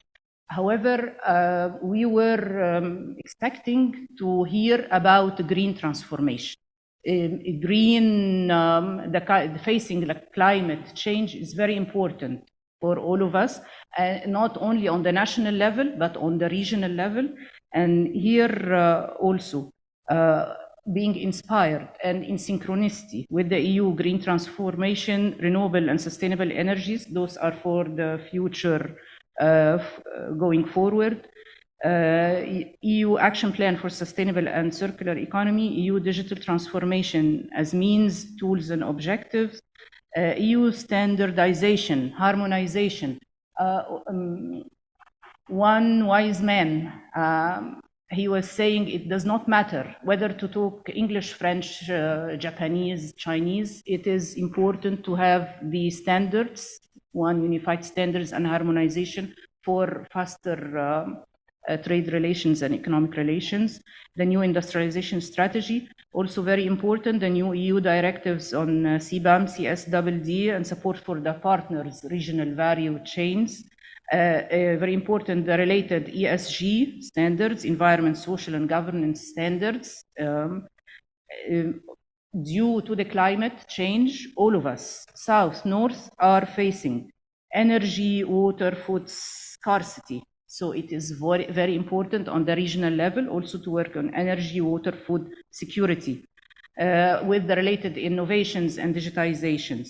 However, we were expecting to hear about green transformation. Green, facing the climate change is very important for all of us, not only on the national level, but on the regional level. And here also, being inspired and in synchronicity with the EU green transformation, renewable and sustainable energies, those are for the future going forward. EU Action Plan for Sustainable and Circular Economy, EU Digital Transformation as means, tools and objectives, EU Standardization, Harmonization. One wise man, he was saying it does not matter whether to talk English, French, Japanese, Chinese. It is important to have the standards, one unified standards and harmonization for faster trade relations and economic relations. The new industrialization strategy, also very important, the new EU directives on CBAM, CSDD, and support for the partners' regional value chains. Very important, the related ESG standards, environment, social, and governance standards. Due to the climate change, all of us, South, North, are facing energy, water, food scarcity. So it is very, very important on the regional level also to work on energy, water, food security with the related innovations and digitizations.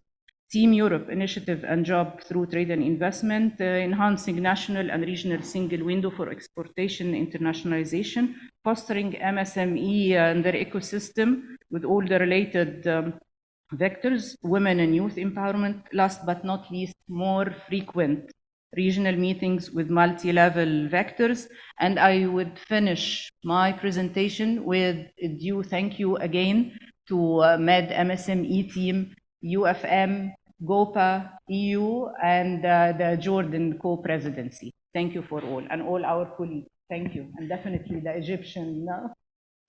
Team Europe initiative and job through trade and investment, enhancing national and regional single window for exportation internationalization, fostering MSME and their ecosystem with all the related vectors, women and youth empowerment, last but not least, more frequent regional meetings with multi-level vectors. And I would finish my presentation with a due thank you again to MED MSME team, UFM, GOPA, EU, and the Jordan co-presidency. Thank you for all, and all our colleagues. Thank you, and definitely the Egyptian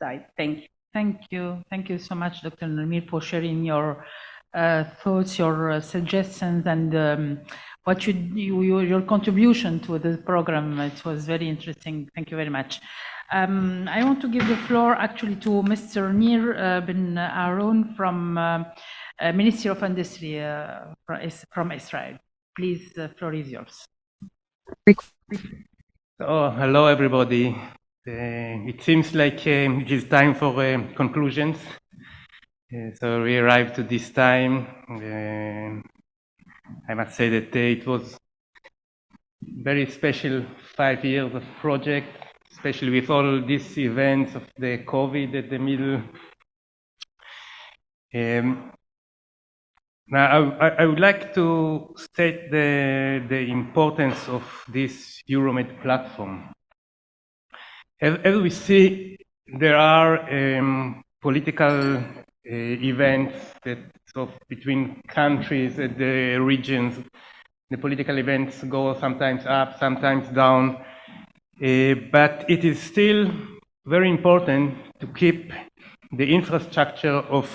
side. Thank you. Thank you. Thank you so much, Dr. Nermeen, for sharing your thoughts, your suggestions, and what your contribution to the program. It was very interesting. Thank you very much. I want to give the floor actually to Mr. Nir Ben Aaron from Ministry of Industry from Israel. Please, the floor is yours. Oh, hello, everybody. It seems like it is time for conclusions. So we arrived to this time. I must say that it was very special 5 years of project, especially with all these events of the COVID at the middle. Now, I would like to state the importance of this Euromed platform. As we see, there are political events that between countries, the regions. The political events go sometimes up, sometimes down, but it is still very important to keep the infrastructure of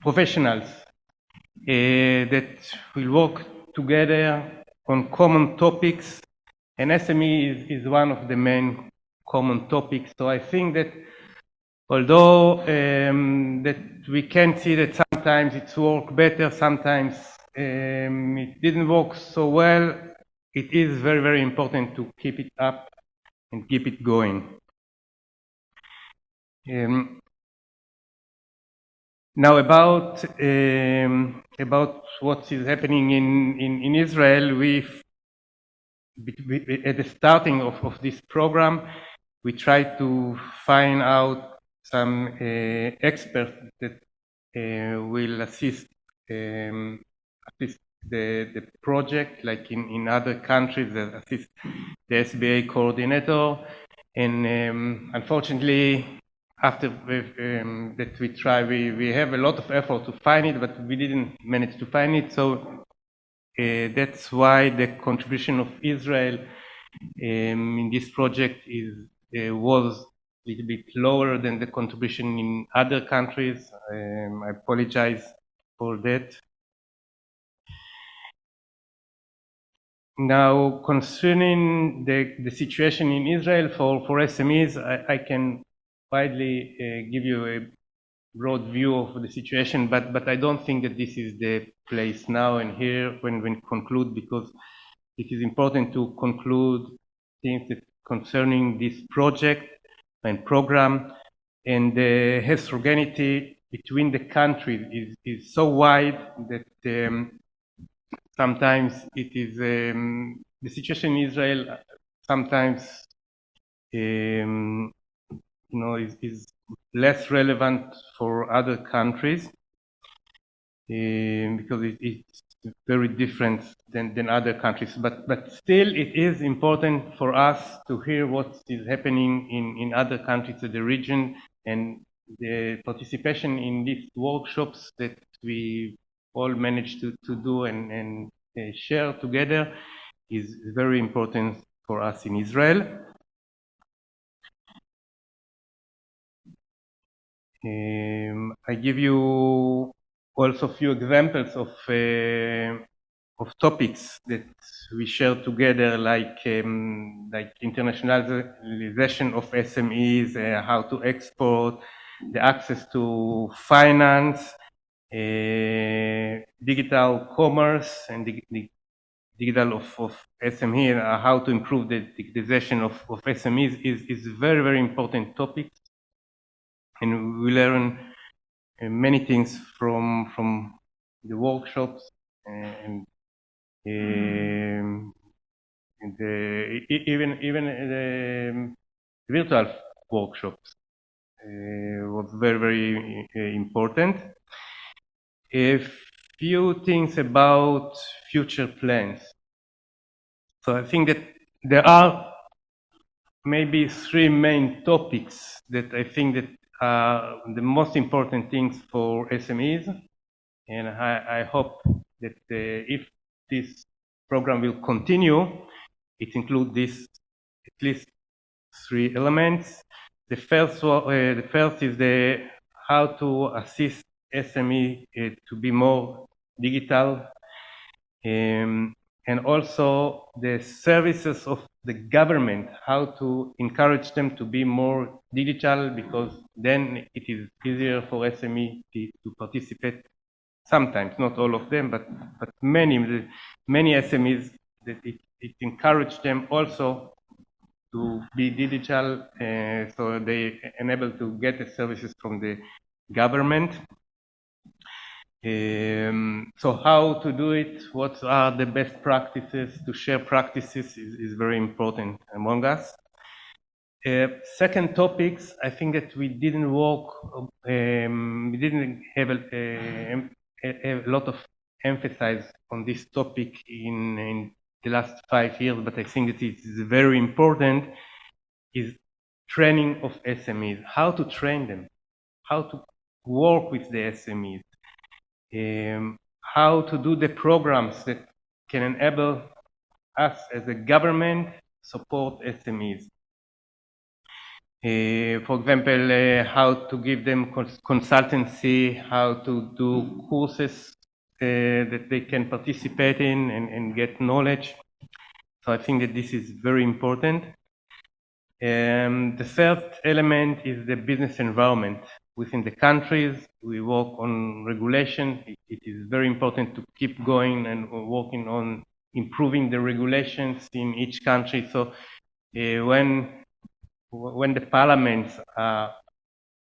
professionals that will work together on common topics, and SME is one of the main common topics. So I think that although that we can see that sometimes it's worked better, sometimes it didn't work so well, it is very, very important to keep it up and keep it going. Now about what is happening in Israel, at the starting of this program, we tried to find out some experts that will assist the project, like in other countries that assist the SBA Coordinator. And unfortunately, after that we try, we have a lot of effort to find it, but we didn't manage to find it. So that's why the contribution of Israel in this project was a little bit lower than the contribution in other countries. I apologize for that. Now, concerning the situation in Israel for SMEs, I can widely give you a broad view of the situation, but I don't think that this is the place now and here when conclude, because it is important to conclude things that concerning this project and program, and the heterogeneity between the countries is so wide that sometimes it is the situation in Israel sometimes is less relevant for other countries because it's very different than other countries. But still, it is important for us to hear what is happening in other countries of the region, and the participation in these workshops that we all managed to do and share together is very important for us in Israel. I give you also a few examples of topics that we share together, like internationalization of SMEs, how to export, the access to finance, digital commerce, and the digital of SME, how to improve the digitization of SMEs is very, very important topic. And we learn many things from the workshops and even the virtual workshops was very, very important. A few things about future plans. So I think that there are maybe 3 main topics that I think that are the most important things for SMEs, and I hope that if this program will continue, it includes this at least 3 elements. The first is how to assist SME to be more digital, and also the services of the government, how to encourage them to be more digital, because then it is easier for SME to participate. Sometimes, not all of them, but many SMEs, that it encouraged them also to be digital, so they enable to get the services from the government. So how to do it, what are the best practices? To share practices is very important among us. Second topics, I think that we didn't work, we didn't have a lot of emphasis on this topic in the last 5 years, but I think that it is very important, is training of SMEs, how to train them, how to work with the SMEs, how to do the programs that can enable us as a government support SMEs. For example, how to give them consultancy, how to do courses that they can participate in and get knowledge. So I think that this is very important. The third element is the business environment. Within the countries, we work on regulation. It is very important to keep going and working on improving the regulations in each country. So when the parliaments are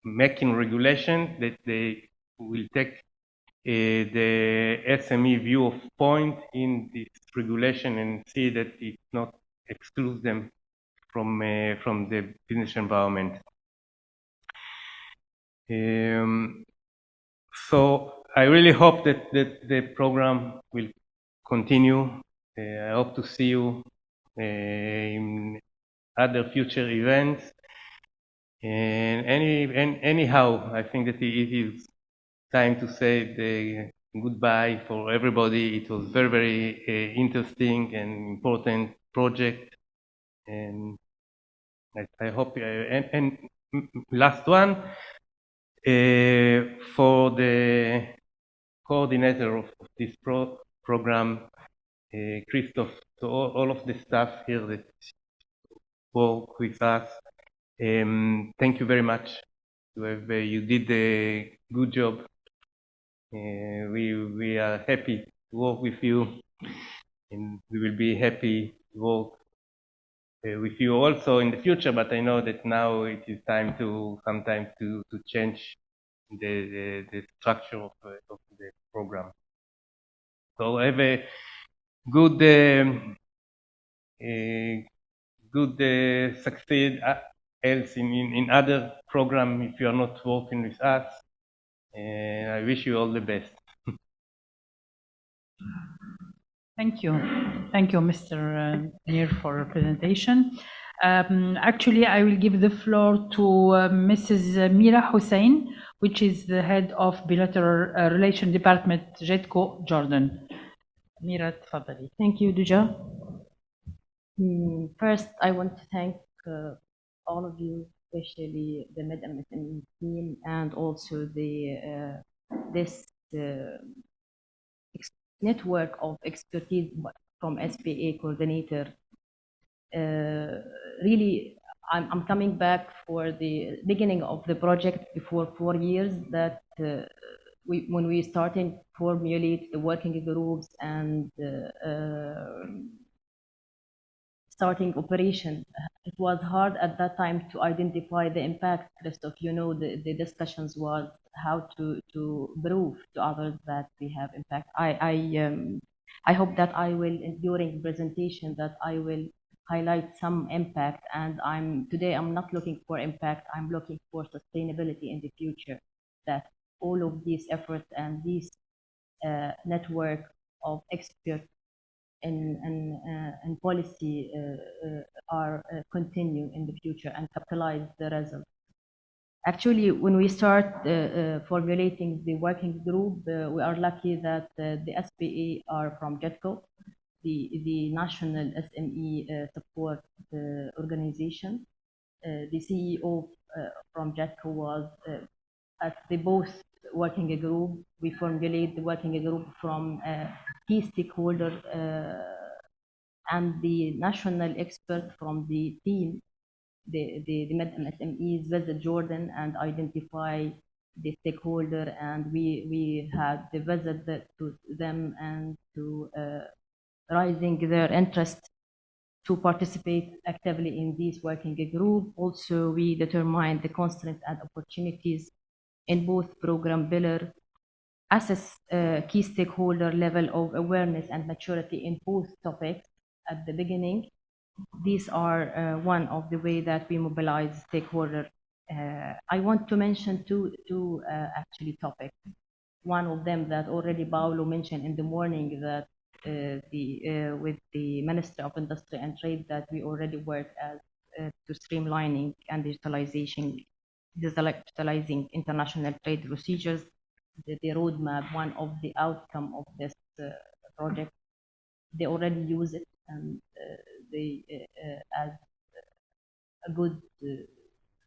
making regulation, that they will take the SME view of point in this regulation and see that it not excludes them from the business environment. So I really hope that the program will continue. I hope to see you in other future events. And anyhow, I think that it is time to say the goodbye for everybody. It was very, very interesting and important project. And I hope, and last one, for the coordinator of this program, Christoph, to all of the staff here that work with us, thank you very much. You did a good job. We are happy to work with you, and we will be happy to work with you also in the future, but I know that now it is time to sometimes to change the structure of the program. So have a good succeed else in other program if you are not working with us, and I wish you all the best. Thank you, Mr. Nir, for your presentation. Actually, I will give the floor to Mrs. Mira Hussein, which is the head of Bilateral Relation Department, JETCO, Jordan. Mira, tfadali. Thank you, Duja. First, I want to thank all of you, especially the MED MSMEs team, and also this network of expertise from SBA Coordinator. Really, I'm coming back for the beginning of the project before 4 years that when we started formulate the working groups and starting operation, it was hard at that time to identify the impact. Christoph, you know, the discussions was how to prove to others that we have impact. I hope that I will, during presentation, that I will highlight some impact. And today I'm not looking for impact. I'm looking for sustainability in the future. That all of these efforts and this network of experts and policy are continue in the future and capitalize the results. Actually, when we start formulating the working group, we are lucky that the SBA are from JETCO, the National SME Support Organization. The CEO from JETCO was, they both working group. We formulate the working group from key stakeholders and the national expert from the team, the MED MSMEs visit Jordan and identify the stakeholder, and we had the visit to them and to raising their interest to participate actively in this working group. Also, we determine the constraints and opportunities in both program pillar, assess key stakeholder level of awareness and maturity in both topics at the beginning. These are one of the way that we mobilize stakeholder. I want to mention two actually topics. One of them that already Paolo mentioned in the morning, that with the Ministry of Industry and Trade, that we already work as to streamlining and digitalizing international trade procedures. The roadmap, one of the outcome of this project, they already use it, and they as a good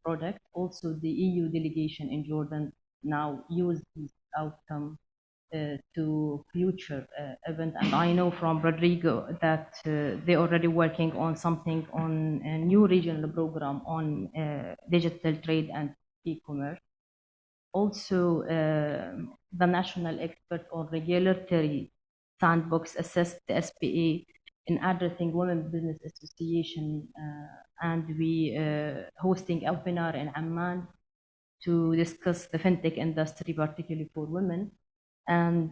product. Also, the EU delegation in Jordan now use this outcome to future event. And I know from Rodrigo that they're already working on something on a new regional program on digital trade and e-commerce. Also, the national expert on regulatory sandbox assessed the SBA in addressing Women Business Association, and we hosting a webinar in Amman to discuss the fintech industry, particularly for women, and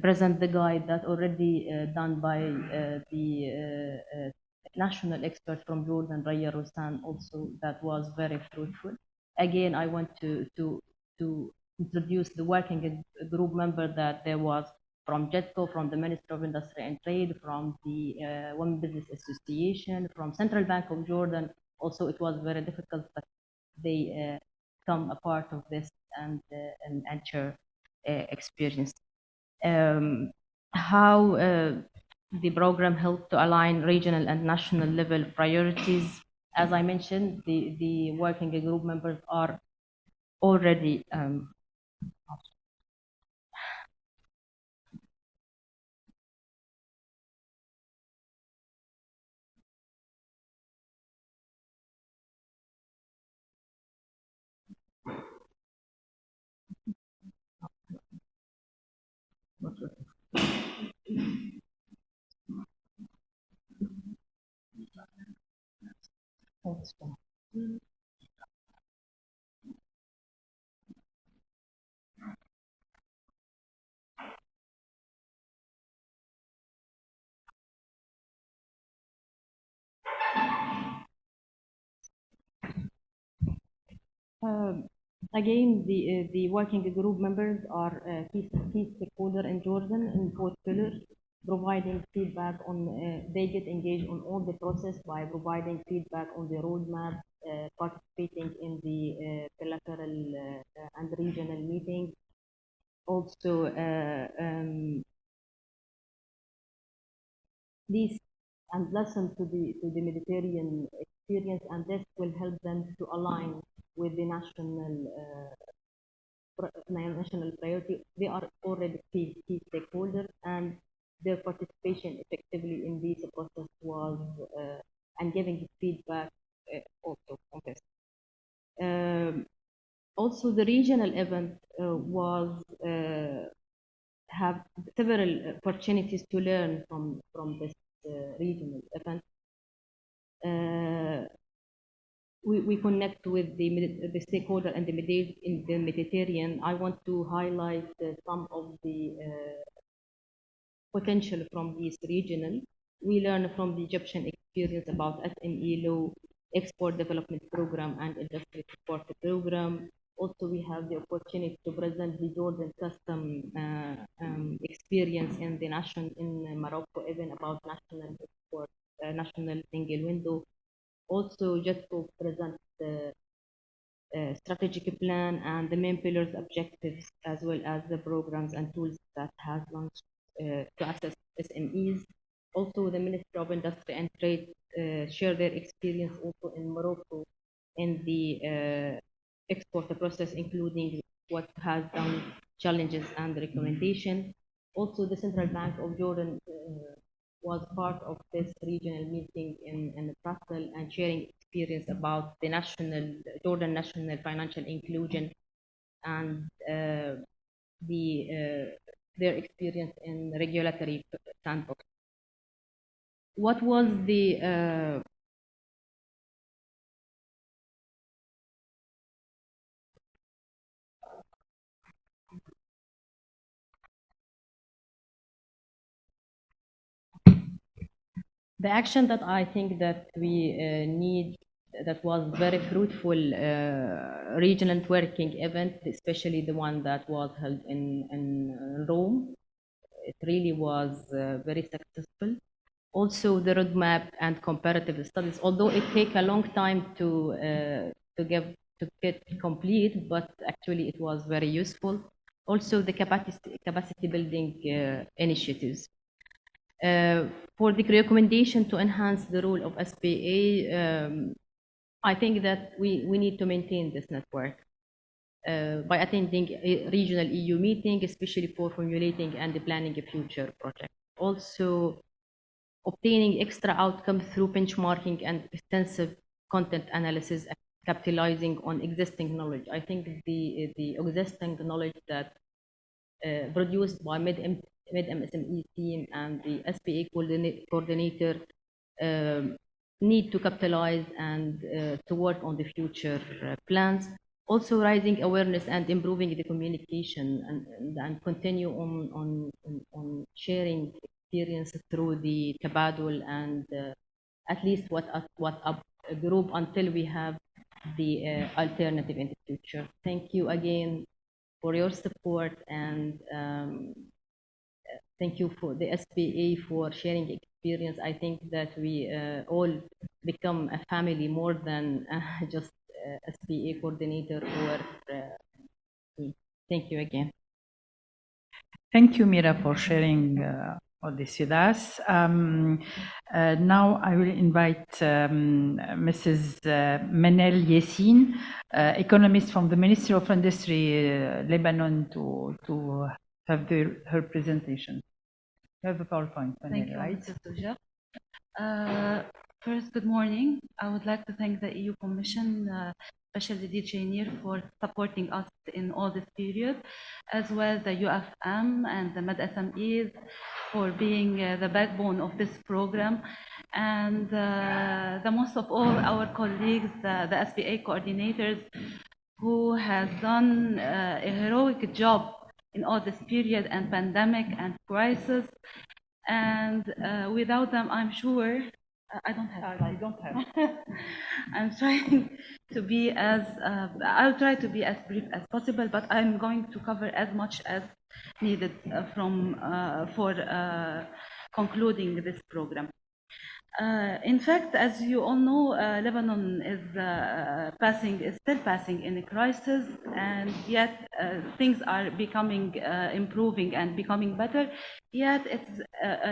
present the guide that already done by the national expert from Jordan, Raya Rosan, also that was very fruitful. Again, I want to introduce the working group member that there was from JETCO, from the Ministry of Industry and Trade, from the Women Business Association, from Central Bank of Jordan. Also, it was very difficult, but they become a part of this and share experience. How the program helped to align regional and national level priorities. As I mentioned, the working group members are already again, the working group members are key stakeholders in Jordan in both pillars, providing feedback on, they get engaged on all the process by providing feedback on the roadmap, participating in the bilateral and regional meetings. Also, these and listen to the Mediterranean experience, and this will help them to align with the national priority. They are already key stakeholders, and their participation effectively in this process was and giving feedback also on this. Also, the regional event was have several opportunities to learn from this regional event. We connect with the stakeholder and in the Mediterranean. I want to highlight some of the potential from this regional. We learn from the Egyptian experience about SME law, export development program, and industry support program. Also, we have the opportunity to present the Jordan custom experience in the in Morocco, even about national export, national single window. Also, just to present the strategic plan and the main pillars objectives, as well as the programs and tools that has launched to assess SMEs. Also, the Ministry of Industry and Trade share their experience also in Morocco in the export process, including what has done, challenges and recommendation. Also, the Central Bank of Jordan was part of this regional meeting in Brussels and sharing experience about the Jordan national financial inclusion and their experience in regulatory sandbox. What was the action that I think that we need, that was very fruitful regional networking event, especially the one that was held in Rome. It really was very successful. Also, the roadmap and comparative studies, although it take a long time to get complete, but actually it was very useful. Also, the capacity building initiatives. For the recommendation to enhance the role of SBA, I think that we need to maintain this network by attending a regional EU meeting, especially for formulating and planning a future project. Also, obtaining extra outcomes through benchmarking and extensive content analysis, capitalizing on existing knowledge. I think the existing knowledge that produced by MED MSMEs team and the SBA coordinator need to capitalize and to work on the future plans. Also, raising awareness and improving the communication and continue on sharing experience through the tabadul and at least what up group until we have the alternative in the future. Thank you again for your support, and thank you for the SBA for sharing experience. I think that we all become a family more than just SBA coordinator or thank you again. Thank you, Mira, for sharing all this with us. Now I will invite Mrs. Manel Yassin, economist from the Ministry of Industry, Lebanon, to have her presentation. You have a PowerPoint, Manel, Thank you, right? Mrs. Tuja. First, good morning. I would like to thank the EU Commission, especially DJ NIR, for supporting us in all this period, as well as the UFM and the MED SMEs for being the backbone of this program, and the most of all our colleagues, the SBA coordinators, who has done a heroic job in all this period and pandemic and crisis. And without them, I'm sure I don't have. I don't have. I'm trying to be as I'll try to be as brief as possible, but I'm going to cover as much as needed for concluding this program. In fact, as you all know, Lebanon is still passing in a crisis, and yet things are becoming improving and becoming better. Yet it's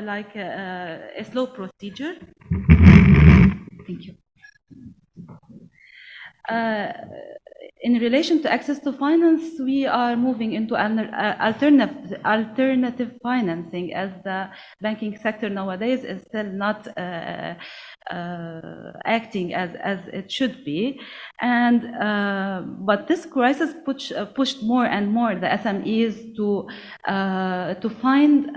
like a slow procedure. Thank you. In relation to access to finance, we are moving into alternative financing, as the banking sector nowadays is still not acting as it should be. And but this crisis pushed more and more the SMEs to find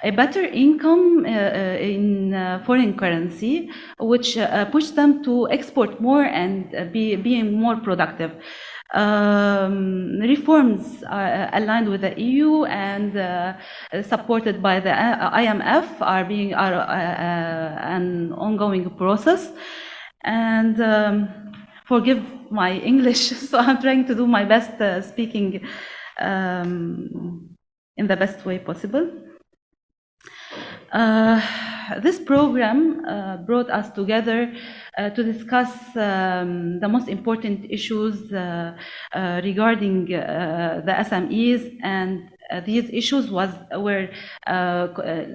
a better income in foreign currency, which pushed them to export more and being more productive. Reforms aligned with the EU and supported by the IMF are an ongoing process. And forgive my English, so I'm trying to do my best speaking in the best way possible. This program brought us together to discuss the most important issues regarding the SMEs, and these issues were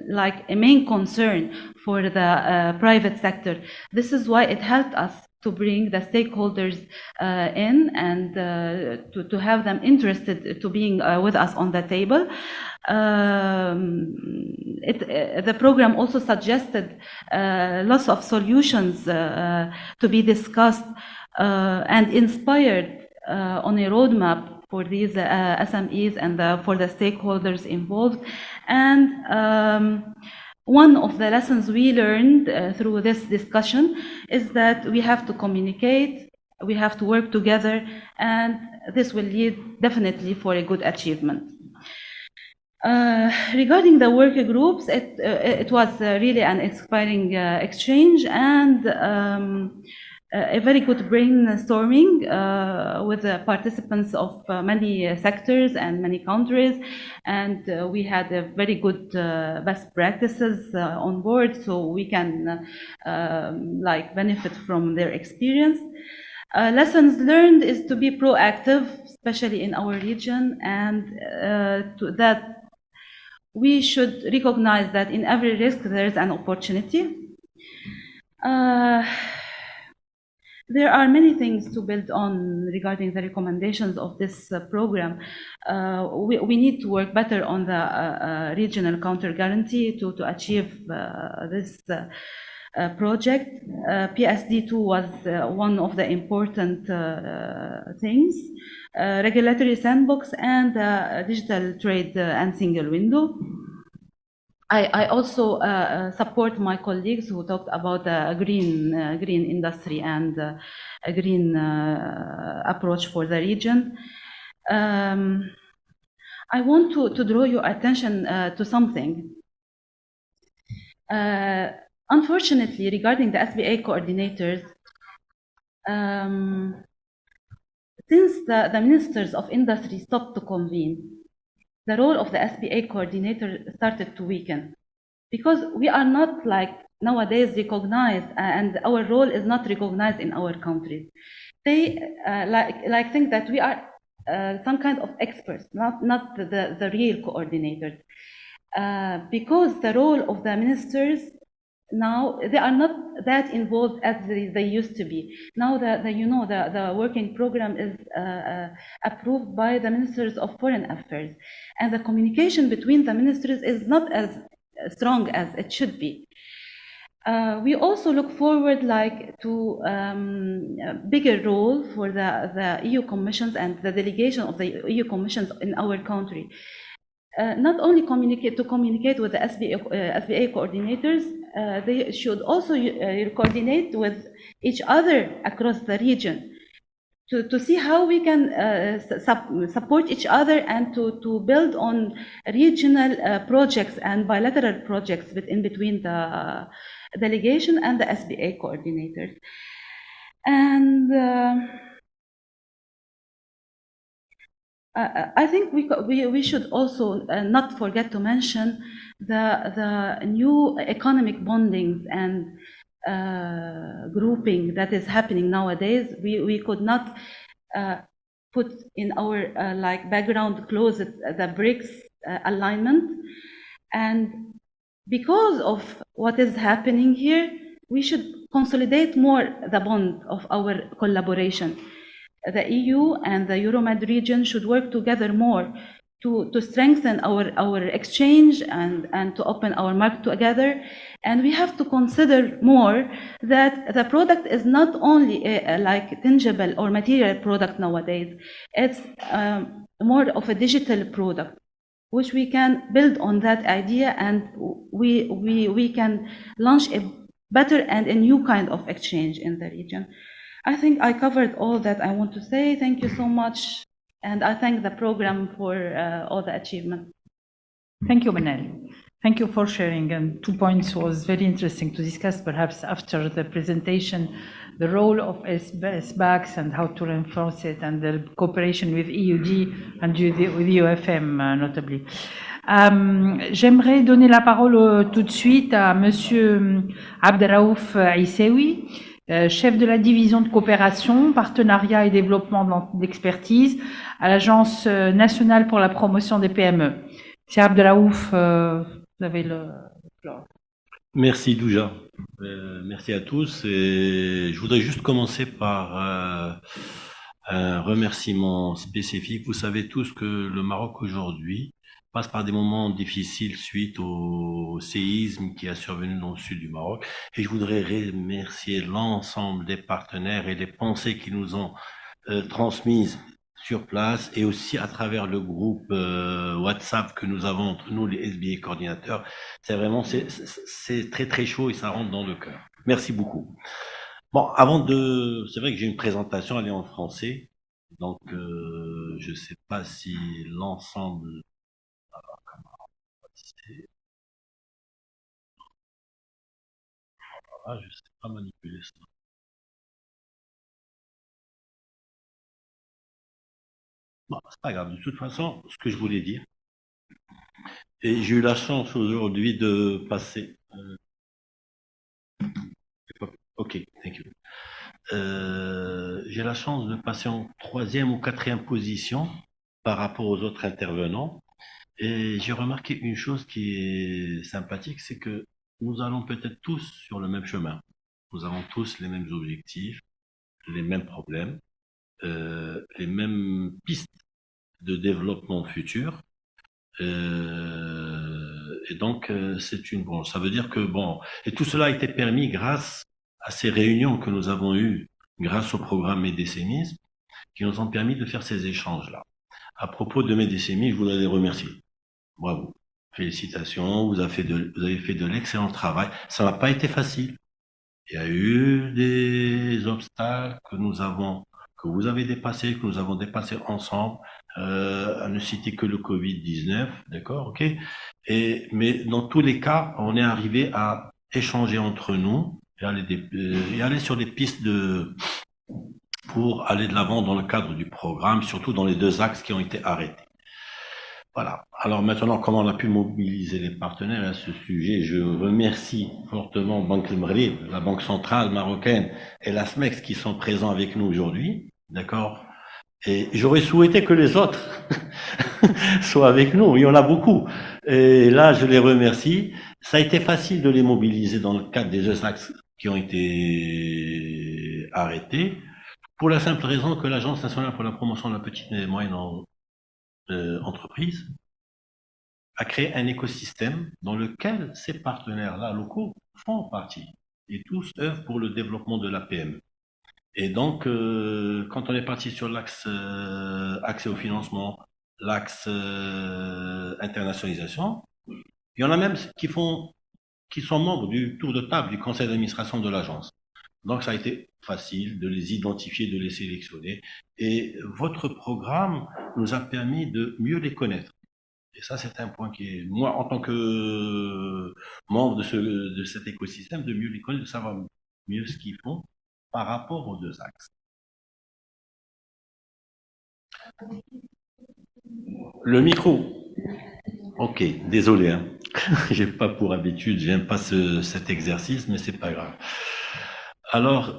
like a main concern for the private sector. This is why it helped us to bring the stakeholders in and to have them interested to being with us on the table. The program also suggested lots of solutions to be discussed and inspired on a roadmap for these SMEs and for the stakeholders involved. And one of the lessons we learned through this discussion is that we have to communicate, we have to work together, and this will lead definitely for a good achievement. Regarding the work groups, it was really an inspiring exchange and a very good brainstorming with the participants of many sectors and many countries, and we had a very good best practices on board, so we can benefit from their experience. Lessons learned is to be proactive, especially in our region, and that we should recognize that in every risk there is an opportunity. There are many things to build on regarding the recommendations of this program. We need to work better on the regional counter guarantee to achieve this project. PSD2 was one of the important things. Regulatory sandbox and digital trade and single window. I also support my colleagues who talked about the green industry and a green approach for the region. I want to draw your attention to something. Unfortunately, regarding the SBA coordinators, since the ministers of industry stopped to convene, the role of the SBA coordinator started to weaken, because we are not nowadays recognized, and our role is not recognized in our countries. They think that we are some kind of experts, not the real coordinators, because the role of the ministers now, they are not that involved as they used to be. Now the working program is approved by the ministers of foreign affairs, and the communication between the ministers is not as strong as it should be. We also look forward to a bigger role for the EU commissions and the delegation of the EU commissions in our country. Not only communicate with the SBA coordinators, they should also coordinate with each other across the region to see how we can support each other and to build on regional projects and bilateral projects in between the delegation and the SBA coordinators. And I think we should also not forget to mention the new economic bonding and grouping that is happening nowadays. We could not put in our background closet the BRICS alignment, and because of what is happening here, we should consolidate more the bond of our collaboration. The EU and the Euromed region should work together more to strengthen our exchange and to open our market together. And we have to consider more that the product is not only a tangible or material product nowadays. It's more of a digital product, which we can build on that idea, and we can launch a better and a new kind of exchange in the region. I think I covered all that I want to say. Thank you so much, and I thank the program for all the achievement. Thank you, Manal. Thank you for sharing. And 2 points was very interesting to discuss, perhaps after the presentation, the role of SBACs and how to reinforce it, and the cooperation with EUD and with UFM notably. J'aimerais donner la parole tout de suite à Monsieur Abdelraouf Aissaoui, chef de la division de coopération, partenariat et développement d'expertise à l'Agence nationale pour la promotion des PME. Monsieur Abdelraouf, vous avez le floor. Merci Douja. Merci à tous. Et je voudrais juste commencer par un remerciement spécifique. Vous savez tous que le Maroc aujourd'hui passe par des moments difficiles suite au séisme qui a survenu dans le sud du Maroc. Et je voudrais remercier l'ensemble des partenaires et les pensées qui nous ont transmises sur place et aussi à travers le groupe WhatsApp que nous avons entre nous, les SBA Coordinators. C'est vraiment, c'est très très chaud et ça rentre dans le cœur. Merci beaucoup. Bon, c'est vrai que j'ai une présentation, elle est en français, donc je sais pas si l'ensemble, je sais pas manipuler ça. Bon, c'est pas grave. De toute façon, ce que je voulais dire, et j'ai eu la chance aujourd'hui de passer. Ok, thank you. J'ai la chance de passer en 3e ou 4e position par rapport aux autres intervenants. Et j'ai remarqué une chose qui est sympathique, c'est que nous allons peut-être tous sur le même chemin. Nous avons tous les mêmes objectifs, les mêmes problèmes, les mêmes pistes de développement futur. Et donc, ça veut dire que, et tout cela a été permis grâce à ces réunions que nous avons eues, grâce au programme MED MSMEs, qui nous ont permis de faire ces échanges-là. À propos de MED MSMEs, je voudrais les remercier. Bravo. Félicitations, vous avez fait de l'excellent travail. Ça n'a pas été facile. Il y a eu des obstacles que vous avez dépassés, que nous avons dépassés ensemble, à ne citer que le Covid-19, d'accord, ok. Mais dans tous les cas, on est arrivé à échanger entre nous et aller sur des pistes pour aller de l'avant dans le cadre du programme, surtout dans les 2 axes qui ont été arrêtés. Voilà. Alors maintenant, comment on a pu mobiliser les partenaires à ce sujet? Je remercie fortement Banque El Maghrib, la Banque centrale marocaine et la SMEX qui sont présents avec nous aujourd'hui, d'accord? Et j'aurais souhaité que les autres soient avec nous. Il y en a beaucoup. Et là, je les remercie. Ça a été facile de les mobiliser dans le cadre des 2 axes qui ont été arrêtés, pour la simple raison que l'Agence nationale pour la promotion de la petite et moyenne entreprise a créé un écosystème dans lequel ces partenaires-là locaux font partie et tous œuvrent pour le développement de la PME. Et donc, quand on est parti sur l'axe accès au financement, l'axe internationalisation, il y en a même qui sont membres du tour de table du conseil d'administration de l'agence. Donc, ça a été facile de les identifier, de les sélectionner. Et votre programme nous a permis de mieux les connaître. Et ça, c'est un point qui est, moi, en tant que membre de cet écosystème, de mieux les connaître, de savoir mieux ce qu'ils font par rapport aux 2 axes. Le micro. Ok, désolé. Hein. J'ai pas pour habitude, j'aime pas cet exercice, mais c'est pas grave. Alors,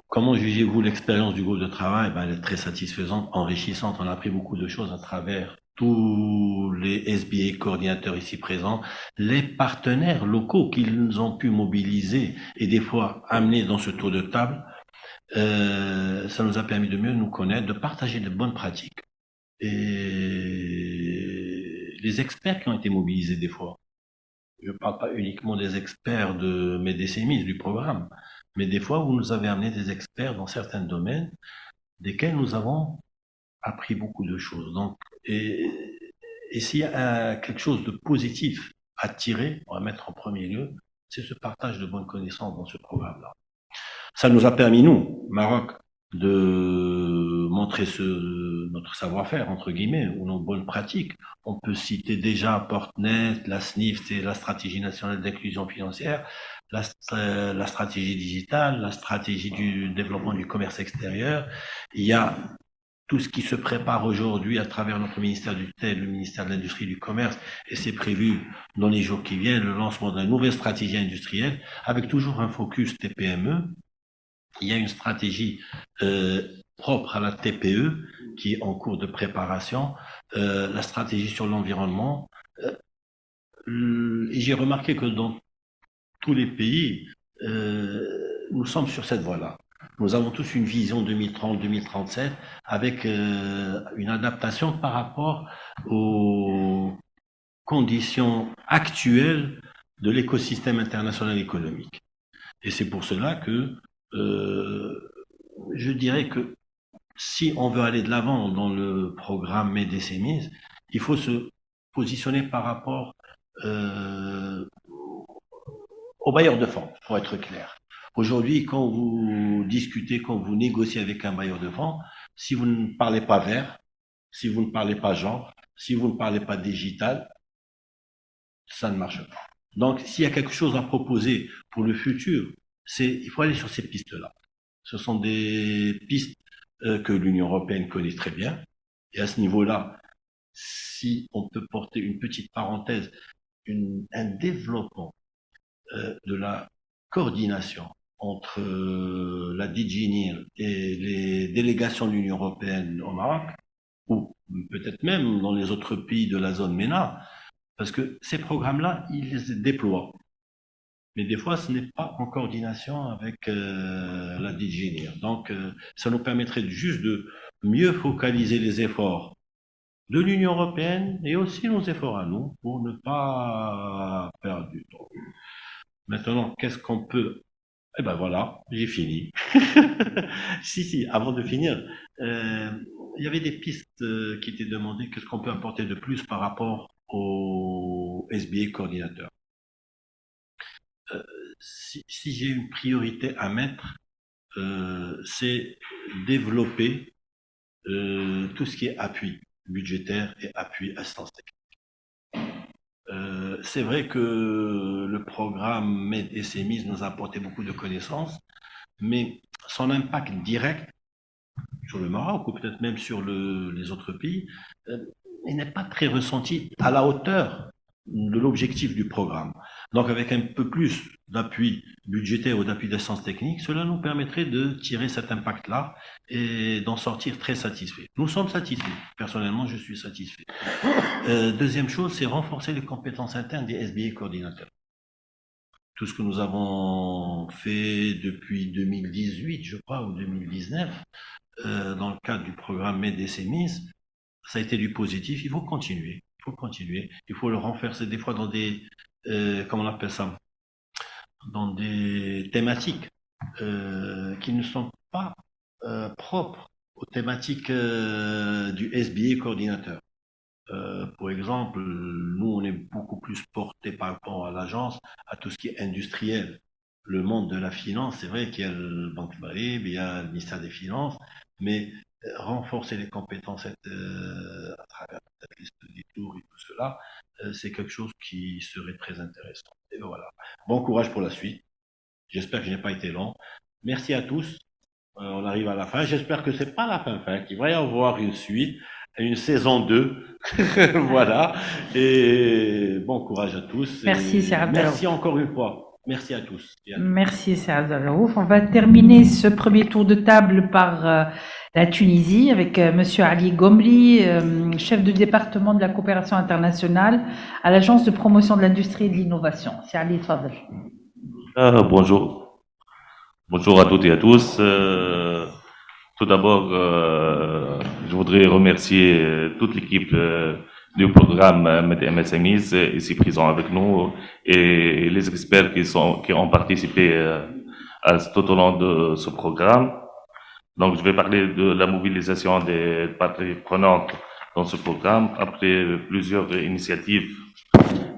comment jugez-vous l'expérience du groupe de travail? Elle est très satisfaisante, enrichissante. On a appris beaucoup de choses à travers tous les SBA coordinateurs ici présents, les partenaires locaux qu'ils ont pu mobiliser et des fois amener dans ce tour de table. Ça nous a permis de mieux nous connaître, de partager de bonnes pratiques. Et les experts qui ont été mobilisés des fois. Je ne parle pas uniquement des experts de MED MSMEs, du programme, mais des fois, vous nous avez amené des experts dans certains domaines, desquels nous avons appris beaucoup de choses. Donc, et s'il y a quelque chose de positif à tirer, on va mettre en premier lieu, c'est ce partage de bonnes connaissances dans ce programme-là. Ça nous a permis, nous, Maroc, de montrer notre savoir-faire, entre guillemets, ou nos bonnes pratiques. On peut citer déjà Portnet, la SNIF, c'est la stratégie nationale d'inclusion financière, la stratégie digitale, la stratégie du développement du commerce extérieur. Il y a tout ce qui se prépare aujourd'hui à travers notre ministère du TEL, le ministère de l'Industrie et du Commerce, et c'est prévu dans les jours qui viennent, le lancement d'une nouvelle stratégie industrielle, avec toujours un focus TPME. Il y a une stratégie propre à la TPE qui est en cours de préparation, la stratégie sur l'environnement. Et j'ai remarqué que dans tous les pays, nous sommes sur cette voie-là. Nous avons tous une vision 2030-2037 avec une adaptation par rapport aux conditions actuelles de l'écosystème international économique. Et c'est pour cela que je dirais que si on veut aller de l'avant dans le programme MED MSMEs, il faut se positionner par rapport aux bailleurs de fonds, pour être clair. Aujourd'hui, quand vous discutez, quand vous négociez avec un bailleur de fonds, si vous ne parlez pas vert, si vous ne parlez pas genre, si vous ne parlez pas digital, ça ne marche pas. Donc, s'il y a quelque chose à proposer pour le futur, il faut aller sur ces pistes-là. Ce sont des pistes que l'Union européenne connaît très bien. Et à ce niveau-là, si on peut porter une petite parenthèse, un développement de la coordination entre la DGNIR et les délégations de l'Union européenne au Maroc, ou peut-être même dans les autres pays de la zone MENA, parce que ces programmes-là, ils les déploient. Mais des fois, ce n'est pas en coordination avec la DGNIR. Donc, ça nous permettrait juste de mieux focaliser les efforts de l'Union européenne et aussi nos efforts à nous pour ne pas perdre du temps. Maintenant, qu'est-ce qu'on peut... Eh ben voilà, j'ai fini. Si, avant de finir, il y avait des pistes qui étaient demandées. Qu'est-ce qu'on peut apporter de plus par rapport au SBA Coordinators? Si j'ai une priorité à mettre, c'est développer tout ce qui est appui budgétaire et appui assistance technique. C'est vrai que le programme MED MSMEs nous a apporté beaucoup de connaissances, mais son impact direct sur le Maroc ou peut-être même sur les autres pays, il n'est pas très ressenti à la hauteur de l'objectif du programme. Donc avec un peu plus d'appui budgétaire ou d'appui d'assistance technique, cela nous permettrait de tirer cet impact-là et d'en sortir très satisfaits. Nous sommes satisfaits. Personnellement, je suis satisfait. Deuxième chose, c'est renforcer les compétences internes des SBA Coordinators. Tout ce que nous avons fait depuis 2018, je crois, ou 2019, dans le cadre du programme MED MSMEs, ça a été du positif. Il faut continuer. Il faut le renforcer des fois dans des, comment on appelle ça, dans des thématiques qui ne sont pas propres aux thématiques du SBA Coordinateur. Pour exemple, nous, on est beaucoup plus porté par rapport à l'agence, à tout ce qui est industriel. Le monde de la finance, c'est vrai qu'il y a le Banque Maghreb, il y a le ministère des Finances, mais renforcer les compétences à travers cette liste des tours et tout cela, c'est quelque chose qui serait très intéressant. Et voilà. Bon courage pour la suite. J'espère que je n'ai pas été long. Merci à tous. On arrive à la fin. J'espère que c'est pas la fin, qu'il va y avoir une suite, une saison 2. Voilà. Et bon courage à tous. Merci, Serge. Merci encore une fois. Merci à tous. Merci, Serge Abdellaouf. On va terminer ce premier tour de table par la Tunisie avec Monsieur Ali Gomri, chef de département de la coopération internationale à l'Agence de promotion de l'industrie et de l'innovation. C'est Ali, tfadl. Bonjour. Bonjour à toutes et à tous. Tout d'abord, je voudrais remercier toute l'équipe du programme MED MSMEs ici présent avec nous et les experts qui ont participé tout au long de ce programme. Donc, je vais parler de la mobilisation des parties prenantes dans ce programme après plusieurs initiatives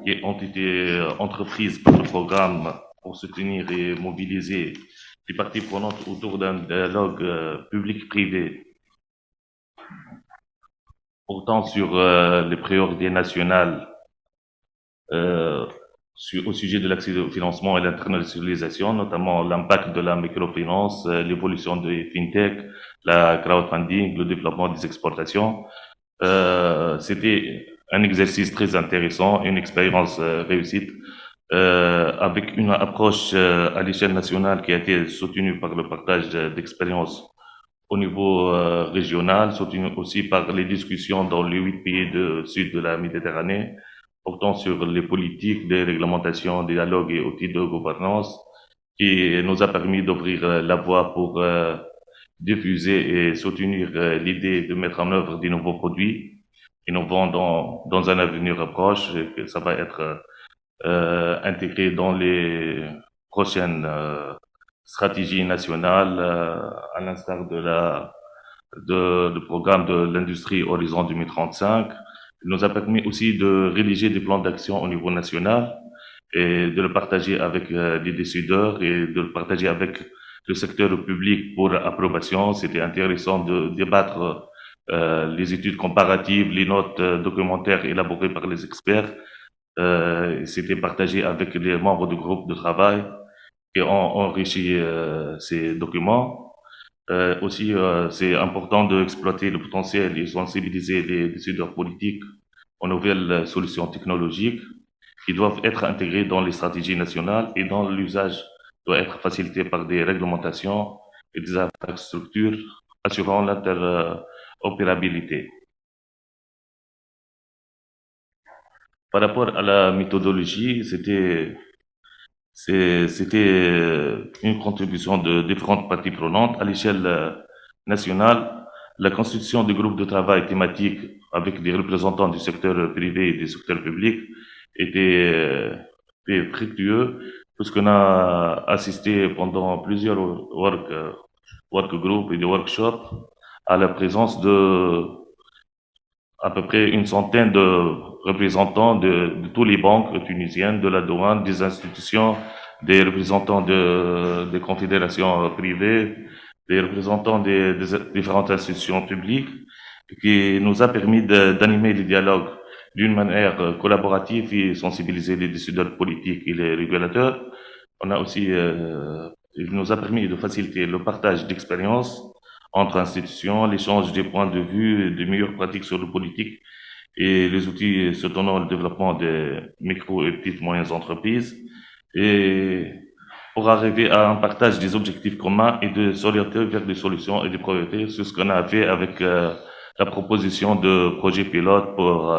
qui ont été entreprises par le programme pour soutenir et mobiliser les parties prenantes autour d'un dialogue public-privé portant sur les priorités nationales au sujet de l'accès au financement et l'internationalisation, notamment l'impact de la microfinance, l'évolution des fintech, la crowdfunding, le développement des exportations. C'était un exercice très intéressant, une expérience réussite, avec une approche à l'échelle nationale qui a été soutenue par le partage d'expériences au niveau régional, soutenu aussi par les discussions dans les 8 pays du sud de la Méditerranée, portant sur les politiques, des réglementations, des dialogues et outils de gouvernance, qui nous a permis d'ouvrir la voie pour diffuser et soutenir l'idée de mettre en œuvre des nouveaux produits innovants dans un avenir proche, et que ça va être intégré dans les prochaines stratégies nationales, à l'instar du programme de l'industrie Horizon 2035. Il nous a permis aussi de rédiger des plans d'action au niveau national et de le partager avec les décideurs et de le partager avec le secteur public pour approbation. C'était intéressant de débattre les études comparatives, les notes documentaires élaborées par les experts. C'était partagé avec les membres du groupe de travail qui ont enrichi ces documents. Aussi, c'est important d'exploiter le potentiel et sensibiliser les décideurs politiques aux nouvelles solutions technologiques qui doivent être intégrées dans les stratégies nationales et dont l'usage doit être facilité par des réglementations et des infrastructures assurant l'interopérabilité. Par rapport à la méthodologie, c'était une contribution de différentes parties prenantes à l'échelle nationale. La constitution de groupes de travail thématiques avec des représentants du secteur privé et du secteur public était fructueux, puisqu'on a assisté pendant plusieurs work groups et des workshops à la présence de à peu près une centaine de représentants de tous les banques tunisiennes, de la douane, des institutions, des représentants des confédérations privées, des représentants des différentes institutions publiques, qui nous a permis d'animer les dialogues d'une manière collaborative et sensibiliser les décideurs politiques et les régulateurs. On a aussi, il nous a permis de faciliter le partage d'expériences entre institutions, l'échange des points de vue et des meilleures pratiques sur le politique et les outils soutenant le développement des micro et petites moyennes entreprises, et pour arriver à un partage des objectifs communs et de s'orienter vers des solutions et des priorités. C'est ce qu'on a fait avec la proposition de projet pilote pour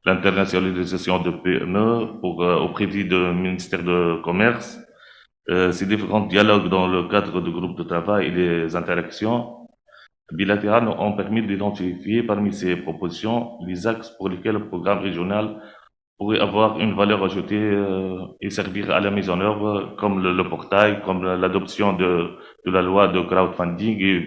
l'internationalisation de PME au prévu du ministère de Commerce. Ces différents dialogues dans le cadre du groupe de travail et les interactions bilatérales ont permis d'identifier parmi ces propositions les axes pour lesquels le programme régional pourrait avoir une valeur ajoutée et servir à la mise en œuvre, comme le portail, comme l'adoption de la loi de crowdfunding et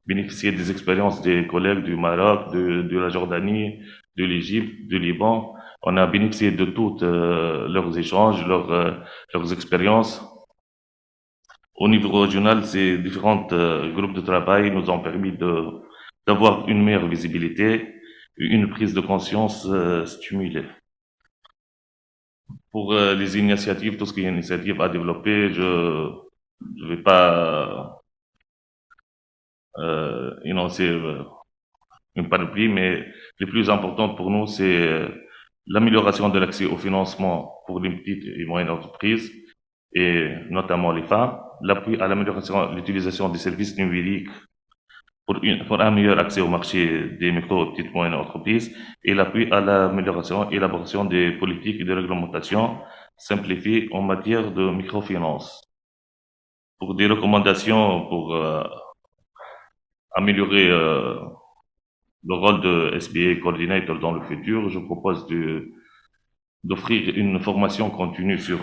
bénéficier des expériences des collègues du Maroc, de la Jordanie, de l'Égypte, du Liban. On a bénéficié de toutes leurs échanges, leurs expériences. Au niveau régional, ces différents groupes de travail nous ont permis d'avoir une meilleure visibilité et une prise de conscience stimulée. Pour les initiatives, tout ce qui est initiative à développer, je ne vais pas énoncer une panoplie, mais les plus importantes pour nous, c'est l'amélioration de l'accès au financement pour les petites et moyennes entreprises, et notamment les femmes, l'appui à l'amélioration de l'utilisation des services numériques pour un meilleur accès au marché des micro et petites moyennes entreprises, et l'appui à l'amélioration et l'élaboration des politiques et de réglementation simplifiées en matière de microfinance. Pour des recommandations pour améliorer le rôle de SBA Coordinators dans le futur, je propose d'offrir une formation continue sur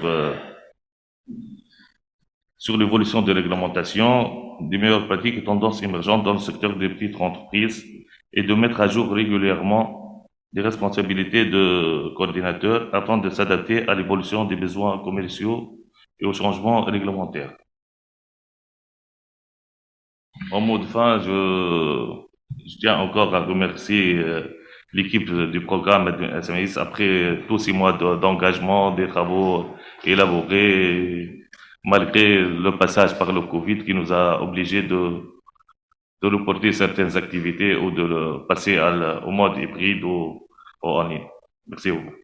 l'évolution des réglementations, des meilleures pratiques et tendances émergentes dans le secteur des petites entreprises, et de mettre à jour régulièrement des responsabilités de coordinateurs afin de s'adapter à l'évolution des besoins commerciaux et aux changements réglementaires. En mot de fin, je tiens encore à remercier l'équipe du programme MED MSMEs après tous 6 mois d'engagement, des travaux élaborés, malgré le passage par le Covid qui nous a obligés de reporter certaines activités ou de le passer au mode hybride ou en ligne. Merci beaucoup.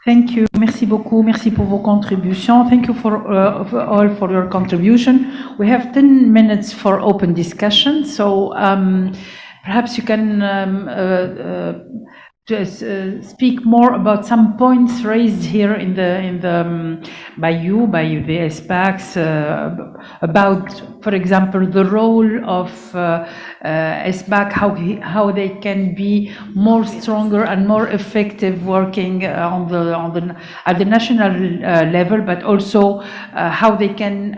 Thank you. Merci beaucoup. Merci pour vos contributions. Thank you all for your contribution. We have 10 minutes for open discussion. So perhaps you can just speak more about some points raised here by the SPACs about, for example, the role of SPAC, how they can be more stronger and more effective working at the national level, but also how they can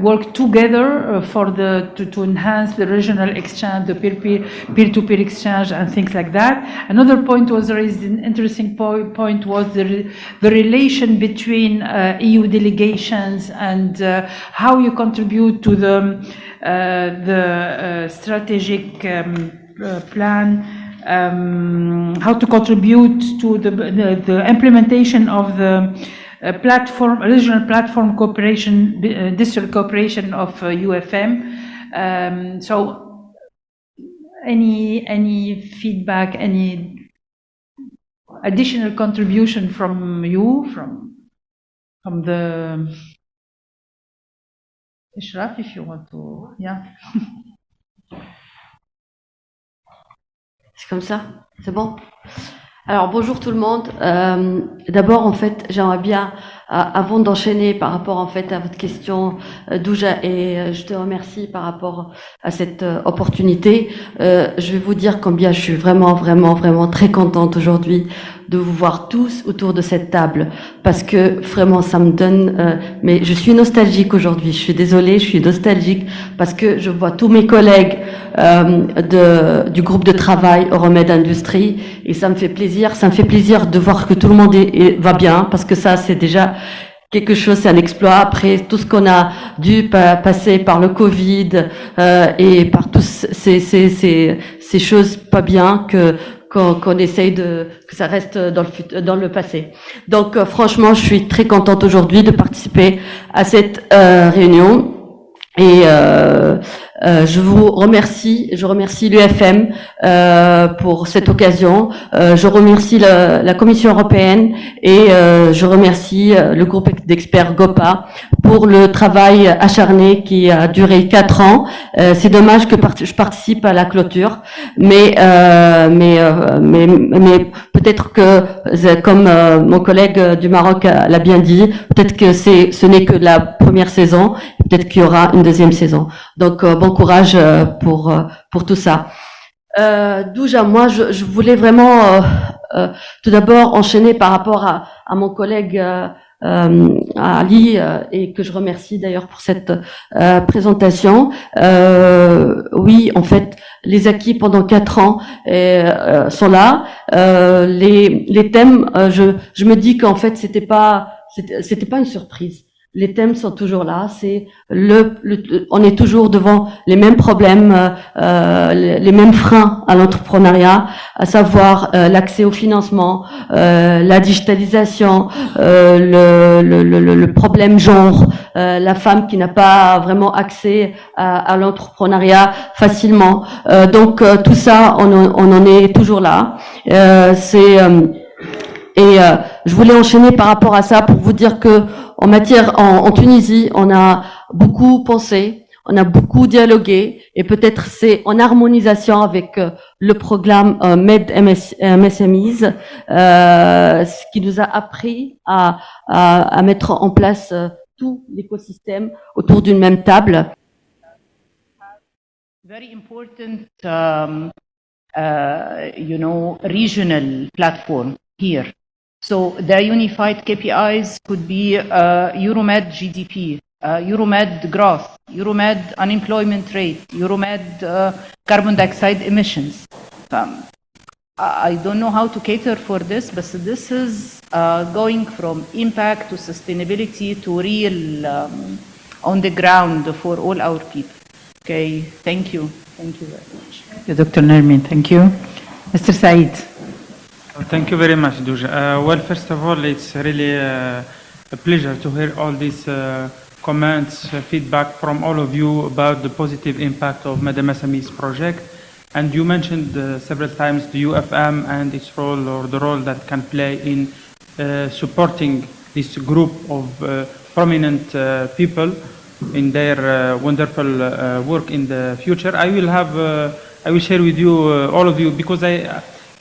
work together to enhance the regional exchange, the peer-to-peer exchange, and things like that. Another point was raised, an interesting point was the relation between EU delegations and how you contribute to the strategic plan, how to contribute to the implementation of the regional platform cooperation, district cooperation of UFM. So any feedback, any additional contribution from you, from the Ishraf, if you want to, yeah. C'est comme ça? C'est bon? Alors bonjour tout le monde. D'abord en fait j'aimerais bien, avant d'enchaîner par rapport en fait à votre question Douja, et je te remercie par rapport à cette opportunité, je vais vous dire combien je suis vraiment très contente aujourd'hui de vous voir tous autour de cette table, parce que vraiment ça me donne, mais je suis nostalgique aujourd'hui, je suis désolée, je suis nostalgique parce que je vois tous mes collègues du groupe de travail Euromède Industrie, et ça me fait plaisir de voir que tout le monde va bien, parce que ça c'est déjà quelque chose, c'est un exploit après tout ce qu'on a dû passer par le Covid et par tous ces choses pas bien qu'on essaye que ça reste dans le passé. Donc franchement, je suis très contente aujourd'hui de participer à cette réunion. Et je vous remercie, je remercie l'UFM pour cette occasion, je remercie la Commission européenne et je remercie le groupe d'experts GOPA pour le travail acharné qui a duré 4 ans. C'est dommage que je participe à la clôture, mais peut-être que, comme mon collègue du Maroc l'a bien dit, peut-être que ce n'est que la première saison, peut-être qu'il y aura une deuxième saison. Donc bon courage pour tout ça. Douja, moi je voulais vraiment tout d'abord enchaîner par rapport à mon collègue Ali, et que je remercie d'ailleurs pour cette présentation. Oui, en fait, les acquis pendant 4 ans sont là. Les thèmes, je me dis qu'en fait c'était pas une surprise. Les thèmes sont toujours là. C'est on est toujours devant les mêmes problèmes, les mêmes freins à l'entrepreneuriat, à savoir l'accès au financement, la digitalisation, le problème genre, la femme qui n'a pas vraiment accès à l'entrepreneuriat facilement. Donc tout ça, on en est toujours là. Et je voulais enchaîner par rapport à ça pour vous dire que en Tunisie, on a beaucoup pensé, on a beaucoup dialogué, et peut-être c'est en harmonisation avec le programme MED MSMEs, ce qui nous a appris à mettre en place tout l'écosystème autour d'une même table. Very important, regional platform here. So the unified KPIs could be Euromed GDP, Euromed growth, Euromed unemployment rate, Euromed carbon dioxide emissions. I don't know how to cater for this, but this is going from impact to sustainability to real on the ground for all our people. Okay, thank you. Thank you very much. Thank you, Dr. Nermin. Thank you. Mr. Said. Thank you very much, Douja. Well, first of all, it's really a pleasure to hear all these comments, feedback from all of you about the positive impact of MED MSMEs project. And you mentioned several times the UFM and its role, or the role that can play in supporting this group of prominent people in their wonderful work in the future. I will share with you, all of you, because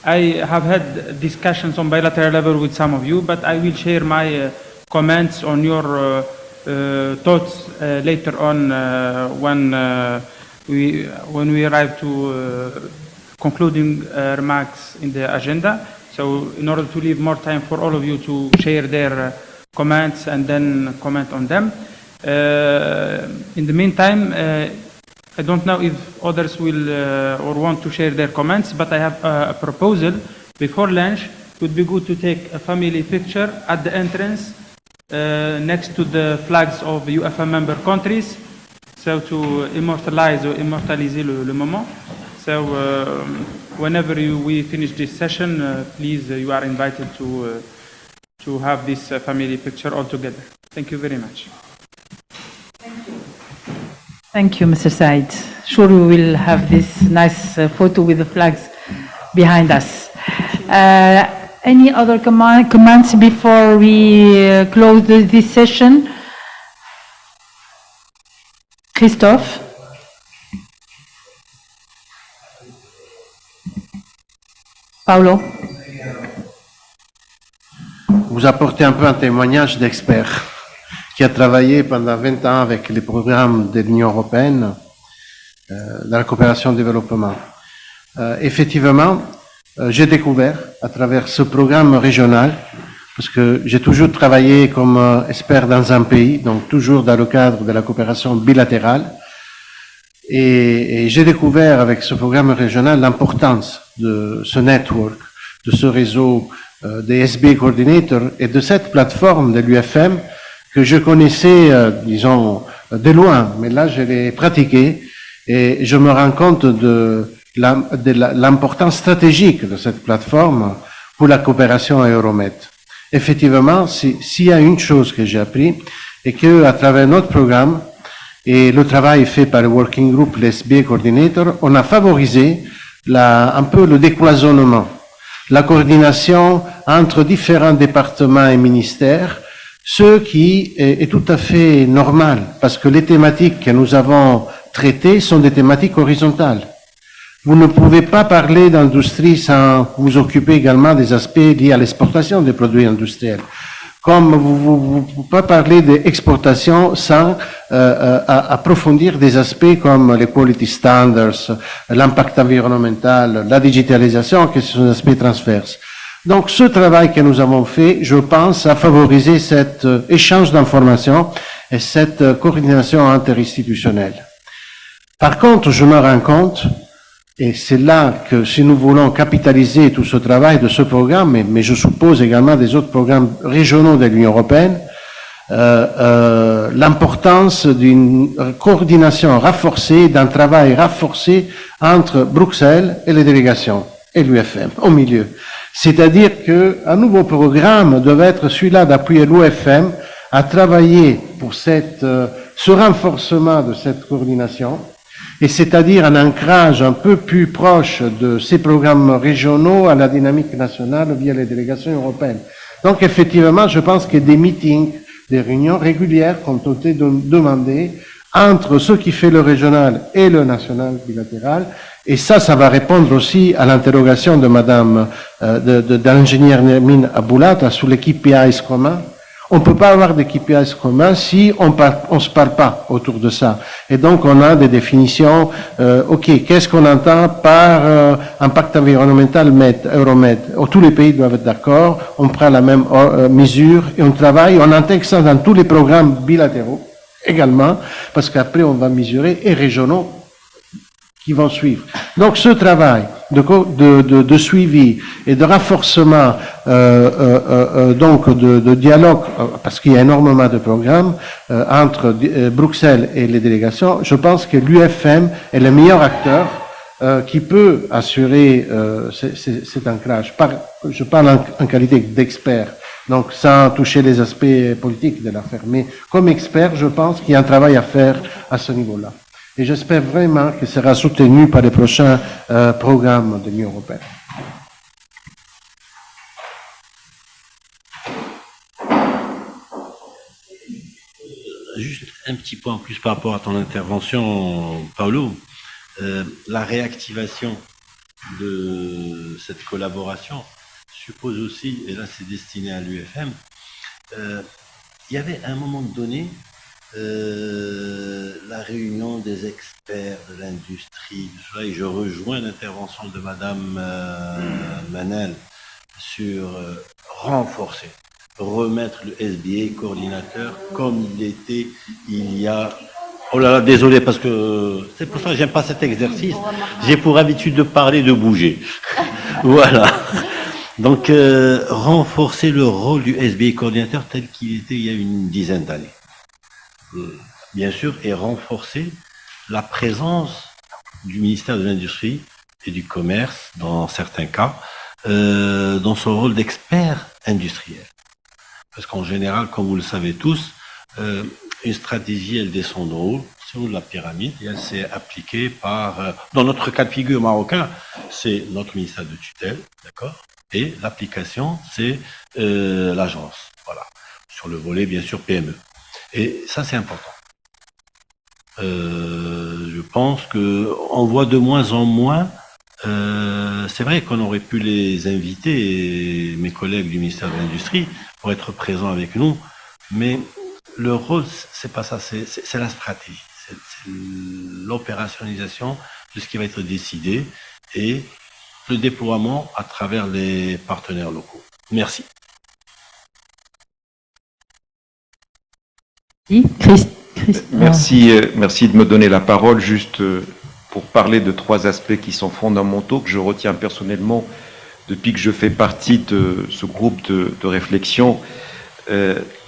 I have had discussions on bilateral level with some of you, but I will share my comments on your thoughts later on when we arrive to concluding remarks in the agenda. So in order to leave more time for all of you to share their comments and then comment on them. In the meantime, I don't know if others will or want to share their comments, but I have a proposal. Before lunch, it would be good to take a family picture at the entrance next to the flags of UFM member countries, so to immortalize or immortaliser le moment. So whenever we finish this session, please, you are invited to have this family picture all together. Thank you very much. Thank you, Mr. Said. Sure, we will have this nice photo with the flags behind us. Any other comments before we close this session? Christophe? Paolo? Vous apportez un peu un témoignage d'expert qui a travaillé pendant 20 ans avec les programmes de l'Union européenne dans la coopération au développement. Effectivement, j'ai découvert à travers ce programme régional, parce que j'ai toujours travaillé comme expert dans un pays, donc toujours dans le cadre de la coopération bilatérale, et j'ai découvert avec ce programme régional l'importance de ce network, de ce réseau des SBA Coordinators et de cette plateforme de l'UFM que je connaissais, disons, de loin, mais là je l'ai pratiqué et je me rends compte de l'importance stratégique de cette plateforme pour la coopération à Euromed. Effectivement, s'il y a une chose que j'ai appris, et que à travers notre programme et le travail fait par le working group, les SBA Coordinators, on a favorisé un peu le décloisonnement, la coordination entre différents départements et ministères, ce qui est tout à fait normal, parce que les thématiques que nous avons traitées sont des thématiques horizontales. Vous ne pouvez pas parler d'industrie sans vous occuper également des aspects liés à l'exportation des produits industriels. Comme vous ne pouvez pas parler d'exportation sans approfondir des aspects comme les quality standards, l'impact environnemental, la digitalisation, qui sont des aspects transverses. Donc, ce travail que nous avons fait, je pense, a favorisé cet échange d'informations et cette coordination interinstitutionnelle. Par contre, je me rends compte, et c'est là que si nous voulons capitaliser tout ce travail de ce programme, mais je suppose également des autres programmes régionaux de l'Union européenne, l'importance d'une coordination renforcée, d'un travail renforcé entre Bruxelles et les délégations et l'UFM au milieu. C'est-à-dire qu'un nouveau programme devait être celui-là d'appuyer l'UFM à travailler pour ce renforcement de cette coordination, et c'est-à-dire un ancrage un peu plus proche de ces programmes régionaux à la dynamique nationale via les délégations européennes. Donc effectivement, je pense que des meetings, des réunions régulières ont été demandées entre ce qui fait le régional et le national bilatéral, et ça va répondre aussi à l'interrogation de madame, de l'ingénieur Nermine Aboulata sur les KPIs communs. On ne peut pas avoir des KPIs communs si on se parle pas autour de ça. Et donc, on a des définitions, OK, qu'est-ce qu'on entend par impact environnemental MED, Euromed? Tous les pays doivent être d'accord, on prend la même mesure et on travaille, on intègre ça dans tous les programmes bilatéraux également, parce qu'après, on va mesurer et régionaux qui vont suivre. Donc, ce travail de suivi et de renforcement, donc de dialogue, parce qu'il y a énormément de programmes entre Bruxelles et les délégations, je pense que l'UFM est le meilleur acteur qui peut assurer cet ancrage. Je parle en qualité d'expert, donc sans toucher les aspects politiques de l'affaire, mais comme expert, je pense qu'il y a un travail à faire à ce niveau-là. Et j'espère vraiment qu'il sera soutenu par les prochains programmes de l'Union européenne. Juste un petit point en plus par rapport à ton intervention, Paolo. La réactivation de cette collaboration suppose aussi, et là c'est destiné à l'UFM, il y avait à un moment donné la réunion des experts de l'industrie, et je rejoins l'intervention de Madame Manel sur renforcer, remettre le SBA Coordinateur comme il était il y a... Oh là là, désolé, parce que c'est pour ça que j'aime pas cet exercice. J'ai pour habitude de parler, de bouger. Voilà. Donc, renforcer le rôle du SBA Coordinateur tel qu'il était il y a une dizaine d'années. Bien sûr, et renforcer la présence du ministère de l'Industrie et du Commerce, dans certains cas, dans son rôle d'expert industriel. Parce qu'en général, comme vous le savez tous, une stratégie, elle descend de haut, sur la pyramide, et elle s'est appliquée par, dans notre cas de figure marocain, c'est notre ministère de tutelle, d'accord, et l'application, c'est l'agence, voilà, sur le volet, bien sûr, PME. Et ça, c'est important. Je pense qu'on voit de moins en moins, c'est vrai qu'on aurait pu les inviter, mes collègues du ministère de l'Industrie, pour être présents avec nous, mais le rôle, c'est pas ça, c'est la stratégie, c'est l'opérationnalisation de ce qui va être décidé et le déploiement à travers les partenaires locaux. Merci. Merci de me donner la parole, juste pour parler de 3 aspects qui sont fondamentaux, que je retiens personnellement depuis que je fais partie de ce groupe de réflexion.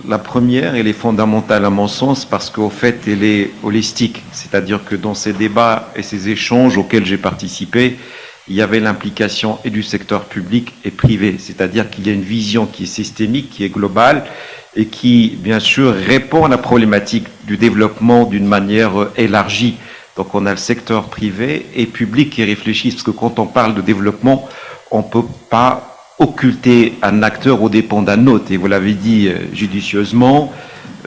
La première, elle est fondamentale à mon sens parce qu'au fait, elle est holistique. C'est-à-dire que dans ces débats et ces échanges auxquels j'ai participé, il y avait l'implication et du secteur public et privé. C'est-à-dire qu'il y a une vision qui est systémique, qui est globale et qui, bien sûr, répond à la problématique du développement d'une manière élargie. Donc on a le secteur privé et public qui réfléchissent, parce que quand on parle de développement, on ne peut pas occulter un acteur aux dépens d'un autre. Et vous l'avez dit judicieusement,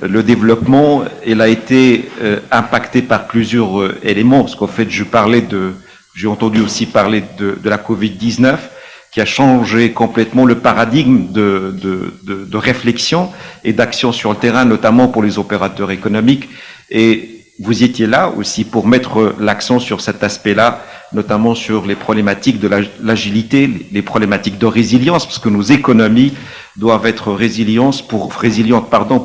le développement, il a été impacté par plusieurs éléments. Parce qu'en fait, j'ai entendu aussi parler de la Covid-19, qui a changé complètement le paradigme de réflexion et d'action sur le terrain, notamment pour les opérateurs économiques. Et vous étiez là aussi pour mettre l'accent sur cet aspect-là, notamment sur les problématiques de l'agilité, les problématiques de résilience, parce que nos économies doivent être résilientes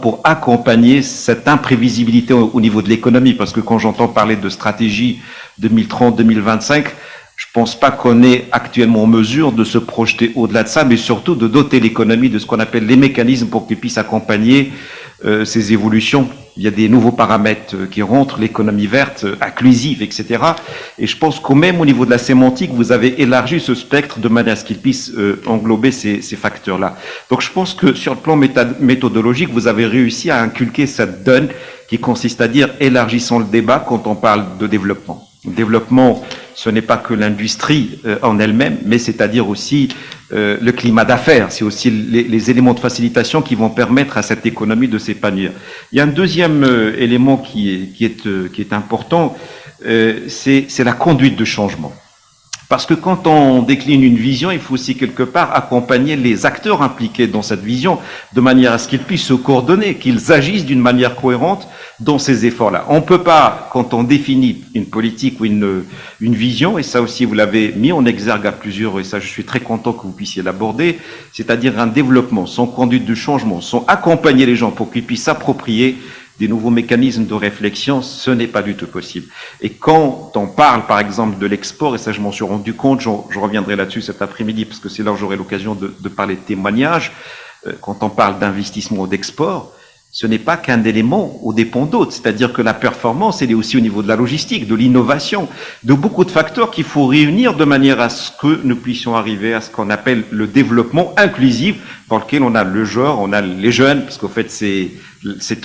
pour accompagner cette imprévisibilité au niveau de l'économie. Parce que quand j'entends parler de stratégie 2030-2025, je pense pas qu'on est actuellement en mesure de se projeter au-delà de ça, mais surtout de doter l'économie de ce qu'on appelle les mécanismes pour qu'ils puissent accompagner ces évolutions. Il y a des nouveaux paramètres qui rentrent, l'économie verte, inclusive, etc. Et je pense qu'au même au niveau de la sémantique, vous avez élargi ce spectre de manière à ce qu'il puisse englober ces facteurs-là. Donc je pense que sur le plan méthodologique, vous avez réussi à inculquer cette donne qui consiste à dire élargissons le débat quand on parle de développement. Le développement, ce n'est pas que l'industrie en elle-même, mais c'est-à-dire aussi le climat d'affaires. C'est aussi les éléments de facilitation qui vont permettre à cette économie de s'épanouir. Il y a un deuxième élément qui est important, c'est la conduite de changement. Parce que quand on décline une vision, il faut aussi quelque part accompagner les acteurs impliqués dans cette vision de manière à ce qu'ils puissent se coordonner, qu'ils agissent d'une manière cohérente dans ces efforts-là. On ne peut pas, quand on définit une politique ou une vision, et ça aussi vous l'avez mis en exergue à plusieurs, et ça je suis très content que vous puissiez l'aborder, c'est-à-dire un développement sans conduite de changement, sans accompagner les gens pour qu'ils puissent s'approprier des nouveaux mécanismes de réflexion, ce n'est pas du tout possible. Et quand on parle, par exemple, de l'export, et ça je m'en suis rendu compte, je reviendrai là-dessus cet après-midi, parce que c'est là où j'aurai l'occasion de parler de témoignages, quand on parle d'investissement ou d'export, ce n'est pas qu'un élément au dépend d'autres. C'est-à-dire que la performance, elle est aussi au niveau de la logistique, de l'innovation, de beaucoup de facteurs qu'il faut réunir de manière à ce que nous puissions arriver à ce qu'on appelle le développement inclusif, dans lequel on a le genre, on a les jeunes, parce qu'au fait, c'est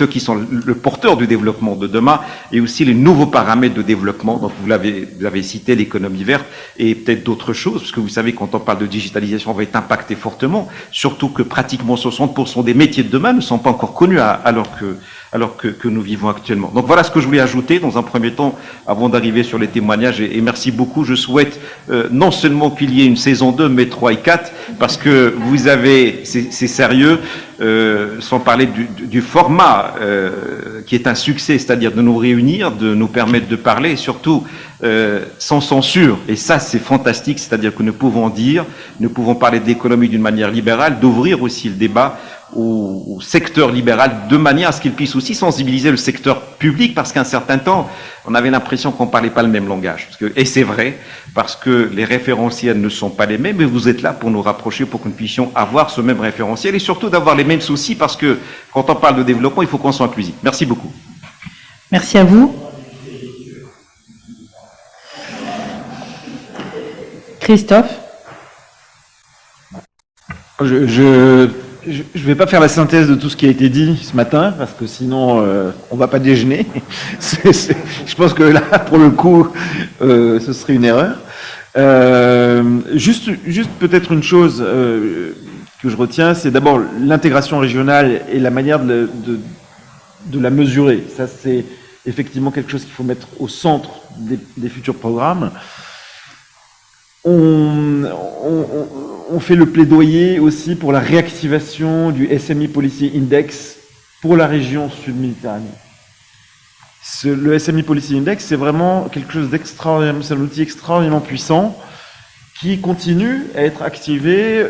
eux qui sont le porteur du développement de demain, et aussi les nouveaux paramètres de développement. Donc vous l'avez cité, l'économie verte, et peut-être d'autres choses, parce que vous savez, quand on parle de digitalisation, on va être impacté fortement, surtout que pratiquement 60% des métiers de demain ne sont pas encore connus, alors alors que nous vivons actuellement. Donc voilà ce que je voulais ajouter dans un premier temps avant d'arriver sur les témoignages et merci beaucoup. Je souhaite non seulement qu'il y ait une saison 2 mais 3 et 4 parce que vous avez, c'est sérieux, sans parler du format qui est un succès, c'est-à-dire de nous réunir, de nous permettre de parler et surtout sans censure. Et ça, c'est fantastique, c'est-à-dire que nous pouvons dire, nous pouvons parler d'économie d'une manière libérale, d'ouvrir aussi le débat au secteur libéral de manière à ce qu'il puisse aussi sensibiliser le secteur public parce qu'à un certain temps, on avait l'impression qu'on ne parlait pas le même langage. Et c'est vrai, parce que les référentiels ne sont pas les mêmes, mais vous êtes là pour nous rapprocher, pour que nous puissions avoir ce même référentiel et surtout d'avoir les mêmes soucis parce que quand on parle de développement, il faut qu'on soit inclusif. Merci beaucoup. Merci à vous. Christophe. Je vais pas faire la synthèse de tout ce qui a été dit ce matin, parce que sinon, on va pas déjeuner. Je pense que là, pour le coup, ce serait une erreur. Juste peut-être une chose que je retiens, c'est d'abord l'intégration régionale et la manière de la mesurer. Ça, c'est effectivement quelque chose qu'il faut mettre au centre des futurs programmes. On fait le plaidoyer aussi pour la réactivation du SME Policy Index pour la région Sud-Méditerranée. Le SME Policy Index, c'est vraiment quelque chose d'extraordinaire, c'est un outil extraordinairement puissant qui continue à être activé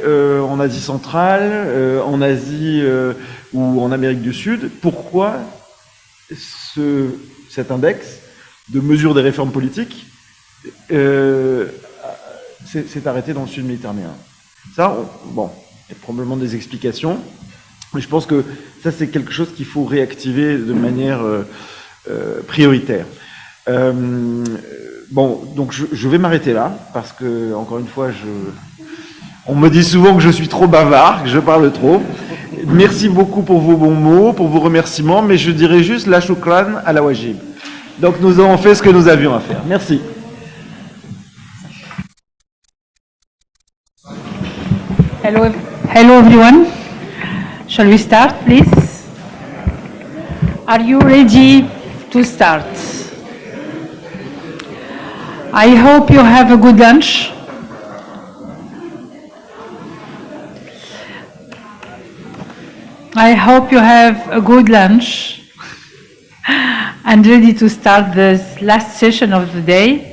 en Asie centrale, en Asie ou en Amérique du Sud. Pourquoi cet index de mesure des réformes politiques s'est arrêté dans le sud méditerranéen? Ça, bon, il y a probablement des explications, mais je pense que ça, c'est quelque chose qu'il faut réactiver de manière prioritaire. Bon, donc je vais m'arrêter là, parce que, encore une fois, on me dit souvent que je suis trop bavard, que je parle trop. Merci beaucoup pour vos bons mots, pour vos remerciements, mais je dirais juste la choukran à la wajib. Donc nous avons fait ce que nous avions à faire. Merci. Hello everyone. Shall we start, please? Are you ready to start? I hope you have a good lunch. I hope you have a good lunch and ready to start this last session of the day.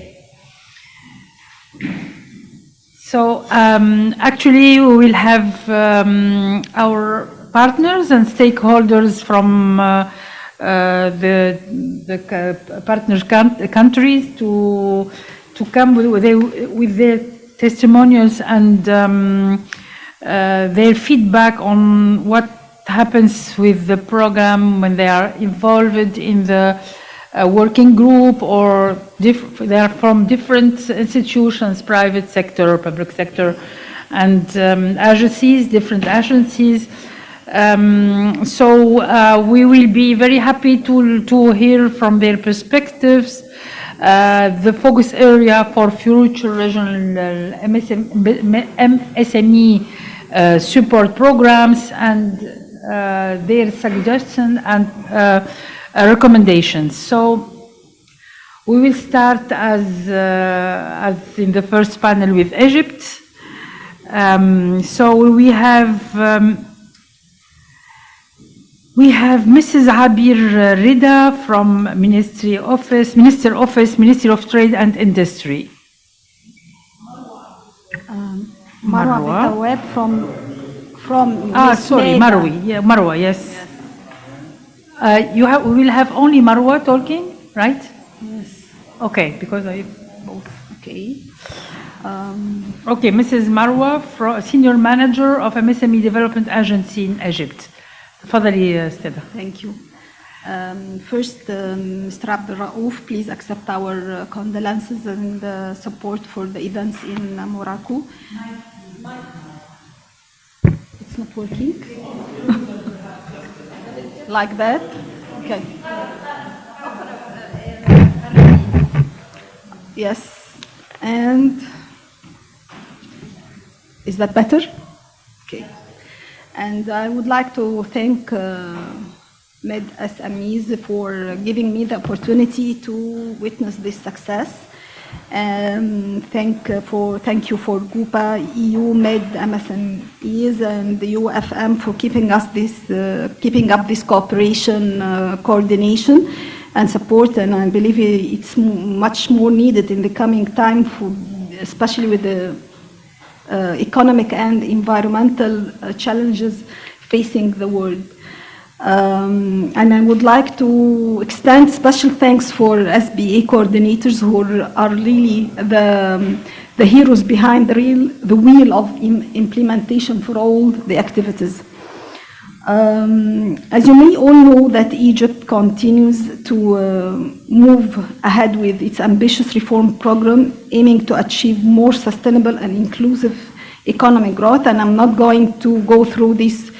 So actually we will have our partners and stakeholders from the partner countries to come with their testimonials and their feedback on what happens with the program when they are involved in the working group or they are from different institutions, private sector, public sector, and agencies, different agencies. So we will be very happy to hear from their perspectives, the focus area for future regional MSME support programs and their suggestions and recommendations. So we will start as in the first panel with Egypt. So we have Mrs. Abir Rida from Ministry of Trade and Industry. Marwa Web from sorry, Marwi. Yeah, Marwa. Yes. We will have only Marwa talking, right? Yes. Okay, because I both. Okay. Okay, Mrs. Marwa, Senior Manager of MSME Development Agency in Egypt. تفضلي استاذة. Thank you. First, Mr. Abdel Raouf, please accept our condolences and support for the events in Morocco. It's not working. Like that? Okay. Yes. And is that better? Okay. And I would like to thank MED SMEs for giving me the opportunity to witness this success. Thank you for GUPA, EU MED MSMEs, and the UFM for keeping up this cooperation, coordination, and support. And I believe it's much more needed in the coming time, especially with the economic and environmental challenges facing the world. And I would like to extend special thanks for SBA coordinators who are really the heroes behind the wheel of implementation for all the activities. As you may all know, that Egypt continues to move ahead with its ambitious reform program aiming to achieve more sustainable and inclusive economic growth, and I'm not going to go through this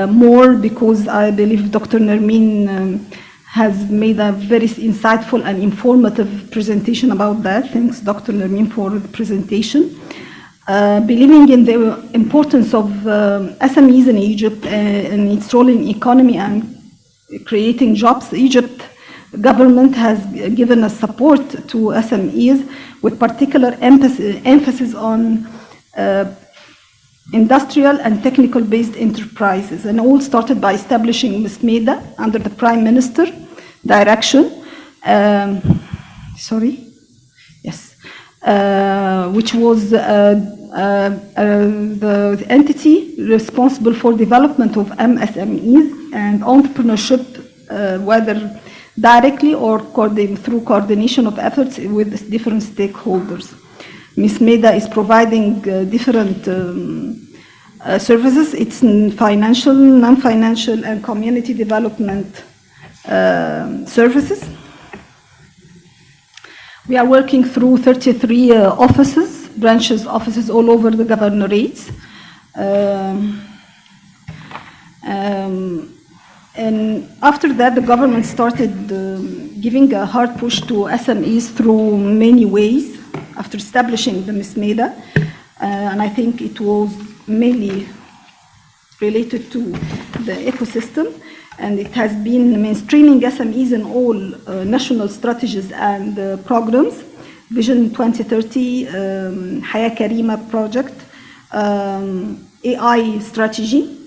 more because I believe Dr. Nermeen has made a very insightful and informative presentation about that. Thanks, Dr. Nermeen, for the presentation. Believing in the importance of SMEs in Egypt and its role in economy and creating jobs, Egypt government has given a support to SMEs with particular emphasis on industrial and technical-based enterprises, and all started by establishing MED under the Prime Minister direction. Which was the entity responsible for development of MSMEs and entrepreneurship, whether directly or through coordination of efforts with different stakeholders. MED is providing different services. It's financial, non-financial, and community development services. We are working through 33 offices all over the governorates. And after that, the government started giving a hard push to SMEs through many ways after establishing the MED. And I think it was mainly related to the ecosystem. And it has been mainstreaming SMEs in all national strategies and programs. Vision 2030, Haya Karima project, AI strategy,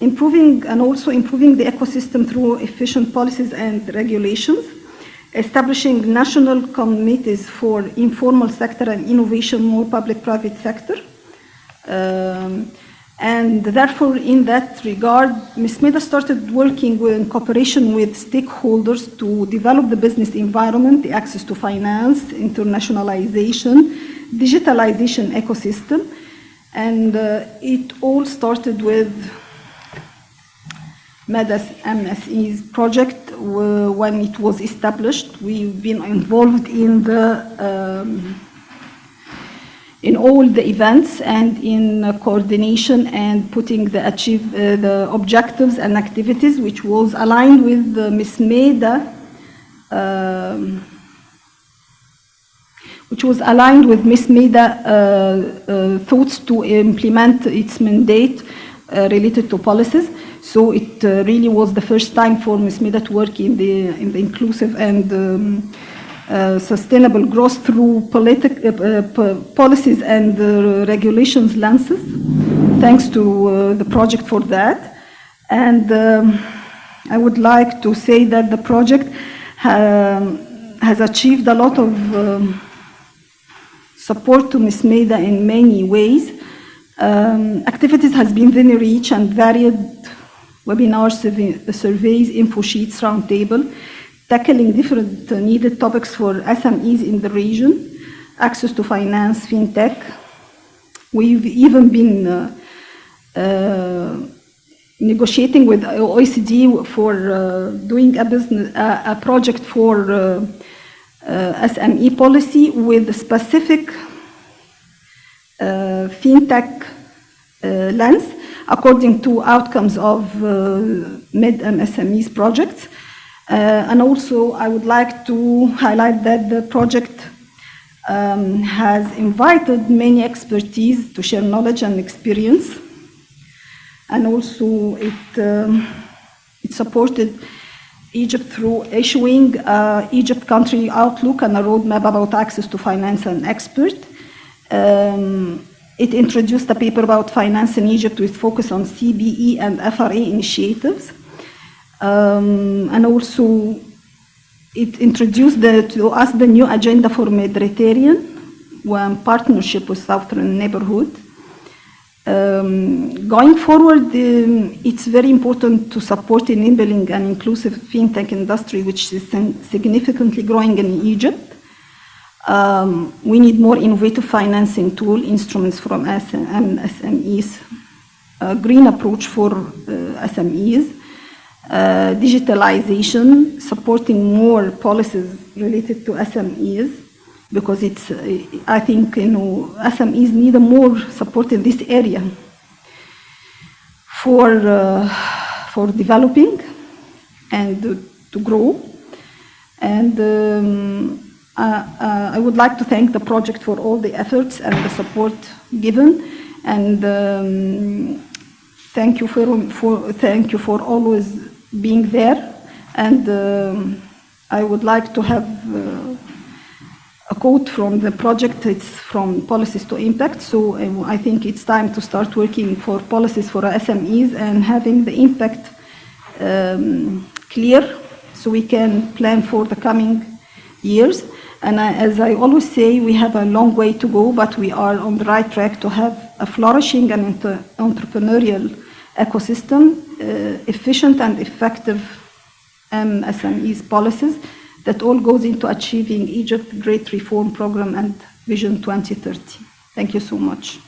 improving the ecosystem through efficient policies and regulations, establishing national committees for informal sector and innovation, more public-private sector. And therefore, in that regard, MED started working in cooperation with stakeholders to develop the business environment, the access to finance, internationalization, digitalization ecosystem. And it all started with MED MSMEs project when it was established. We've been involved in all the events and in coordination and putting the objectives and activities, which was aligned with the MED, thoughts to implement its mandate related to policies. So it really was the first time for MED to work in the inclusive and sustainable growth through policies and regulations lenses. Thanks to the project for that. And I would like to say that the project has achieved a lot of support to MED in many ways. Activities has been very rich and varied: webinars, surveys, info sheets, roundtable, tackling different needed topics for SMEs in the region, access to finance, fintech. We've even been negotiating with OECD for doing a project for SME policy with a specific fintech lens according to outcomes of MED MSMEs projects. And also, I would like to highlight that the project has invited many expertise to share knowledge and experience. And also, it's supported Egypt through issuing Egypt country outlook and a roadmap about access to finance and expert. It introduced a paper about finance in Egypt with focus on CBE and FRA initiatives. And also it introduced to us the new agenda for Mediterranean, one partnership with Southern Neighbourhood. Going forward, it's very important to support enabling an inclusive fintech industry, which is significantly growing in Egypt. We need more innovative financing tool instruments from MSMEs, a green approach for SMEs, digitalization, supporting more policies related to SMEs, because it's, I think, SMEs need more support in this area for developing and to grow. And I would like to thank the project for all the efforts and the support given, and thank you for always being there. And I would like to have a quote from the project. It's from Policies to Impact. So I think it's time to start working for policies for SMEs and having the impact clear, so we can plan for the coming years. And as I always say, we have a long way to go, but we are on the right track to have a flourishing and entrepreneurial ecosystem, efficient and effective MSMEs policies that all goes into achieving Egypt's Great Reform Program and Vision 2030. Thank you so much.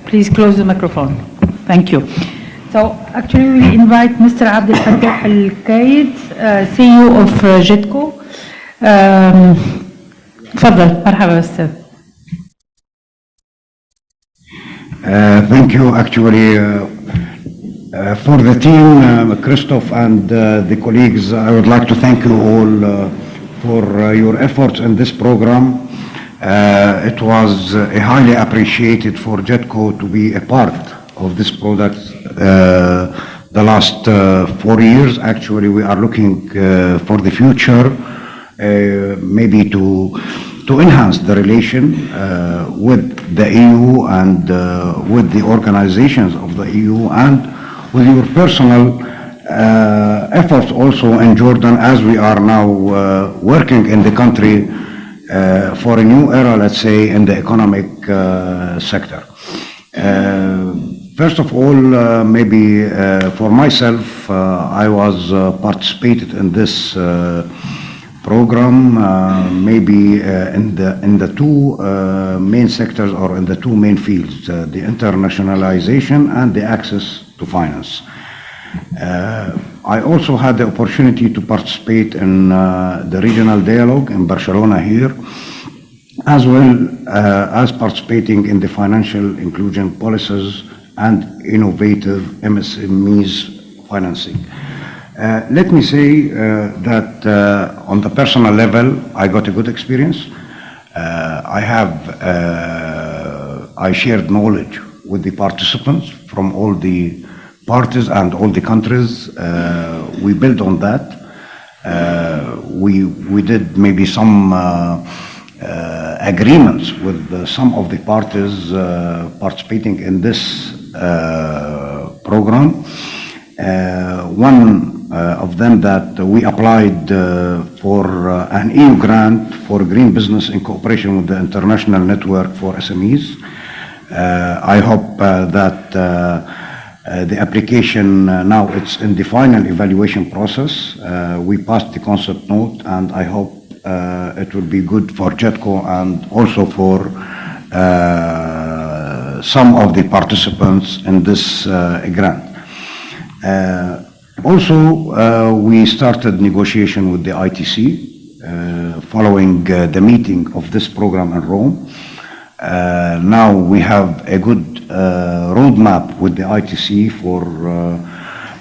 Please close the microphone. Thank you. So actually we invite Mr. Abdel Fattah Al-Kaid, CEO of JETCO. تفضل. مرحبا أستاذ. Thank you. Actually, for the team, Christophe and the colleagues, I would like to thank you all for your efforts in this program. It was highly appreciated for JETCO to be a part of this product the last 4 years. Actually, we are looking for the future, maybe to enhance the relation with the EU and with the organizations of the EU, and with your personal efforts also in Jordan, as we are now working in the country for a new era, let's say, in the economic sector. First of all, maybe for myself, I was participated in this program, maybe in the two main sectors, or in the two main fields, the internationalization and the access to finance. I also had the opportunity to participate in the regional dialogue in Barcelona here, as well as participating in the financial inclusion policies and innovative MSMEs financing. Let me say that on the personal level, I got a good experience. I shared knowledge with the participants from all the parties and all the countries. We built on that. We did maybe some agreements with some of the parties participating in this program. One of them that we applied for an EU grant for green business in cooperation with the International Network for SMEs. I hope that the application now it's in the final evaluation process. We passed the concept note, and I hope it will be good for JETCO and also for some of the participants in this grant. Also, we started negotiation with the ITC following the meeting of this program in Rome. now we have a good roadmap with the ITC for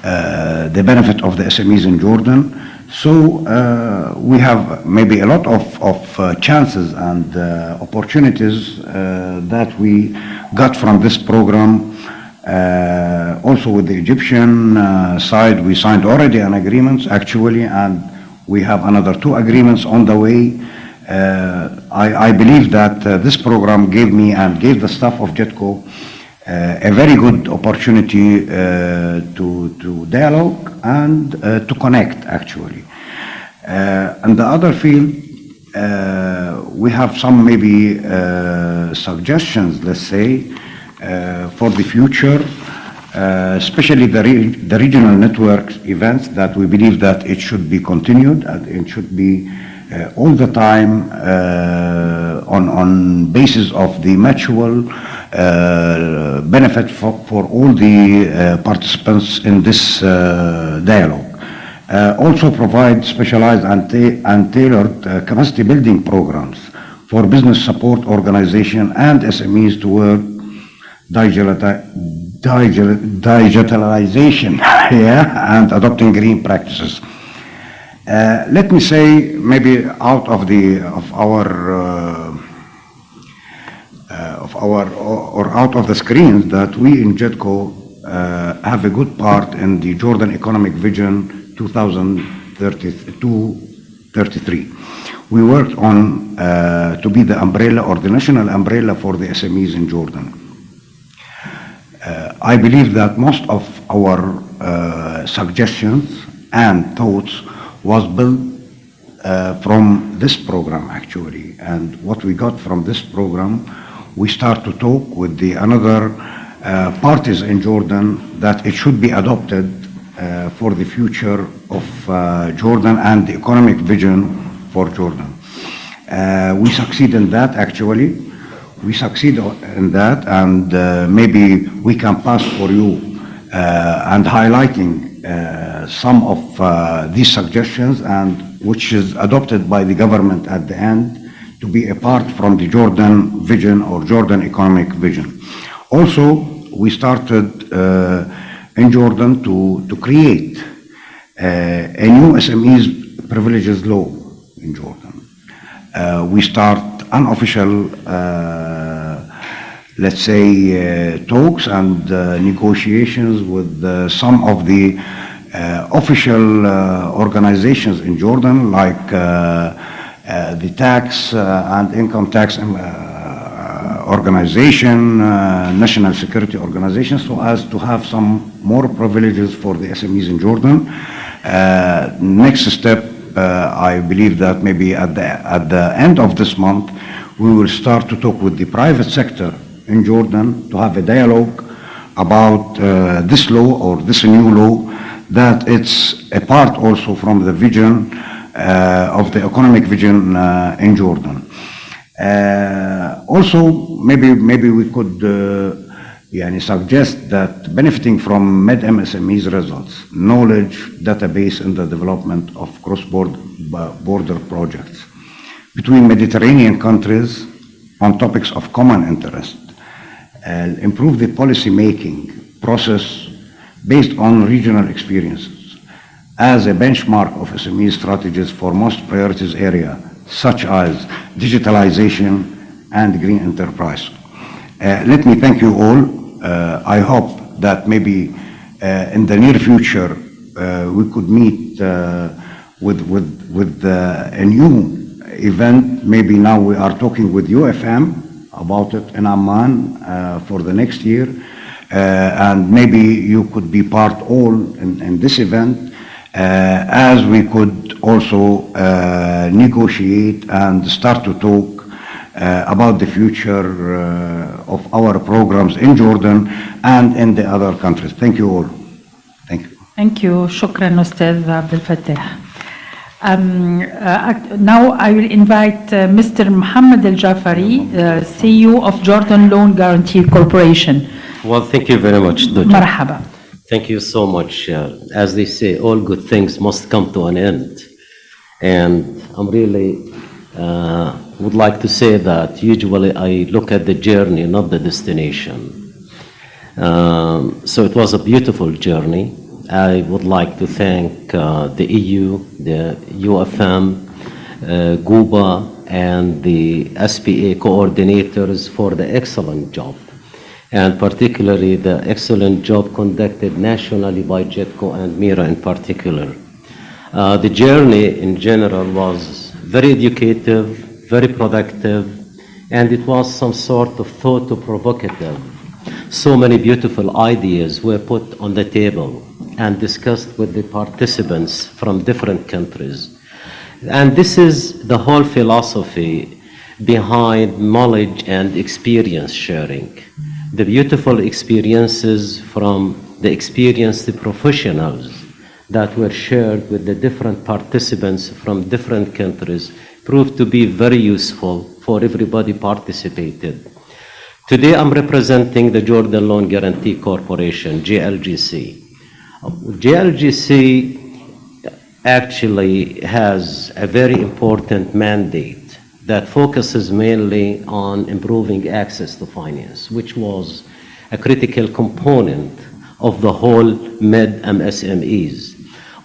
the benefit of the SMEs in Jordan. So we have maybe a lot of chances and opportunities that we got from this program. Also with the Egyptian side, we signed already an agreement actually, and we have another 2 agreements on the way. I believe that this program gave me and gave the staff of JETCO a very good opportunity to dialogue and to connect actually. And the other field, we have some maybe suggestions, let's say, for the future, especially the regional network events that we believe that it should be continued and it should be all the time on basis of the mutual benefit for all the participants in this dialogue. Also provide specialized and tailored capacity building programs for business support organization and SMEs to work digitalization and adopting green practices. Let me say maybe out of the screens that we in JETCO have a good part in the Jordan Economic Vision 2033. We worked on to be the umbrella or the national umbrella for the SMEs in Jordan. I believe that most of our suggestions and thoughts was built from this program actually, and what we got from this program, we start to talk with the another parties in Jordan that it should be adopted for the future of Jordan and the economic vision for Jordan. We succeed in that actually. We succeed in that, and maybe we can pass for you and highlighting some of these suggestions, and which is adopted by the government at the end to be a part from the Jordan vision or Jordan economic vision. Also, we started in Jordan to create a new SMEs privileges law in Jordan. We start unofficial, let's say, talks and negotiations with some of the official organizations in Jordan, like the tax and income tax organization, national security organization, so as to have some more privileges for the SMEs in Jordan. Next step, I believe that maybe at the end of this month, we will start to talk with the private sector in Jordan to have a dialogue about this law or this new law, that it's a part also from the vision of the economic vision in Jordan. Also, maybe we could suggest that benefiting from MED MSMEs results, knowledge database in the development of cross-border projects between Mediterranean countries on topics of common interest, improve the policy making process based on regional experiences as a benchmark of SME strategies for most priorities area, such as digitalization and green enterprise. Let me thank you all. I hope that maybe in the near future we could meet with a new event. Maybe now we are talking with UFM about it in Amman for the next year, and maybe you could be part all in this event, as we could also negotiate and start to talk about the future of our programs in Jordan and in the other countries. Thank you all. Thank you. Thank you. شكرا أستاذ عبد الفتاح. Now I will invite Mr. Mohammed Al Jafari, CEO of Jordan Loan Guarantee Corporation. Well, thank you very much, Doja. Marhaba. Thank you so much. As they say, all good things must come to an end. And I'm really would like to say that usually I look at the journey, not the destination. So it was a beautiful journey. I would like to thank the EU, the UFM, GUBA, and the SBA Coordinators for the excellent job, and particularly the excellent job conducted nationally by JETCO and MIRA in particular. The journey in general was very educative, very productive, and it was some sort of thought-provocative. So many beautiful ideas were put on the table and discussed with the participants from different countries. And this is the whole philosophy behind knowledge and experience sharing. The beautiful experiences from the experienced professionals that were shared with the different participants from different countries proved to be very useful for everybody participated. Today I'm representing the Jordan Loan Guarantee Corporation, JLGC. JLGC actually has a very important mandate that focuses mainly on improving access to finance, which was a critical component of the whole MED MSMEs.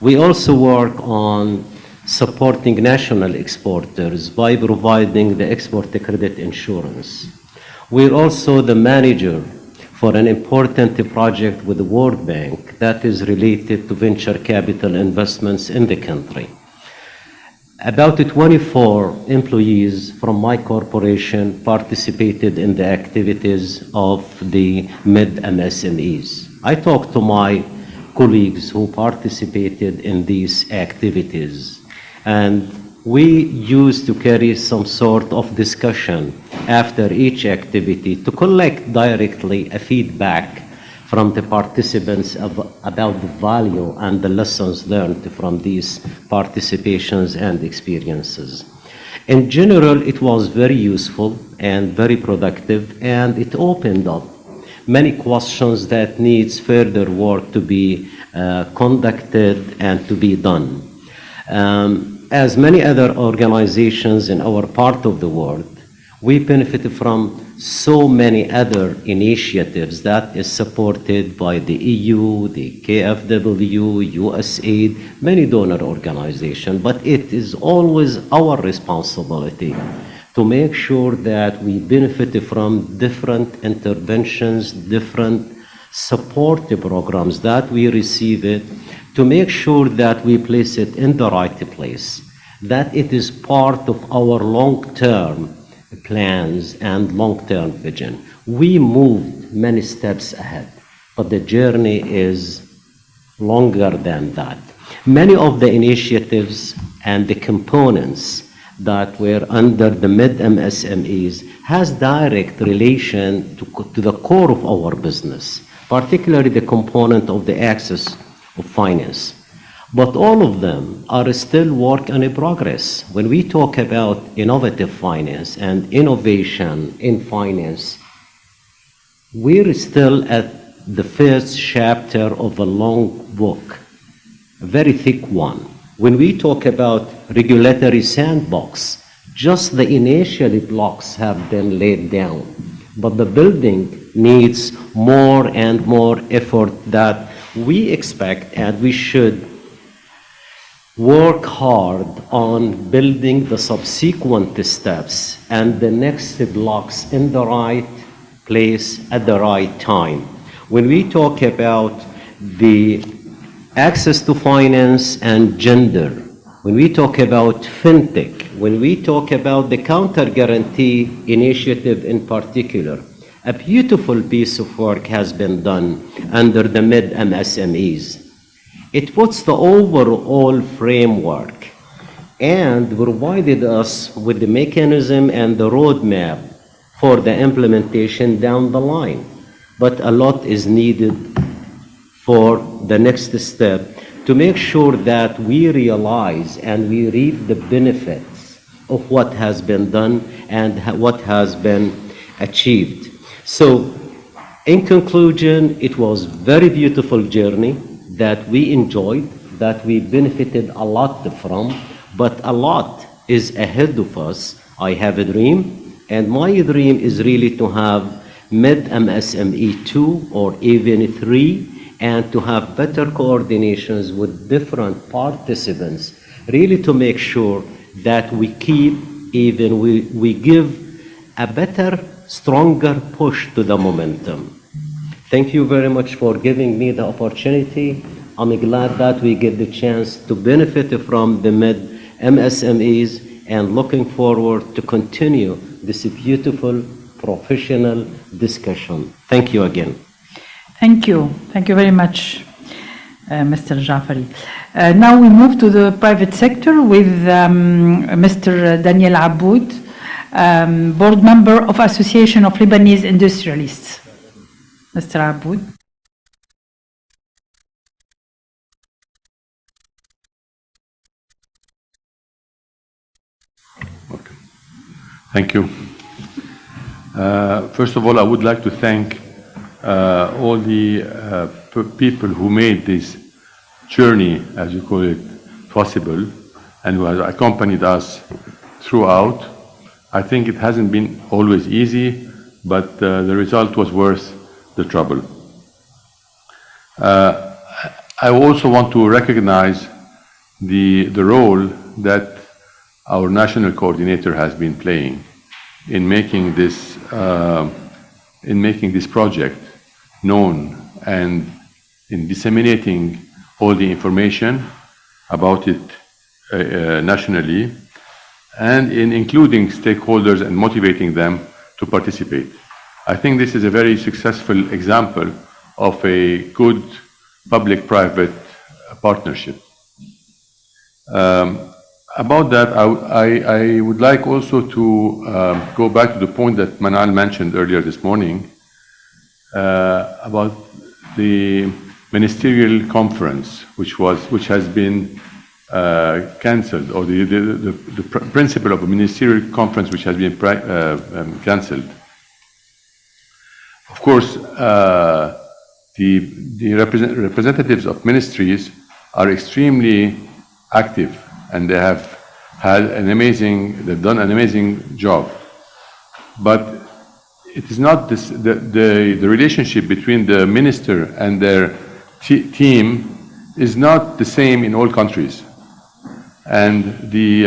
We also work on supporting national exporters by providing the export credit insurance. We're also the manager for an important project with the World Bank that is related to venture capital investments in the country. About 24 employees from my corporation participated in the activities of the MED MSMEs. I talked to my colleagues who participated in these activities, and we used to carry some sort of discussion after each activity to collect directly a feedback from the participants about the value and the lessons learned from these participations and experiences. In general, it was very useful and very productive, and it opened up many questions that needs further work to be conducted and to be done. As many other organizations in our part of the world, we benefit from so many other initiatives that is supported by the EU, the KfW, USAID, many donor organizations, but it is always our responsibility to make sure that we benefit from different interventions, different support programs that we receive it, to make sure that we place it in the right place, that it is part of our long-term plans and long-term vision. We moved many steps ahead, but the journey is longer than that. Many of the initiatives and the components that were under the MED MSMEs has direct relation to the core of our business, particularly the component of the access of finance. But all of them are still work in progress. When we talk about innovative finance and innovation in finance, we're still at the first chapter of a long book, a very thick one. When we talk about regulatory sandbox, just the initial blocks have been laid down, but the building needs more and more effort that we expect, and we should work hard on building the subsequent steps and the next blocks in the right place at the right time. When we talk about the access to finance and gender, when we talk about fintech, when we talk about the counter guarantee initiative in particular, a beautiful piece of work has been done under the MED MSMEs. It puts the overall framework and provided us with the mechanism and the roadmap for the implementation down the line. But a lot is needed for the next step to make sure that we realize and we reap the benefits of what has been done and what has been achieved. So, in conclusion, it was a very beautiful journey that we enjoyed, that we benefited a lot from, but a lot is ahead of us. I have a dream, and my dream is really to have MED MSME 2 or even 3, and to have better coordinations with different participants, really to make sure that we keep, even we give a better, stronger push to the momentum. Thank you very much for giving me the opportunity. I'm glad that we get the chance to benefit from the MED MSMEs, and looking forward to continue this beautiful professional discussion. Thank you again. Thank you. Thank you very much, Mr. Jafari. Now we move to the private sector with Mr. Daniel Aboud, board member of Association of Lebanese Industrialists. Mr. Aboud. Okay. Thank you. First of all, I would like to thank all the people who made this journey, as you call it, possible, and who have accompanied us throughout. I think it hasn't been always easy, but the result was worth the trouble. I also want to recognize the role that our national coordinator has been playing in making this project known and in disseminating all the information about it nationally, and in including stakeholders and motivating them to participate. I think this is a very successful example of a good public-private partnership. About that, I would like also to go back to the point that Manal mentioned earlier this morning about the ministerial conference, which has been cancelled, or the principle of a ministerial conference which has been cancelled. Of course, the representatives of ministries are extremely active, and they have they've done an amazing job. But it is not the relationship between the minister and their team is not the same in all countries. And the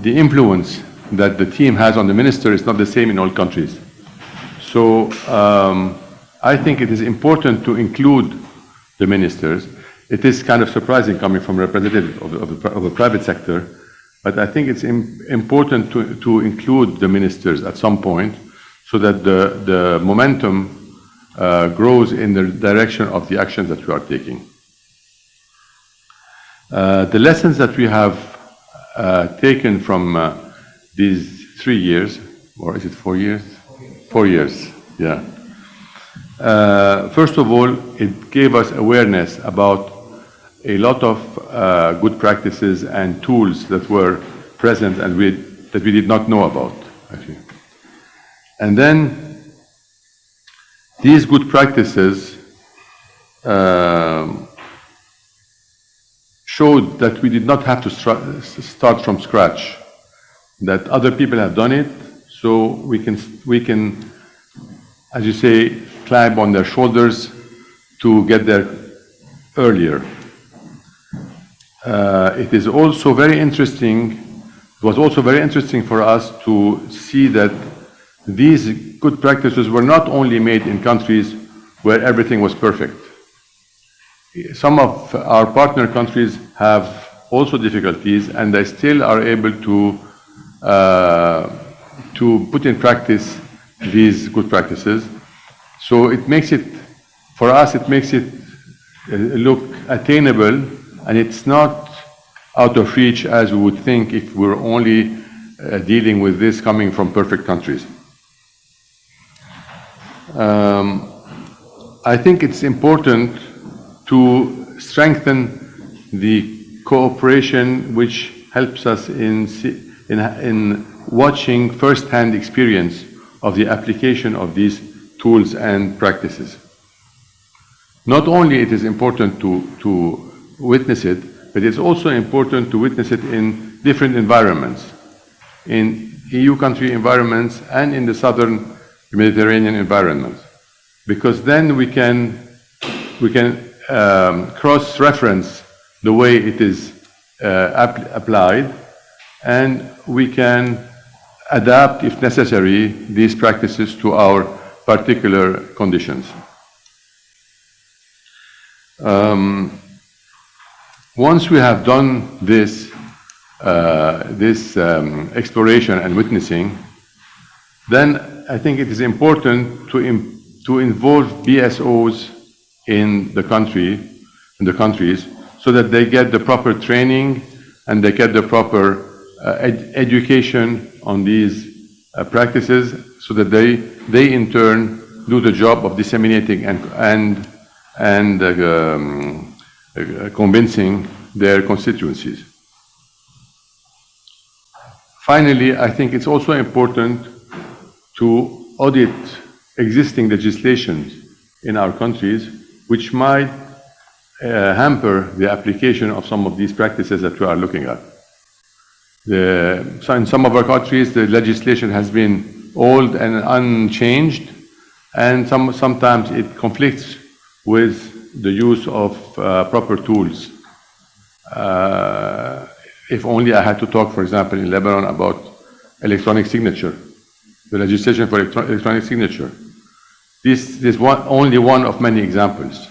influence that the team has on the minister is not the same in all countries. So I think it is important to include the ministers. It is kind of surprising coming from a representative of the private sector, but I think it's important to include the ministers at some point so that the momentum grows in the direction of the actions that we are taking. The lessons that we have taken from these 3 years, or is it 4 years? 4 years, yeah. First of all, it gave us awareness about a lot of good practices and tools that were present and that we did not know about, actually. And then these good practices showed that we did not have to start from scratch, that other people have done it, so we can, as you say, climb on their shoulders to get there earlier. It is also very interesting, it was also very interesting for us to see that these good practices were not only made in countries where everything was perfect. Some of our partner countries have also difficulties, and they still are able to put in practice these good practices. So it makes it, for us, it makes it look attainable, and it's not out of reach as we would think if we're only dealing with this coming from perfect countries. I think it's important to strengthen the cooperation which helps us in watching first-hand experience of the application of these tools and practices. Not only it is important to witness it, but it's also important to witness it in different environments. in EU country environments and in the southern Mediterranean environment, because then we can cross-reference the way it is applied, and we can adapt, if necessary, these practices to our particular conditions. Once we have done this, exploration and witnessing, then I think it is important to involve BSOs in the countries, so that they get the proper training and they get the proper education on these practices, so that they in turn do the job of disseminating and convincing their constituencies. Finally, I think it's also important to audit existing legislation in our countries, which might hamper the application of some of these practices that we are looking at. So in some of our countries, the legislation has been old and unchanged, and sometimes it conflicts with the use of proper tools. If only I had to talk, for example, in Lebanon about electronic signature, the legislation for electronic signature. This is only one of many examples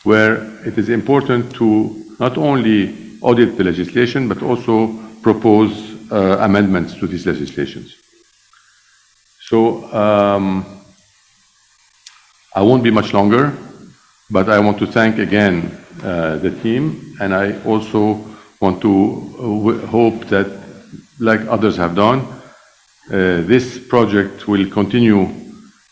where it is important to not only audit the legislation, but also propose amendments to these legislations. So I won't be much longer, but I want to thank again the team, and I also want to hope that, like others have done, this project will continue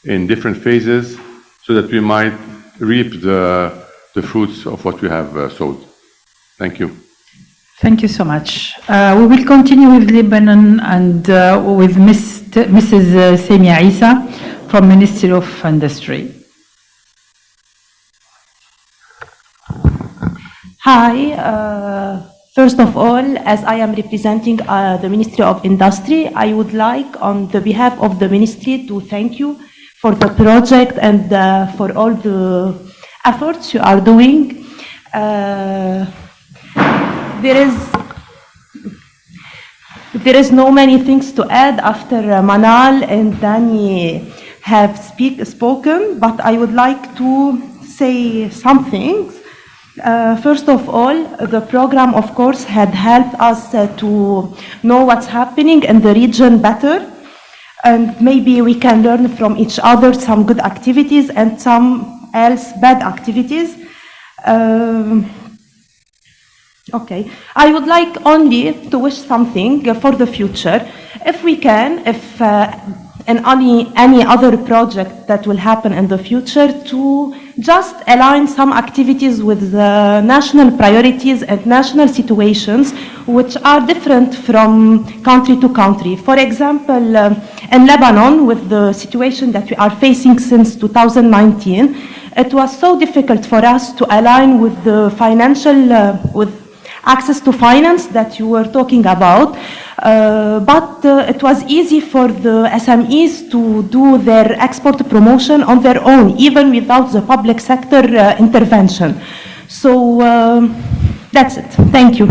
in different phases, so that we might reap the fruits of what we have sowed. Thank you. Thank you so much. We will continue with Lebanon and with Mrs. Samia Isa from Ministry of Industry. Hi. First of all, as I am representing the Ministry of Industry, I would like, on the behalf of the Ministry, to thank you for the project and for all the efforts you are doing. There is no many things to add after Manal and Dani have spoken, but I would like to say some things. First of all, the program, of course, had helped us to know what's happening in the region better, and maybe we can learn from each other some good activities and some else bad activities. Okay, I would like only to wish something for the future. If we can, in any other project that will happen in the future, to just align some activities with the national priorities and national situations, which are different from country to country. For example, in Lebanon, with the situation that we are facing since 2019, it was so difficult for us to align with the financial, with access to finance that you were talking about, but it was easy for the SMEs to do their export promotion on their own, even without the public sector intervention. So that's it. Thank you.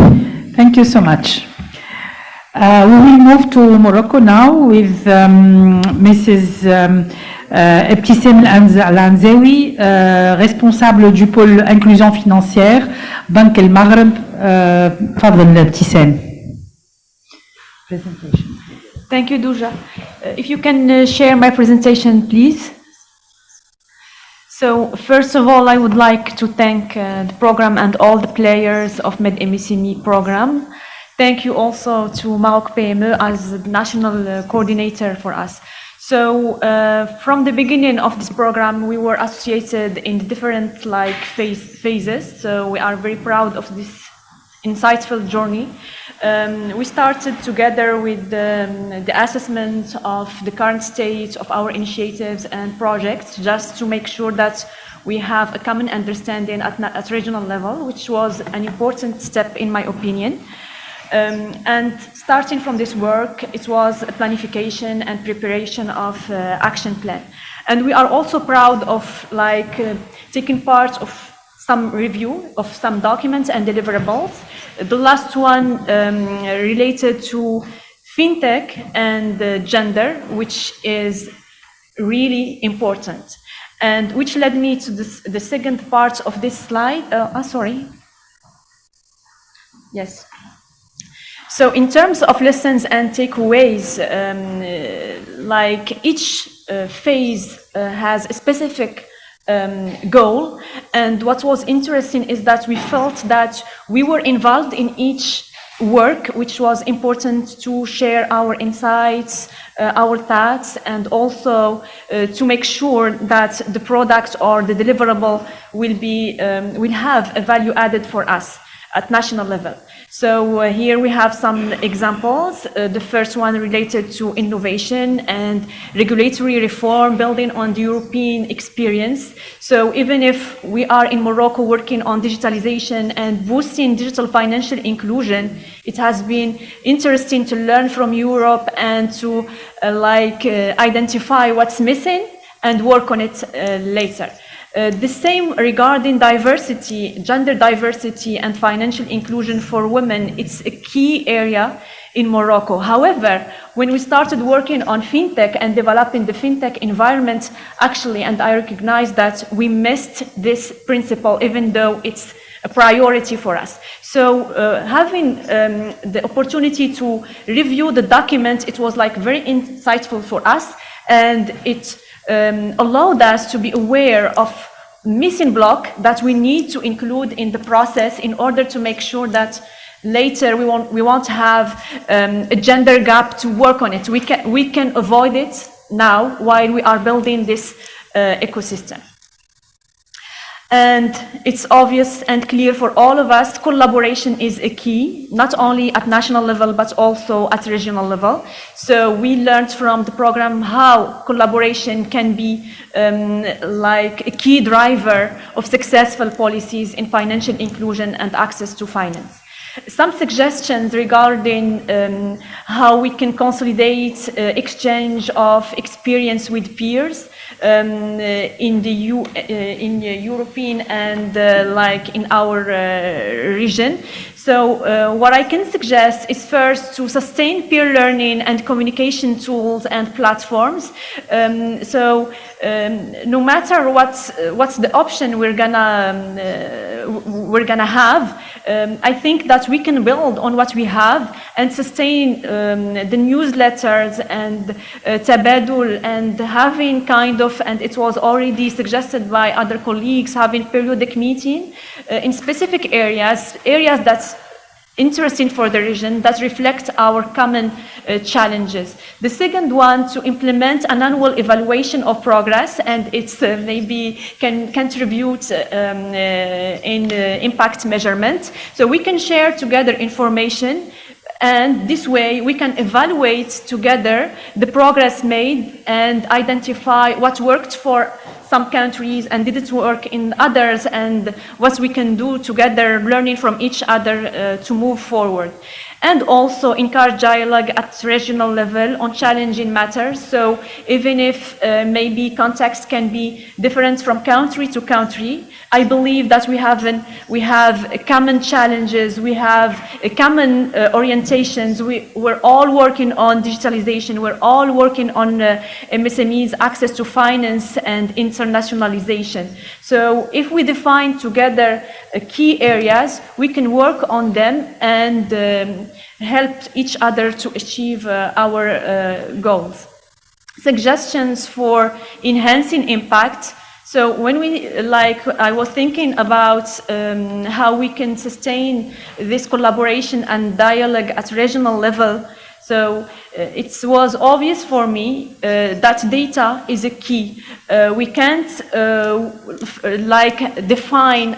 Thank you so much. We will move to Morocco now with Mrs. Ebtissem Al-Anzawi, responsable du pôle inclusion financière, Banque El Maghreb. تفضل ابتسام. Presentation. Thank you, Duja. If you can share my presentation, please. So, first of all, I would like to thank the program and all the players of MED MSME Programme. Thank you also to Maroc PME as the national coordinator for us. So, from the beginning of this program, we were associated in different phases. So, we are very proud of this insightful journey. We started together with the assessment of the current state of our initiatives and projects, just to make sure that we have a common understanding at regional level, which was an important step in my opinion. And starting from this work, it was a planification and preparation of action plan. And we are also proud of taking part of some review of some documents and deliverables. The last one related to fintech and gender, which is really important, and which led me to the second part of this slide. Sorry. Yes. So in terms of lessons and takeaways, each phase has a specific goal, and what was interesting is that we felt that we were involved in each work, which was important to share our insights, our thoughts, and also to make sure that the product or the deliverable will have a value added for us at national level. So here we have some examples. The first one related to innovation and regulatory reform, building on the European experience. So even if we are in Morocco working on digitalization and boosting digital financial inclusion, it has been interesting to learn from Europe and to identify what's missing and work on it later. The same regarding diversity, gender diversity and financial inclusion for women. It's a key area in Morocco. However, when we started working on fintech and developing the fintech environment, actually, and I recognize that we missed this principle, even though it's a priority for us. So having the opportunity to review the document, it was very insightful for us, and it allowed us to be aware of missing block that we need to include in the process in order to make sure that later we won't have a gender gap to work on it. We can avoid it now while we are building this ecosystem. And it's obvious and clear for all of us, collaboration is a key, not only at national level, but also at regional level. So we learned from the program how collaboration can be a key driver of successful policies in financial inclusion and access to finance. Some suggestions regarding how we can consolidate exchange of experience with peers in the European and in our region. So what I can suggest is first to sustain peer learning and communication tools and platforms. No matter what's the option we're gonna have, I think that we can build on what we have and sustain the newsletters and tabadul, and having and it was already suggested by other colleagues, having periodic meeting in specific areas that's interesting for the region, that reflect our common challenges. The second one, to implement an annual evaluation of progress, and it's maybe can contribute in impact measurement. So we can share together information, and this way we can evaluate together the progress made and identify what worked for some countries and didn't work in others, and what we can do together, learning from each other to move forward. And also encourage dialogue at regional level on challenging matters. So even if maybe context can be different from country to country, I believe that we have common challenges, we have common orientations. We're all working on digitalization, we're all working on MSMEs, access to finance and internationalization. So if we define together key areas, we can work on them and help each other to achieve our goals. Suggestions for enhancing impact. So when I was thinking about how we can sustain this collaboration and dialogue at regional level. So it was obvious for me that data is a key. We can't define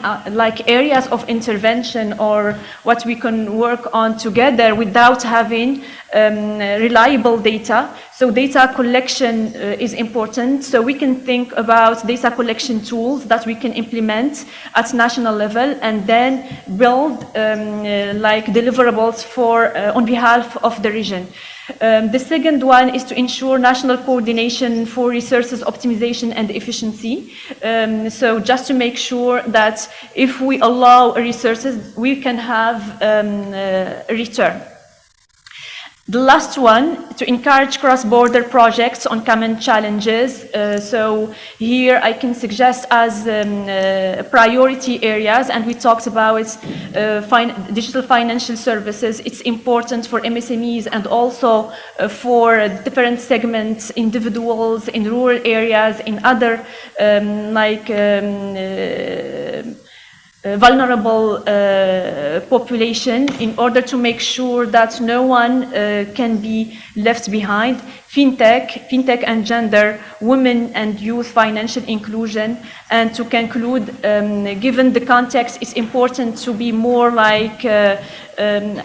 areas of intervention or what we can work on together without having reliable data. So data collection is important. So we can think about data collection tools that we can implement at national level and then build like deliverables for on behalf of the region. The second one is to ensure national coordination for resources optimization and efficiency. So just to make sure that if we allow resources, we can have a return. The last one, to encourage cross-border projects on common challenges. So here I can suggest as priority areas, and we talked about digital financial services. It's important for MSMEs and also for different segments, individuals in rural areas, in other vulnerable population, in order to make sure that no one can be left behind. Fintech and gender, women and youth financial inclusion. And to conclude, given the context, it's important to be more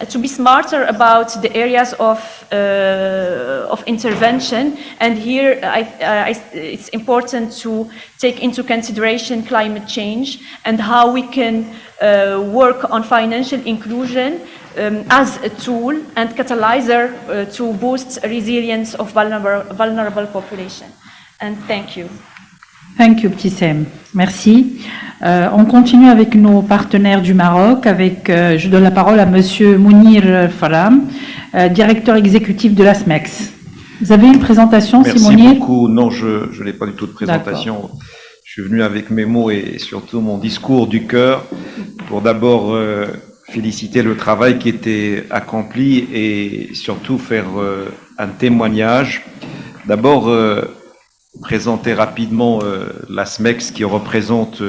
to be smarter about the areas of intervention. And here it's important to take into consideration climate change and how we can work on financial inclusion as a tool and catalyzer to boost resilience of vulnerable population. And thank you. Thank you, Ptissem. Merci. On continue avec nos partenaires du Maroc. Je donne la parole à Monsieur Mounir Faram, directeur exécutif de la SMEX. Vous avez une présentation, Mounir? Merci beaucoup. Non, je n'ai pas du tout de présentation. Je suis venu avec mes mots et surtout mon discours du cœur pour d'abord féliciter le travail qui était accompli et surtout faire un témoignage. D'abord, présenter rapidement la SMEX qui représente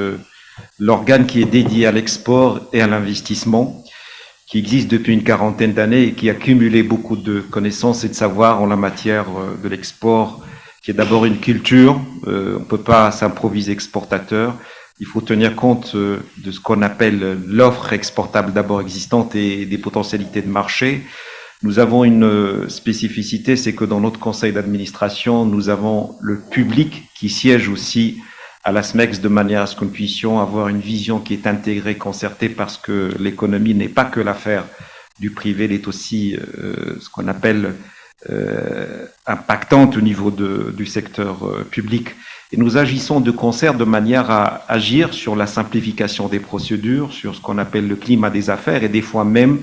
l'organe qui est dédié à l'export et à l'investissement, qui existe depuis une quarantaine d'années et qui a cumulé beaucoup de connaissances et de savoir en la matière de l'export, qui est d'abord une culture. On ne peut pas s'improviser exportateur. Il faut tenir compte de ce qu'on appelle l'offre exportable d'abord existante et des potentialités de marché. Nous avons une spécificité, c'est que dans notre conseil d'administration, nous avons le public qui siège aussi à la SMEX de manière à ce que nous puissions avoir une vision qui est intégrée, concertée, parce que l'économie n'est pas que l'affaire du privé, elle est aussi ce qu'on appelle impactante au niveau du secteur public. Et nous agissons de concert de manière à agir sur la simplification des procédures, sur ce qu'on appelle le climat des affaires et des fois même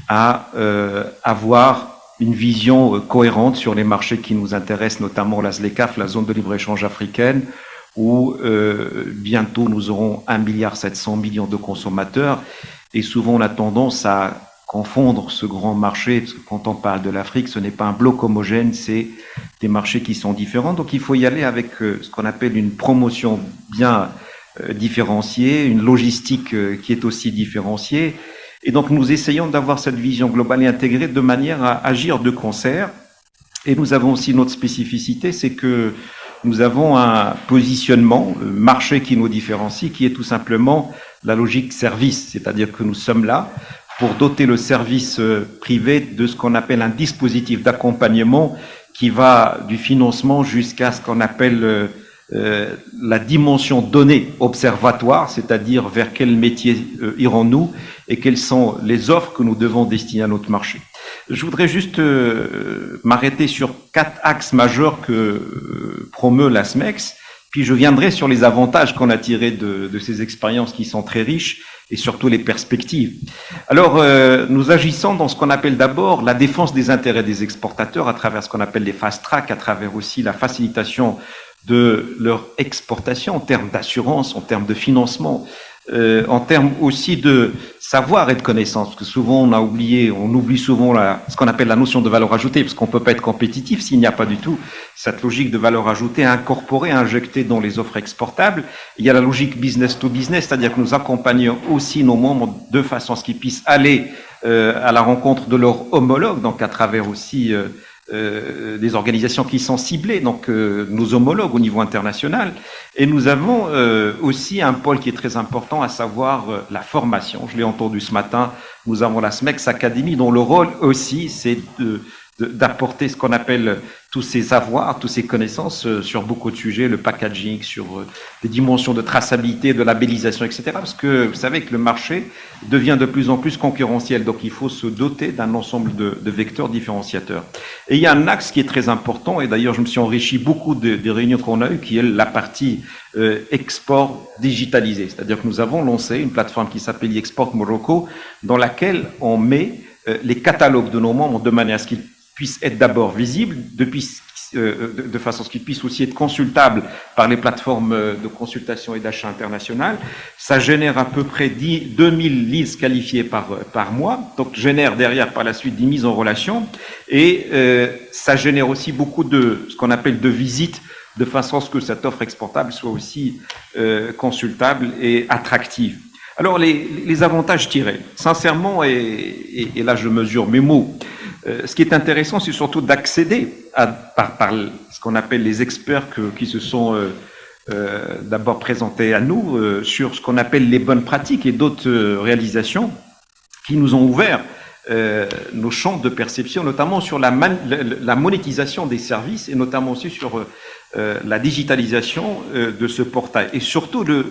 à avoir une vision cohérente sur les marchés qui nous intéressent, notamment la ZLECAF, la zone de libre-échange africaine, où bientôt nous aurons 1,7 milliard de consommateurs. Et souvent on a tendance à confondre ce grand marché, parce que quand on parle de l'Afrique, ce n'est pas un bloc homogène, c'est des marchés qui sont différents. Donc il faut y aller avec ce qu'on appelle une promotion bien différenciée, une logistique qui est aussi différenciée. Et donc nous essayons d'avoir cette vision globale et intégrée de manière à agir de concert. Et nous avons aussi notre spécificité, c'est que nous avons un positionnement marché qui nous différencie, qui est tout simplement la logique service, c'est-à-dire que nous sommes là pour doter le service privé de ce qu'on appelle un dispositif d'accompagnement qui va du financement jusqu'à ce qu'on appelle la dimension donnée observatoire, c'est-à-dire vers quel métier irons-nous et quelles sont les offres que nous devons destiner à notre marché. Je voudrais juste m'arrêter sur 4 axes majeurs que promeut la SMEX, puis je viendrai sur les avantages qu'on a tirés de ces expériences qui sont très riches et surtout les perspectives. Alors, nous agissons dans ce qu'on appelle d'abord la défense des intérêts des exportateurs à travers ce qu'on appelle les fast track, à travers aussi la facilitation de leur exportation en termes d'assurance, en termes de financement, en termes aussi de savoir et de connaissance, parce que souvent on oublie souvent ce qu'on appelle la notion de valeur ajoutée, parce qu'on peut pas être compétitif s'il n'y a pas du tout cette logique de valeur ajoutée incorporée, injectée dans les offres exportables. Il y a la logique business to business, c'est-à-dire que nous accompagnons aussi nos membres de façon à ce qu'ils puissent aller à la rencontre de leurs homologues, donc à travers aussi des organisations qui sont ciblées, donc nos homologues au niveau international. Et nous avons aussi un pôle qui est très important, à savoir la formation. Je l'ai entendu ce matin, nous avons la SMEX Academy, dont le rôle aussi, c'est d'apporter ce qu'on appelle tous ces savoirs, toutes ces connaissances sur beaucoup de sujets, le packaging, sur des dimensions de traçabilité, de labellisation, etc. Parce que vous savez que le marché devient de plus en plus concurrentiel, donc il faut se doter d'un ensemble de vecteurs différenciateurs. Et il y a un axe qui est très important, et d'ailleurs je me suis enrichi beaucoup des réunions qu'on a eues, qui est la partie export digitalisé. C'est-à-dire que nous avons lancé une plateforme qui s'appelle Export Morocco, dans laquelle on met les catalogues de nos membres de manière à ce qu'ils puissent être d'abord visibles, de façon à ce qu'ils puissent aussi être consultables par les plateformes de consultation et d'achat international. Ça génère à peu près 2000 listes qualifiées par mois, donc génère derrière par la suite des mises en relation, et ça génère aussi beaucoup de ce qu'on appelle de visites, de façon à ce que cette offre exportable soit aussi consultable et attractive. Alors, les avantages tirés, sincèrement, et là je mesure mes mots, ce qui est intéressant, c'est surtout d'accéder par ce qu'on appelle les experts qui se sont d'abord présentés à nous sur ce qu'on appelle les bonnes pratiques et d'autres réalisations qui nous ont ouvert nos champs de perception, notamment sur la monétisation des services et notamment aussi sur la digitalisation de ce portail et surtout de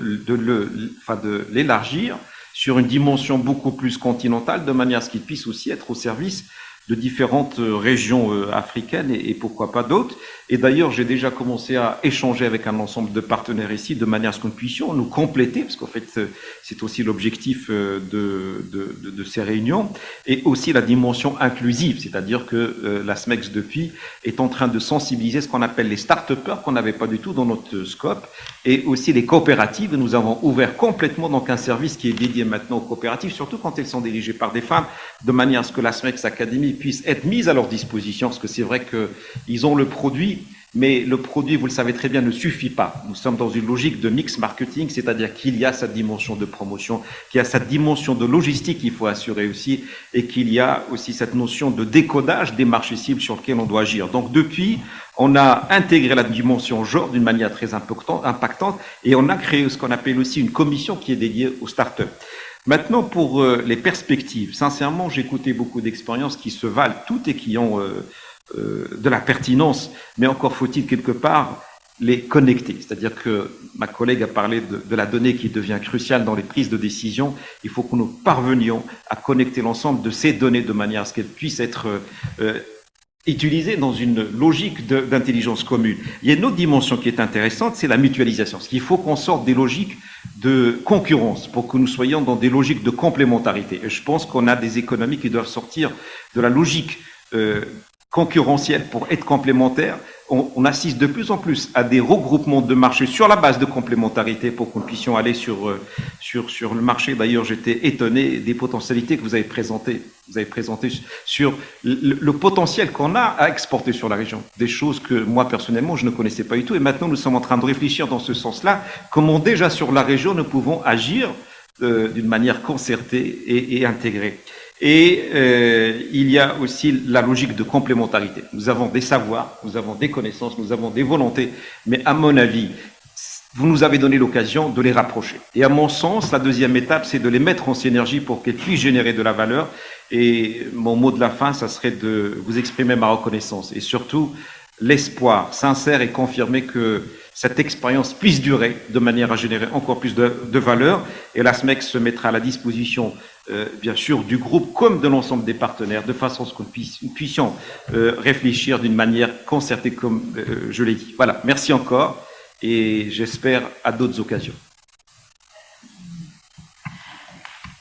l'élargir sur une dimension beaucoup plus continentale de manière à ce qu'il puisse aussi être au service de différentes régions africaines et pourquoi pas d'autres. Et d'ailleurs, j'ai déjà commencé à échanger avec un ensemble de partenaires ici de manière à ce que nous puissions nous compléter, parce qu'en fait, c'est aussi l'objectif de ces réunions, et aussi la dimension inclusive, c'est-à-dire que la SMEX depuis est en train de sensibiliser ce qu'on appelle les start-upers qu'on n'avait pas du tout dans notre scope, et aussi les coopératives. Nous avons ouvert complètement donc un service qui est dédié maintenant aux coopératives, surtout quand elles sont dirigées par des femmes, de manière à ce que la SMEX Academy puisse être mise à leur disposition, parce que c'est vrai qu'ils ont le produit, mais le produit, vous le savez très bien, ne suffit pas. Nous sommes dans une logique de mix marketing, c'est-à-dire qu'il y a cette dimension de promotion, qu'il y a cette dimension de logistique qu'il faut assurer aussi, et qu'il y a aussi cette notion de décodage des marchés cibles sur lesquels on doit agir. Donc depuis, on a intégré la dimension genre d'une manière très impactante, et on a créé ce qu'on appelle aussi une commission qui est dédiée aux startups. Maintenant, pour les perspectives, sincèrement, j'ai écouté beaucoup d'expériences qui se valent toutes et qui ont de la pertinence, mais encore faut-il quelque part les connecter. C'est-à-dire que ma collègue a parlé de la donnée qui devient cruciale dans les prises de décision. Il faut que nous parvenions à connecter l'ensemble de ces données de manière à ce qu'elles puissent être utilisées dans une logique d'intelligence commune. Il y a une autre dimension qui est intéressante, c'est la mutualisation. Parce qu'il faut qu'on sorte des logiques de concurrence pour que nous soyons dans des logiques de complémentarité. Et je pense qu'on a des économies qui doivent sortir de la logique concurrentielle pour être complémentaires. On assiste de plus en plus à des regroupements de marchés sur la base de complémentarité pour que nous puissions aller sur le marché. D'ailleurs, j'étais étonné des potentialités que vous avez présentées sur le potentiel qu'on a à exporter sur la région. Des choses que moi, personnellement, je ne connaissais pas du tout. Et maintenant, nous sommes en train de réfléchir dans ce sens-là, comment déjà sur la région, nous pouvons agir d'une manière concertée et intégrée. Et il y a aussi la logique de complémentarité. Nous avons des savoirs, nous avons des connaissances, nous avons des volontés, mais à mon avis, vous nous avez donné l'occasion de les rapprocher. Et à mon sens, la deuxième étape, c'est de les mettre en synergie pour qu'elles puissent générer de la valeur. Et mon mot de la fin, ça serait de vous exprimer ma reconnaissance et surtout l'espoir sincère et confirmé que cette expérience puisse durer de manière à générer encore plus de valeur. Et la SMEX se mettra à la disposition, bien sûr, du groupe comme de l'ensemble des partenaires, de façon à ce que nous puissions réfléchir d'une manière concertée, comme je l'ai dit. Voilà, merci encore et j'espère à d'autres occasions.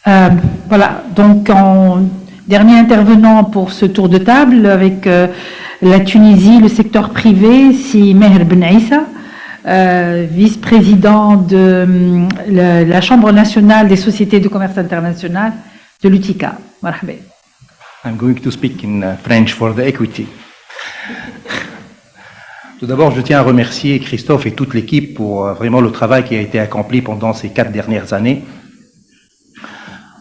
Voilà, donc en dernier intervenant pour ce tour de table avec la Tunisie, le secteur privé, c'est Meher Ben Issa, vice-président de la Chambre nationale des sociétés de commerce international de l'UTICA. Marhaba. I'm going to speak in French for the equity. Tout d'abord, je tiens à remercier Christophe et toute l'équipe pour vraiment le travail qui a été accompli pendant ces 4 dernières années.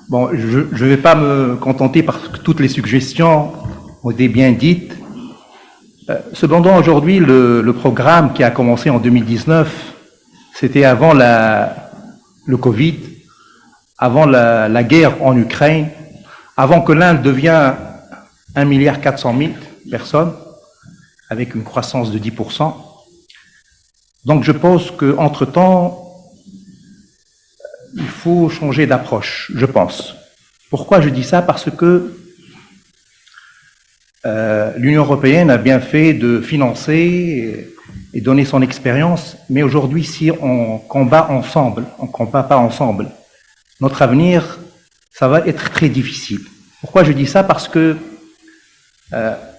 Bon, je ne vais pas me contenter par toutes les suggestions ont été bien dites. Cependant, aujourd'hui, le programme qui a commencé en 2019, c'était avant le Covid, avant la guerre en Ukraine, avant que l'Inde devienne 1,4 milliard. personnes, avec une croissance de 10%. Donc je pense qu'entre-temps, il faut changer d'approche, je pense. Pourquoi je dis ça? Parce que l'Union européenne a bien fait de financer et donner son expérience, mais aujourd'hui, si on combat ensemble, on ne combat pas ensemble, notre avenir, ça va être très difficile. Pourquoi je dis ça? Parce que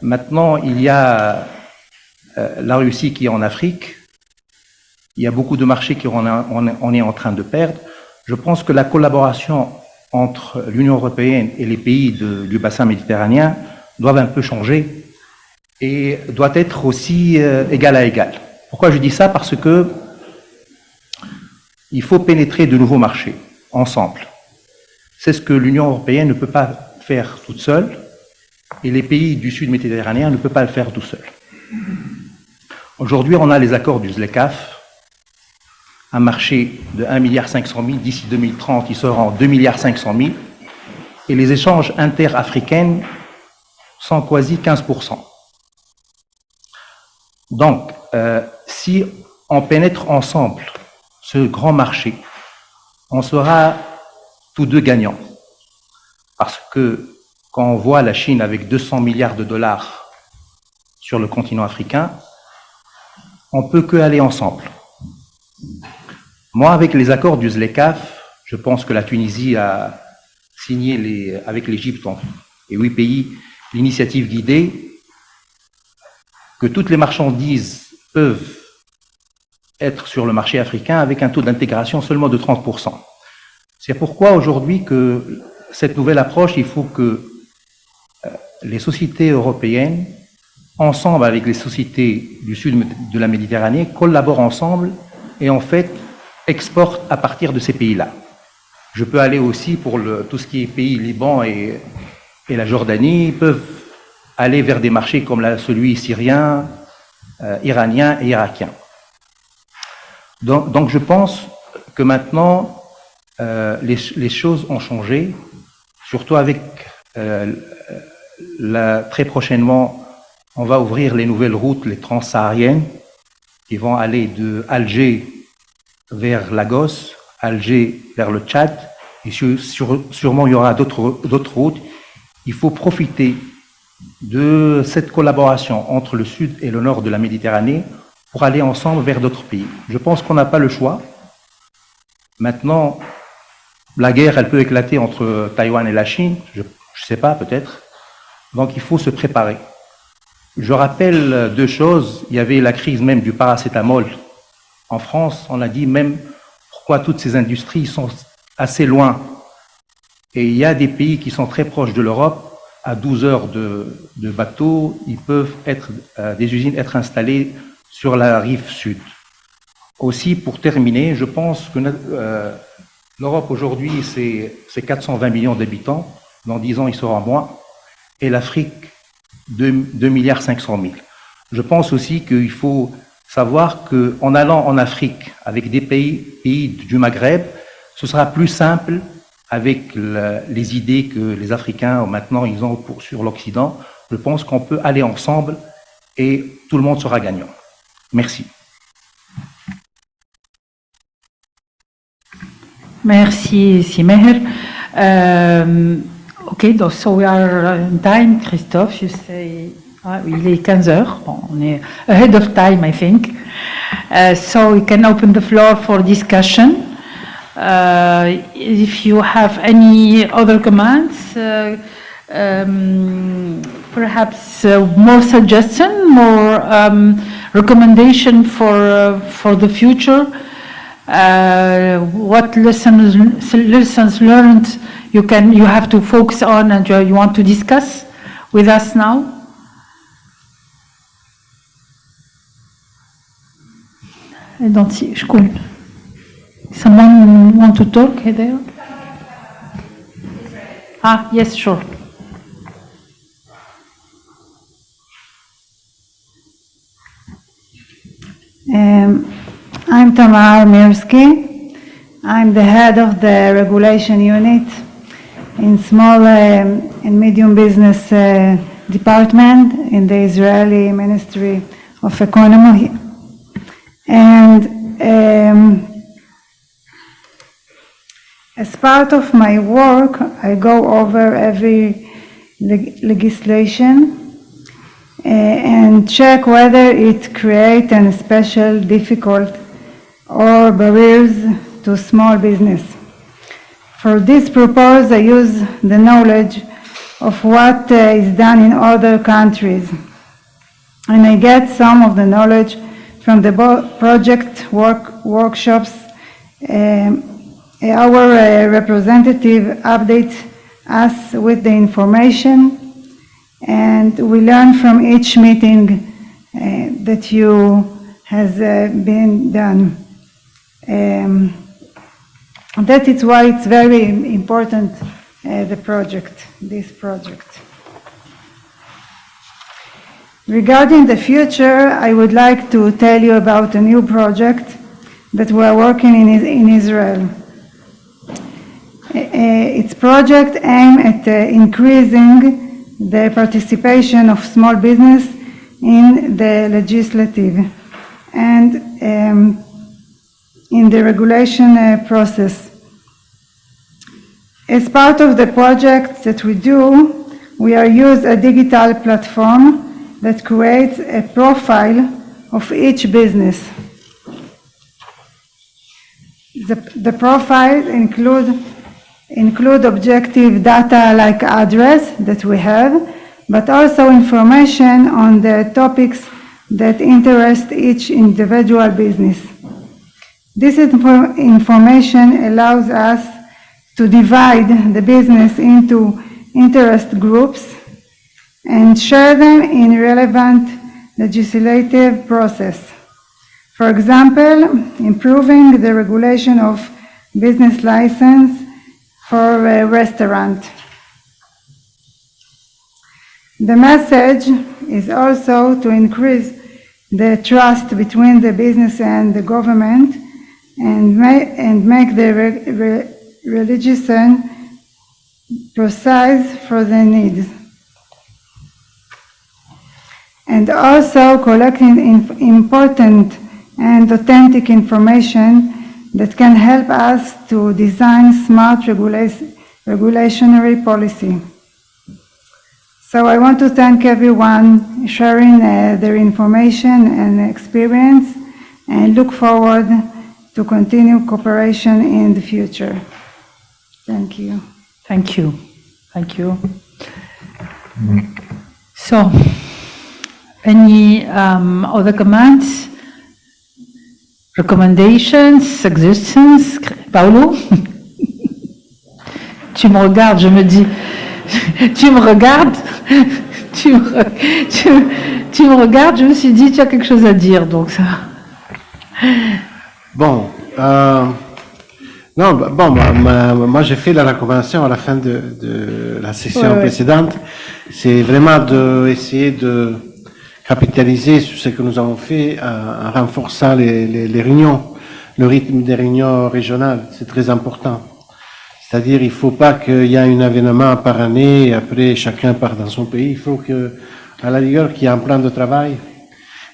maintenant, il y a la Russie qui est en Afrique, il y a beaucoup de marchés qu'on est en train de perdre. Je pense que la collaboration entre l'Union européenne et les pays du bassin méditerranéen doivent un peu changer et doit être aussi égal à égal. Pourquoi je dis ça? Parce que il faut pénétrer de nouveaux marchés ensemble. C'est ce que l'Union européenne ne peut pas faire toute seule et les pays du sud méditerranéen ne peuvent pas le faire tout seuls. Aujourd'hui, on a les accords du ZLECAf, un marché de 1,5 milliard, d'ici 2030, il sera en 2,5 milliards, et les échanges interafricains sont quasi 15%. Donc, si on pénètre ensemble ce grand marché, on sera tous deux gagnants. Parce que quand on voit la Chine avec 200 milliards de dollars sur le continent africain, on ne peut qu'aller ensemble. Moi, avec les accords du ZLECAf, je pense que la Tunisie a signé avec l'Égypte et 8 pays l'initiative guidée que toutes les marchandises peuvent être sur le marché africain avec un taux d'intégration seulement de 30%. C'est pourquoi aujourd'hui que cette nouvelle approche, il faut que les sociétés européennes, ensemble avec les sociétés du sud de la Méditerranée, collaborent ensemble et en fait exportent à partir de ces pays-là. Je peux aller aussi pour tout ce qui est pays Liban et la Jordanie, ils peuvent aller vers des marchés comme celui syrien, iranien et irakien. Donc je pense que maintenant, les choses ont changé, surtout avec très prochainement, on va ouvrir les nouvelles routes, les transsahariennes, qui vont aller de Alger vers Lagos, Alger vers le Tchad, et sûrement il y aura d'autres routes. Il faut profiter de cette collaboration entre le sud et le nord de la Méditerranée pour aller ensemble vers d'autres pays. Je pense qu'on n'a pas le choix. Maintenant, la guerre, elle peut éclater entre Taïwan et la Chine, je ne sais pas, peut-être. Donc il faut se préparer. Je rappelle deux choses. Il y avait la crise même du paracétamol en France. On a dit même pourquoi toutes ces industries sont assez loin. Et il y a des pays qui sont très proches de l'Europe. À 12 heures de bateau, ils peuvent des usines être installées sur la rive sud. Aussi, pour terminer, je pense que l'Europe aujourd'hui, c'est 420 millions d'habitants. Dans 10 ans, il sera moins. Et l'Afrique, 2,5 milliards. Je pense aussi qu'il faut savoir qu'en allant en Afrique avec des pays du Maghreb, ce sera plus simple avec les idées que les Africains maintenant ils ont sur l'Occident. Je pense qu'on peut aller ensemble et tout le monde sera gagnant. Merci. Merci, Simeher. Okay, so we are in time, Christophe, you say, il est 15 heures, bon, on est ahead of time, I think. So we can open the floor for discussion. If you have any other comments, perhaps more suggestion, more recommendation for the future. What lessons learned you have to focus on and you want to discuss with us now? I don't see. Someone want to talk there? Yes, sure. I'm Tamar Mirsky. I'm the head of the regulation unit in small and medium business department in the Israeli Ministry of Economy. And as part of my work, I go over every legislation and check whether it creates an special difficult or barriers to small business. For this purpose, I use the knowledge of what is done in other countries. And I get some of the knowledge from the project workshops. Our representative updates us with the information, and we learn from each meeting that has been done. That is why it's very important, this project. Regarding the future, I would like to tell you about a new project that we are working in Israel. Its project aims at increasing the participation of small business in the legislative and in the regulation process. As part of the project that we do, we use a digital platform that creates a profile of each business. The profile include objective data like address that we have, but also information on the topics that interest each individual business. This information allows us to divide the business into interest groups and share them in relevant legislative process. For example, improving the regulation of business license for a restaurant. The message is also to increase the trust between the business and the government and make the legislation precise for the needs. And also collecting important and authentic information that can help us to design smart regulationary policy. So I want to thank everyone sharing their information and experience, and look forward to continue cooperation in the future. Thank you. Thank you. Thank you. So, any other comments? Recommendations, suggestions? Paolo? Tu me regardes, je me dis, tu me regardes, tu me regardes, je me suis dit, tu as quelque chose à dire, donc ça. Bon, moi j'ai fait la recommandation à la fin de la session précédente, c'est vraiment d'essayer de capitaliser sur ce que nous avons fait en renforçant les réunions, le rythme des réunions régionales, c'est très important. C'est-à-dire, il ne faut pas qu'il y ait un événement par année et après chacun part dans son pays. Il faut qu'à la rigueur, qu'il y ait un plan de travail.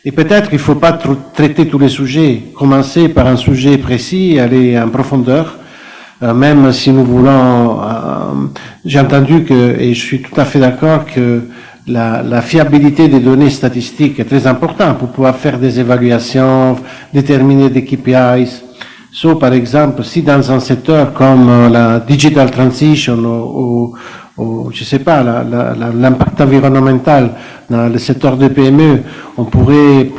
Et peut-être qu'il ne faut pas traiter tous les sujets, commencer par un sujet précis et aller en profondeur, même si nous voulons... j'ai entendu et je suis tout à fait d'accord que la fiabilité des données statistiques est très importante pour pouvoir faire des évaluations, déterminer des KPIs. So, par exemple, si dans un secteur comme la digital transition ou je sais pas, l'impact environnemental dans le secteur de PME, on pourrait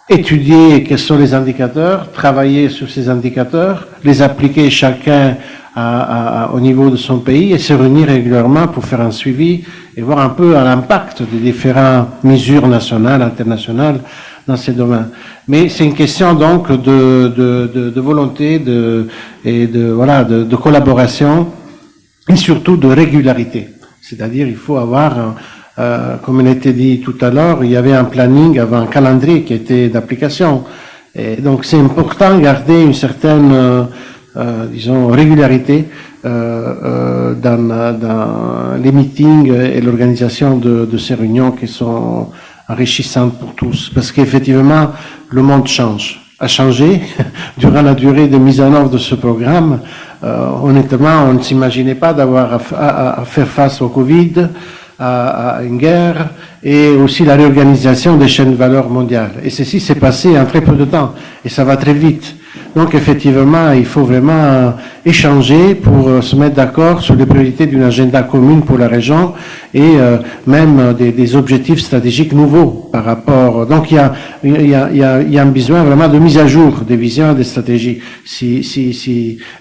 étudier quels sont les indicateurs, travailler sur ces indicateurs, les appliquer chacun au niveau de son pays et se réunir régulièrement pour faire un suivi et voir un peu l'impact des différentes mesures nationales, internationales dans ces domaines. Mais c'est une question donc de volonté de collaboration et surtout de régularité. C'est-à-dire il faut avoir, comme il a été dit tout à l'heure, il y avait un planning, avant un calendrier qui était d'application. Et donc c'est important de garder une certaine, disons, régularité dans les meetings et l'organisation de ces réunions qui sont enrichissantes pour tous. Parce qu'effectivement, le monde a changé durant la durée de mise en œuvre de ce programme. Honnêtement, on ne s'imaginait pas d'avoir à faire face au Covid, à une guerre, et aussi la réorganisation des chaînes de valeur mondiales. Et ceci s'est passé en très peu de temps, et ça va très vite. Donc effectivement, il faut vraiment échanger pour se mettre d'accord sur les priorités d'une agenda commune pour la région et même des objectifs stratégiques nouveaux par rapport. Donc il y a un besoin vraiment de mise à jour des visions et des stratégies.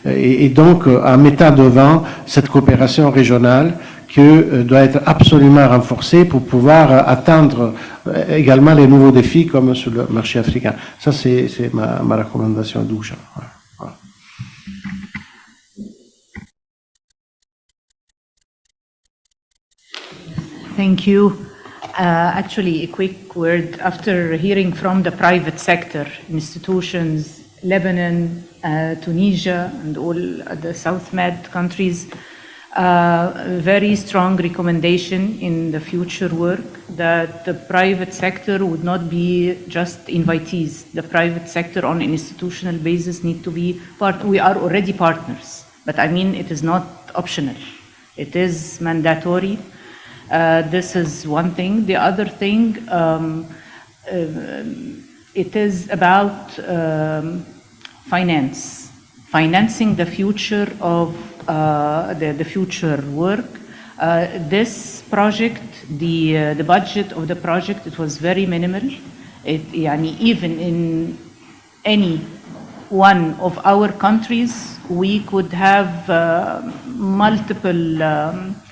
Et donc en mettant devant cette coopération régionale que doit être absolument renforcée pour pouvoir atteindre également les nouveaux défis comme sur le marché africain. Ça, c'est ma recommandation douce. Voilà. Thank you. Actually, a quick word. After hearing from the private sector, institutions, Lebanon, Tunisia, and all the South Med countries, very strong recommendation in the future work that the private sector would not be just invitees. The private sector on an institutional basis need to be part. We are already partners, but I mean it is not optional. It is mandatory. This is one thing. The other thing, it is about financing the future of the future work. This project, the budget of the project, it was very minimal. Even in any one of our countries, we could have multiple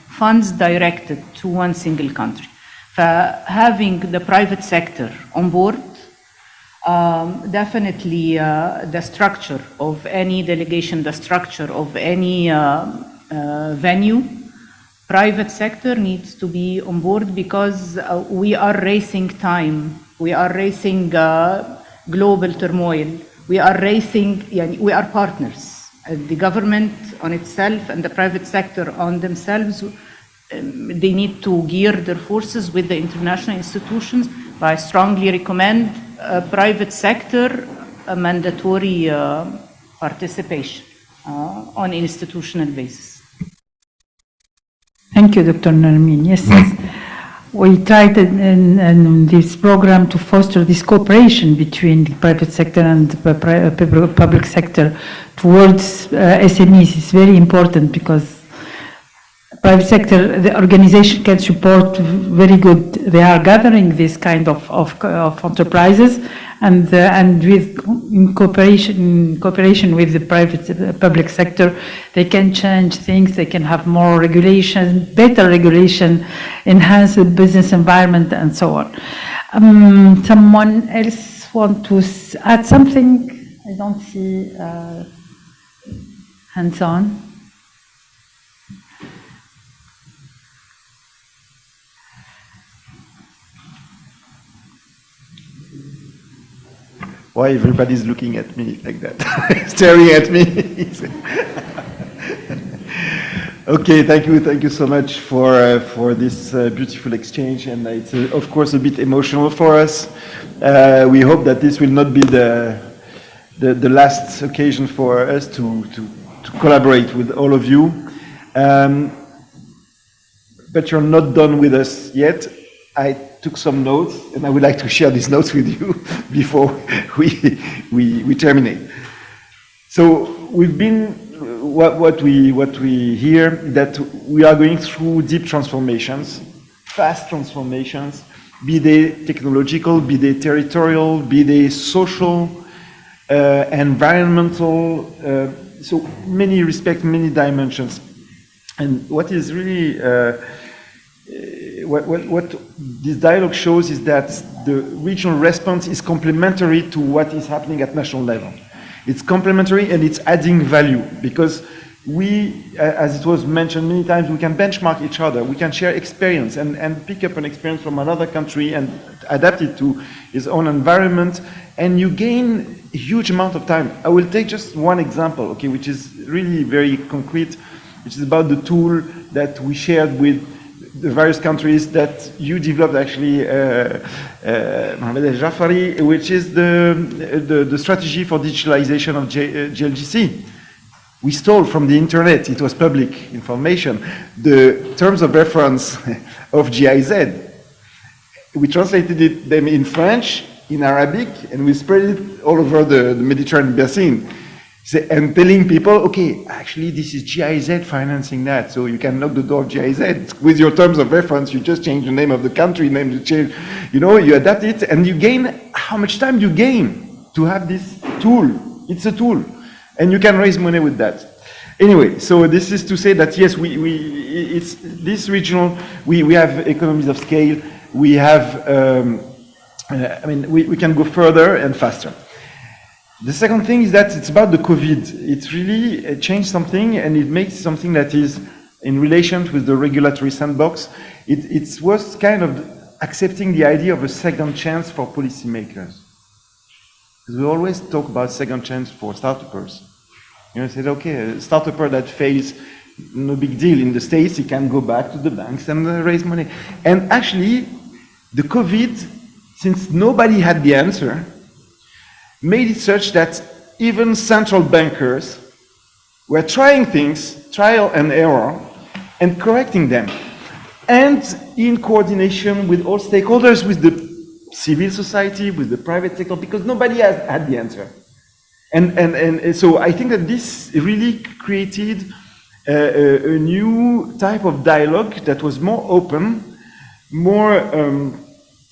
funds directed to one single country. Having the private sector on board, definitely the structure of any delegation, the structure of any venue, private sector needs to be on board because we are racing time, we are racing global turmoil, we are partners. The government on itself and the private sector on themselves, they need to gear their forces with the international institutions. But I strongly recommend private sector mandatory participation on institutional basis. Thank you, Dr. Nermin. Yes, we tried in this program to foster this cooperation between the private sector and the public sector towards SMEs. It's very important because private sector, the organization can support very good. They are gathering this kind of enterprises, and with in cooperation with the public sector, they can change things. They can have more regulation, better regulation, enhance the business environment, and so on. Someone else want to add something? I don't see hands on. Why everybody's looking at me like that, staring at me? Okay, thank you so much for this beautiful exchange, and it's of course a bit emotional for us. We hope that this will not be the last occasion for us to collaborate with all of you. But you're not done with us yet. I took some notes, and I would like to share these notes with you before we terminate. So we've been, what we hear, that we are going through deep transformations, fast transformations, be they technological, be they territorial, be they social, environmental, so many respects, many dimensions. And what is really what this dialogue shows is that the regional response is complementary to what is happening at national level. It's complementary and it's adding value because we, as it was mentioned many times, we can benchmark each other, we can share experience and pick up an experience from another country and adapt it to its own environment, and you gain a huge amount of time. I will take just one example, okay, which is really very concrete. which is about the tool that we shared with the various countries that you developed actually, Mohamed El Jafari, which is the strategy for digitalization of GLGC. We stole from the internet, it was public information, the terms of reference of GIZ. We translated them in French, in Arabic, and we spread it all over the Mediterranean basin. And telling people, okay, actually this is GIZ financing that, so you can knock the door of GIZ. With your terms of reference, you just change the name of the country, name, you change, you know, you adapt it, and you gain, how much time you gain to have this tool? It's a tool, and you can raise money with that. Anyway, so this is to say that yes, it's this regional, we have economies of scale, we have, I mean, we can go further and faster. The second thing is that it's about the COVID. It really changed something, and it makes something that is in relation with the regulatory sandbox. It was kind of accepting the idea of a second chance for policymakers. Because we always talk about second chance for startups. You know, said, okay, a startup that fails, no big deal. In the States, he can go back to the banks and raise money. And actually, the COVID, since nobody had the answer, made it such that even central bankers were trying things, trial and error, and correcting them. And in coordination with all stakeholders, with the civil society, with the private sector, because nobody had the answer. And so I think that this really created a new type of dialogue that was more open, more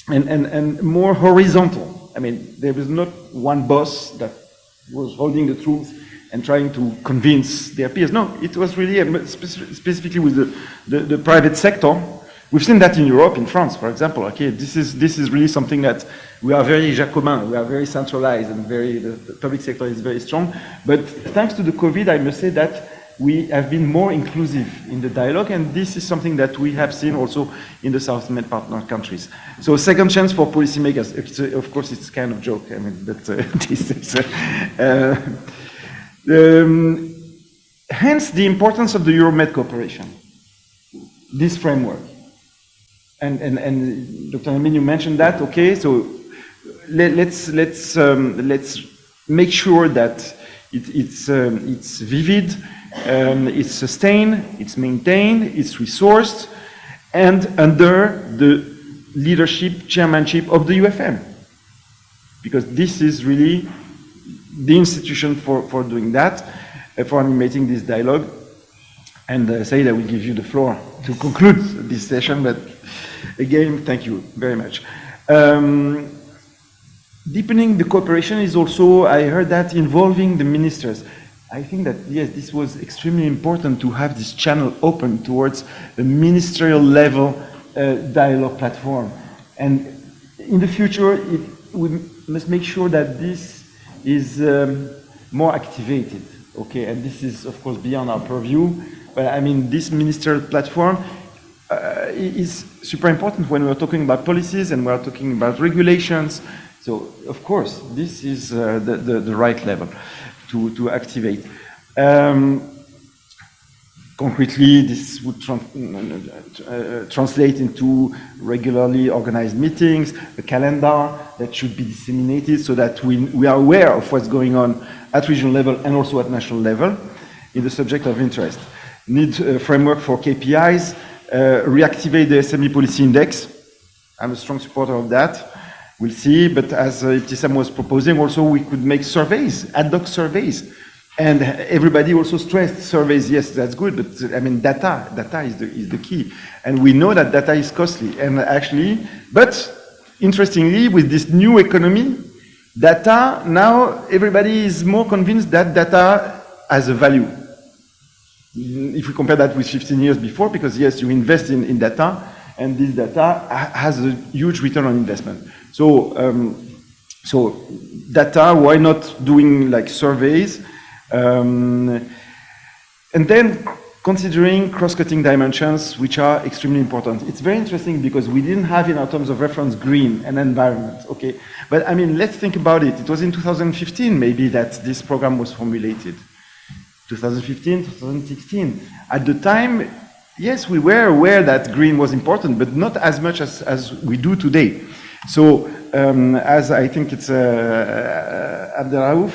and more horizontal. I mean, there was not one boss that was holding the truth and trying to convince their peers. No, it was really specifically with the private sector. We've seen that in Europe, in France, for example. Okay, this is really something that we are very Jacobin, we are very centralized, and the public sector is very strong. But thanks to the COVID, I must say that we have been more inclusive in the dialogue, and this is something that we have seen also in the South Med partner countries. So second chance for policymakers. Of course, it's kind of joke. I mean, but this is, hence the importance of the Euromed cooperation, this framework. And Dr. Amin, you mentioned that. Okay, so let's make sure that it's vivid. It's sustained, it's maintained, it's resourced, and under the leadership, chairmanship of the UFM. Because this is really the institution for doing that, for animating this dialogue. And Said, I will give you the floor to conclude this session, but again, thank you very much. Deepening the cooperation is also, I heard that, involving the ministers. I think that, yes, this was extremely important to have this channel open towards the ministerial level dialogue platform. And in the future, we must make sure that this is more activated, okay? And this is, of course, beyond our purview. But I mean, this ministerial platform is super important when we're talking about policies and we're talking about regulations. So, of course, this is the right level to activate. Concretely, this would translate into regularly organized meetings, a calendar that should be disseminated so that we are aware of what's going on at regional level and also at national level in the subject of interest. Need a framework for KPIs, reactivate the SME policy index. I'm a strong supporter of that. We'll see, but as Ibtissam was proposing, also we could make surveys, ad hoc surveys. And everybody also stressed surveys, yes, that's good, but I mean, data is the key. And we know that data is costly. And actually, but interestingly, with this new economy, data, now everybody is more convinced that data has a value. If we compare that with 15 years before, because yes, you invest in data, and this data has a huge return on investment. So, so data, why not doing like surveys? And then considering cross-cutting dimensions, which are extremely important. It's very interesting because we didn't have in our terms of reference green and environment, okay? But I mean, let's think about it. It was in 2015 maybe that this program was formulated. 2015, 2016. At the time, yes, we were aware that green was important, but not as much as we do today. So, as I think it's Abdelraouf,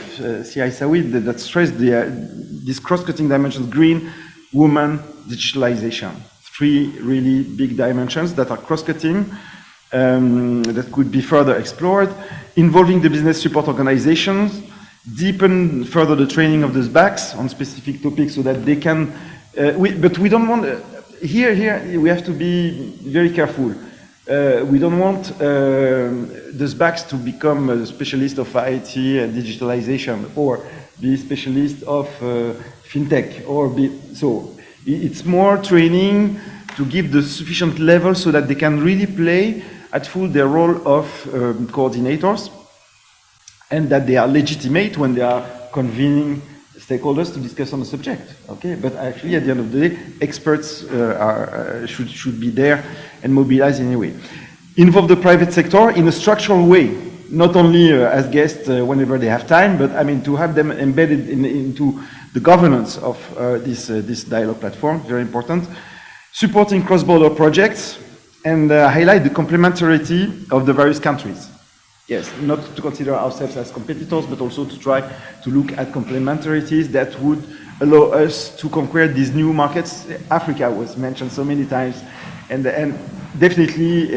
CI Sawi, that stressed this cross-cutting dimensions: green, women, digitalization. 3 really big dimensions that are cross-cutting, that could be further explored, involving the business support organizations, deepen further the training of the SBACs on specific topics so that they can, but we don't want, here we have to be very careful. We don't want the SBACs to become a specialist of IT and digitalization, or be specialist of fintech, or be, so it's more training to give the sufficient level so that they can really play at full their role of coordinators, and that they are legitimate when they are convening stakeholders to discuss on the subject. Okay, but actually, at the end of the day, experts should be there and mobilized anyway. Involve the private sector in a structural way, not only as guests whenever they have time, but I mean to have them embedded into the governance of this dialogue platform. Very important. Supporting cross-border projects and highlight the complementarity of the various countries. Yes, not to consider ourselves as competitors, but also to try to look at complementarities that would allow us to conquer these new markets. Africa was mentioned so many times, and definitely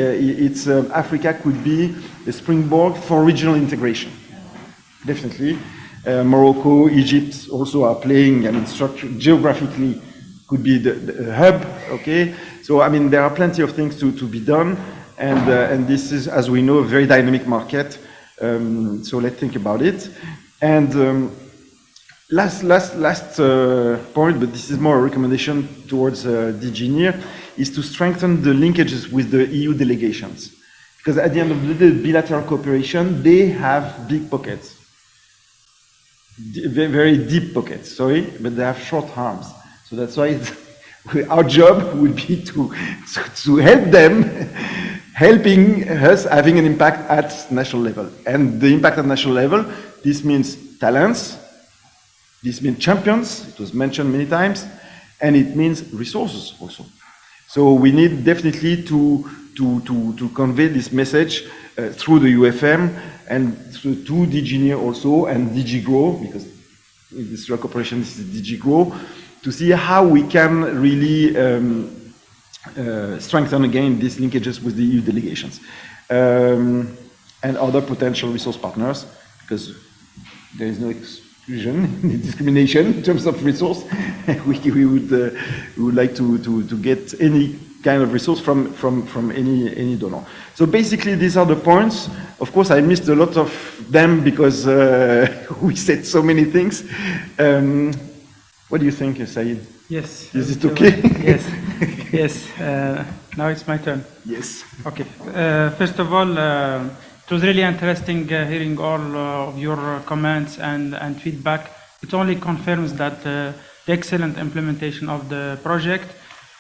Africa could be a springboard for regional integration. Definitely. Morocco, Egypt also are playing, I mean, geographically could be the hub, okay? So, I mean, there are plenty of things to be done. And this is, as we know, a very dynamic market. So let's think about it. And last point, but this is more a recommendation towards DG NEAR, is to strengthen the linkages with the EU delegations. Because at the end of the day, bilateral cooperation, they have big pockets. Very deep pockets, sorry, but they have short arms. So that's why our job would be to help them, helping us having an impact at national level. And the impact at national level, this means talents, this means champions, it was mentioned many times, and it means resources also. So we need definitely to convey this message through the UFM and through DG NEAR also, and DG GROW, because industrial cooperation is DG GROW, to see how we can really strengthen again these linkages with the EU delegations and other potential resource partners, because there is no exclusion, discrimination in terms of resource. we would like to get any kind of resource from any donor. So basically, these are the points. Of course, I missed a lot of them because we said so many things. What do you think, Said? Yes. Is it okay? Yes. Yes. Now it's my turn. Yes. Okay. First of all, it was really interesting hearing all of your comments and feedback. It only confirms that the excellent implementation of the project.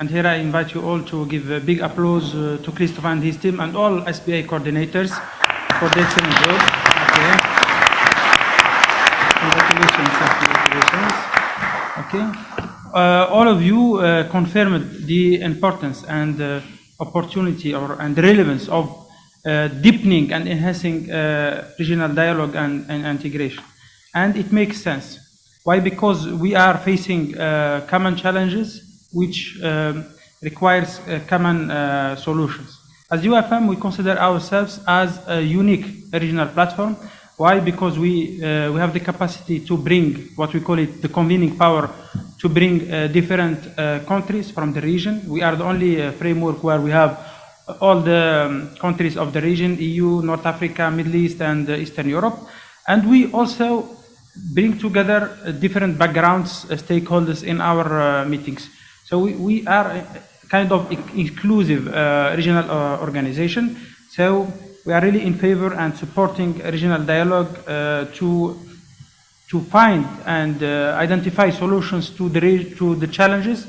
And here I invite you all to give a big applause to Christophe and his team and all SBA coordinators for the excellent job. Okay. Congratulations. Okay. All of you confirmed the importance and opportunity and relevance of deepening and enhancing regional dialogue and integration. And it makes sense. Why? Because we are facing common challenges which requires common solutions. As UFM, we consider ourselves as a unique regional platform. Why? Because we have the capacity to bring what we call it the convening power, to bring different countries from the region. We are the only framework where we have all the countries of the region, EU, North Africa, Middle East, and Eastern Europe. And we also bring together different backgrounds, stakeholders in our meetings. So we are kind of inclusive regional organization. So we are really in favor and supporting regional dialogue to find and identify solutions to the challenges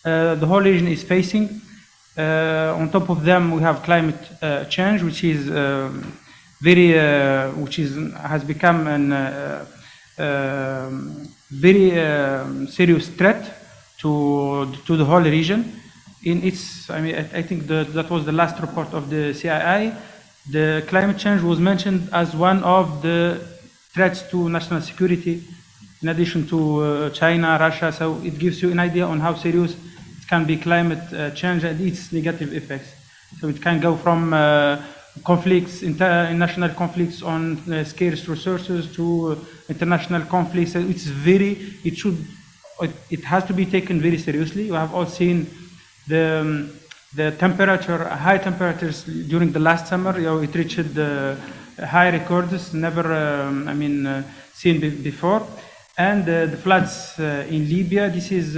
the whole region is facing. On top of them, we have climate change, which is has become very serious threat to the whole region. In its, I think that was the last report of the CII. The climate change was mentioned as one of the threats to national security, in addition to China, Russia. So it gives you an idea on how serious it can be climate change and its negative effects. So it can go from conflicts, international conflicts on scarce resources to international conflicts. It has to be taken very seriously. We have all seen the high temperatures during the last summer. It reached the high records never, seen before. And the floods in Libya. This is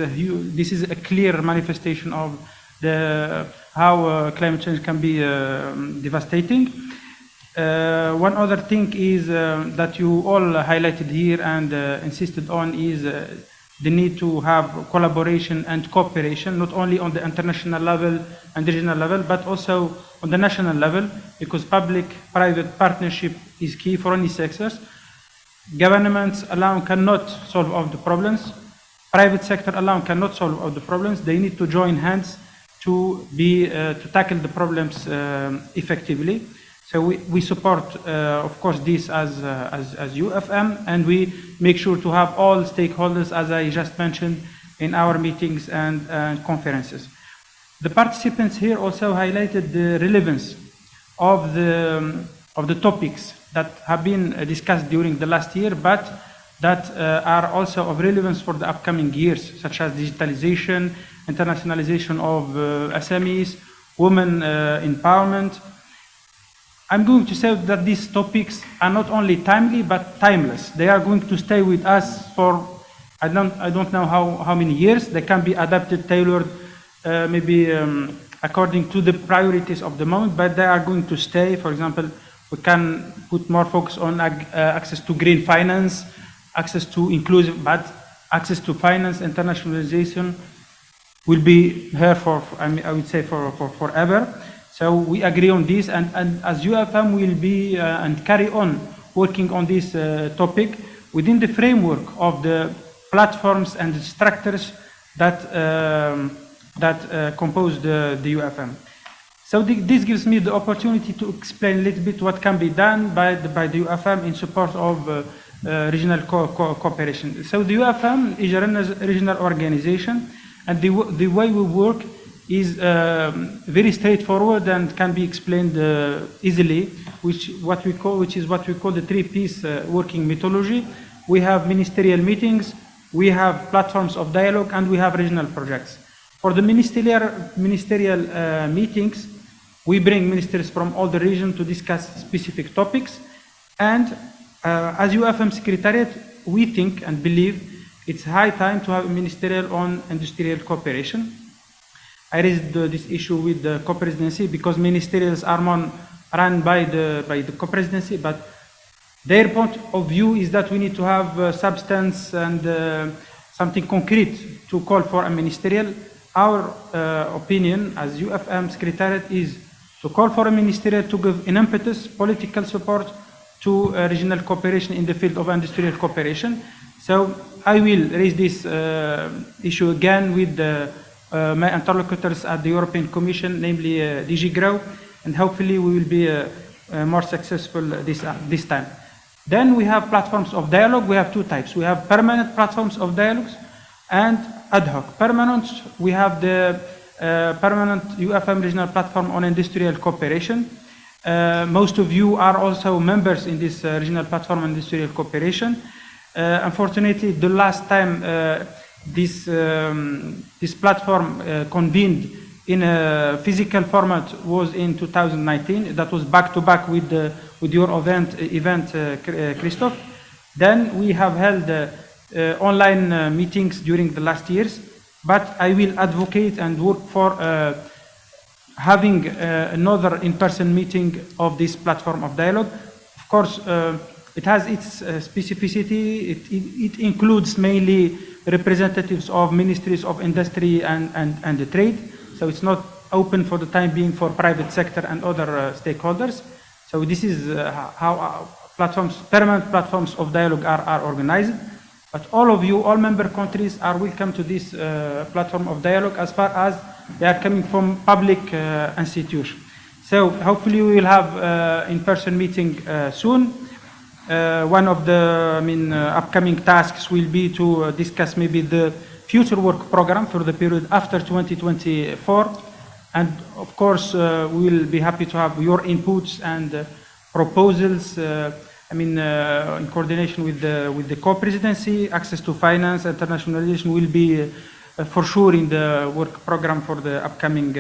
a clear manifestation of how climate change can be devastating. One other thing is that you all highlighted here and insisted on is the need to have collaboration and cooperation, not only on the international level and regional level, but also on the national level, because public-private partnership is key for any sectors. Governments alone cannot solve all the problems. Private sector alone cannot solve all the problems. They need to join hands to tackle the problems effectively. So we support, of course, this as UFM, and we make sure to have all stakeholders, as I just mentioned, in our meetings and conferences. The participants here also highlighted the relevance of the topics that have been discussed during the last year, but that are also of relevance for the upcoming years, such as digitalization, internationalization of SMEs, women empowerment. I'm going to say that these topics are not only timely, but timeless. They are going to stay with us for, I don't know how many years. They can be adapted, tailored, maybe according to the priorities of the moment, but they are going to stay. For example, we can put more focus on access to green finance, access to inclusive, but access to finance, internationalization will be here for, I would say, for forever. So we agree on this, and as UFM will be and carry on working on this topic within the framework of the platforms and the structures that compose the UFM. So this gives me the opportunity to explain a little bit what can be done by the UFM in support of regional cooperation. So the UFM is a regional organization, and the way we work is very straightforward and can be explained easily, which is what we call the three-piece working methodology. We have ministerial meetings, we have platforms of dialogue, and we have regional projects. For the ministerial meetings, we bring ministers from all the region to discuss specific topics, and as UFM Secretariat, we think and believe it's high time to have a ministerial on industrial cooperation. I raised this issue with the co-presidency because ministerials are run by the co-presidency, but their point of view is that we need to have substance and something concrete to call for a ministerial. Our opinion as UFM Secretariat is to call for a ministerial to give an impetus, political support to regional cooperation in the field of industrial cooperation. So I will raise this issue again with my interlocutors at the European Commission, namely DG GROW, and hopefully we will be more successful this time. Then we have platforms of dialogue. We have two types. We have permanent platforms of dialogues and ad hoc. Permanent, we have the permanent UFM regional platform on industrial cooperation. Most of you are also members in this regional platform on industrial cooperation. Unfortunately, the last time this platform convened in a physical format was in 2019. That was back-to-back with your event, Christophe. Then we have held online meetings during the last years, but I will advocate and work for having another in-person meeting of this platform of dialogue. Of course, it has its specificity. It includes mainly representatives of ministries of industry and the trade. So it's not open for the time being for private sector and other stakeholders. So this is how platforms, permanent platforms of dialogue are organized. But all of you, all member countries are welcome to this platform of dialogue as far as they are coming from public institutions. So hopefully we will have in-person meeting soon. One of the upcoming tasks will be to discuss maybe the future work program for the period after 2024. And of course, we will be happy to have your inputs and proposals. In coordination with the co-presidency, access to finance, internationalization will be for sure in the work program for the upcoming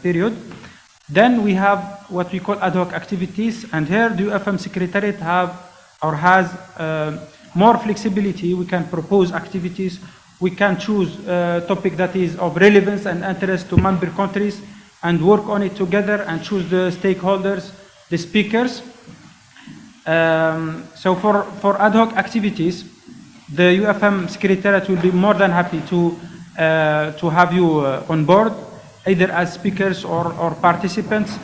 period. Then we have what we call ad hoc activities, and here the UFM Secretariat has more flexibility. We can propose activities. We can choose a topic that is of relevance and interest to member countries and work on it together and choose the stakeholders, the speakers. So for ad hoc activities, the UFM Secretariat will be more than happy to have you on board, either as speakers or participants.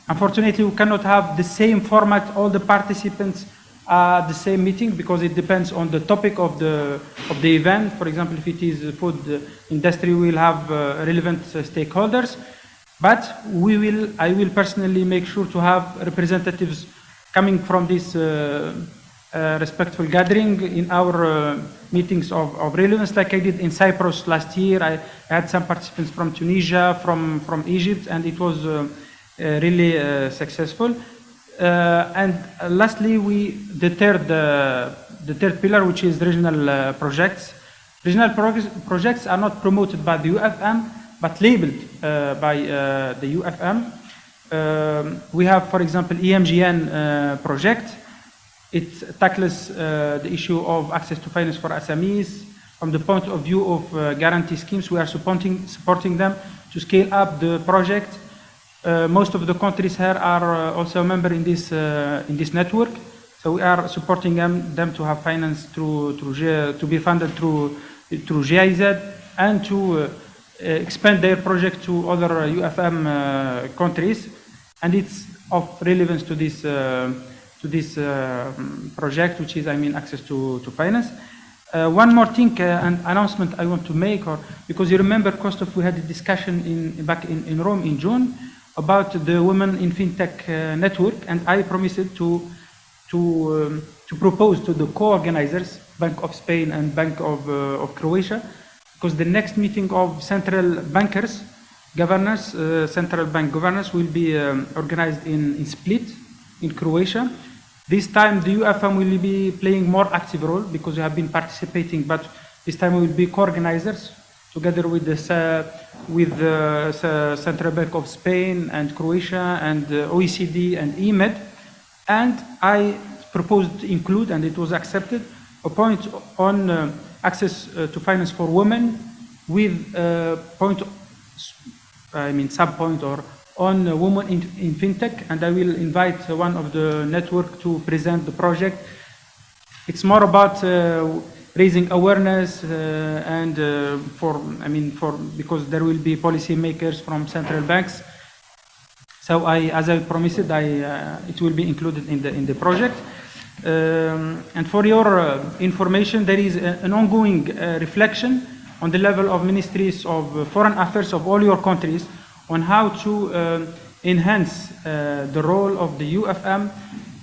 Unfortunately, we cannot have the same format, all the participants at the same meeting, because it depends on the topic of the event. For example, if it is food industry, we will have relevant stakeholders. But I will personally make sure to have representatives coming from this respectful gathering in our meetings of relevance, like I did in Cyprus last year. I had some participants from Tunisia, from Egypt, and it was really successful. And lastly, the third pillar, which is regional projects. Regional projects are not promoted by the UFM, but labeled by the UFM. We have, for example, EMGN project. It tackles the issue of access to finance for SMEs. From the point of view of guarantee schemes, we are supporting them to scale up the project. Most of the countries here are also a member in this network, so we are supporting them to have finance to be funded through GIZ and to expand their project to other UFM countries, and it's of relevance to this project, which is access to finance. One more thing, an announcement I want to make, because you remember, Christoph, we had a discussion back in Rome in June about the Women in FinTech network, and I promised to propose to the co-organizers, Bank of Spain and Bank of Croatia, because the next meeting of central bankers, governors, central bank governors will be organized in Split, in Croatia. This time the UFM will be playing more active role because we have been participating, but this time we will be co-organizers together with the Central Bank of Spain and Croatia and OECD and MED. And I proposed to include, and it was accepted, a point on access to finance for women with sub-point or on women in FinTech, and I will invite one of the network to present the project. It's more about raising awareness and because there will be policy makers from central banks. So as I promised, it will be included in the project. And for your information, there is an ongoing reflection on the level of ministries of foreign affairs of all your countries on how to enhance the role of the UFM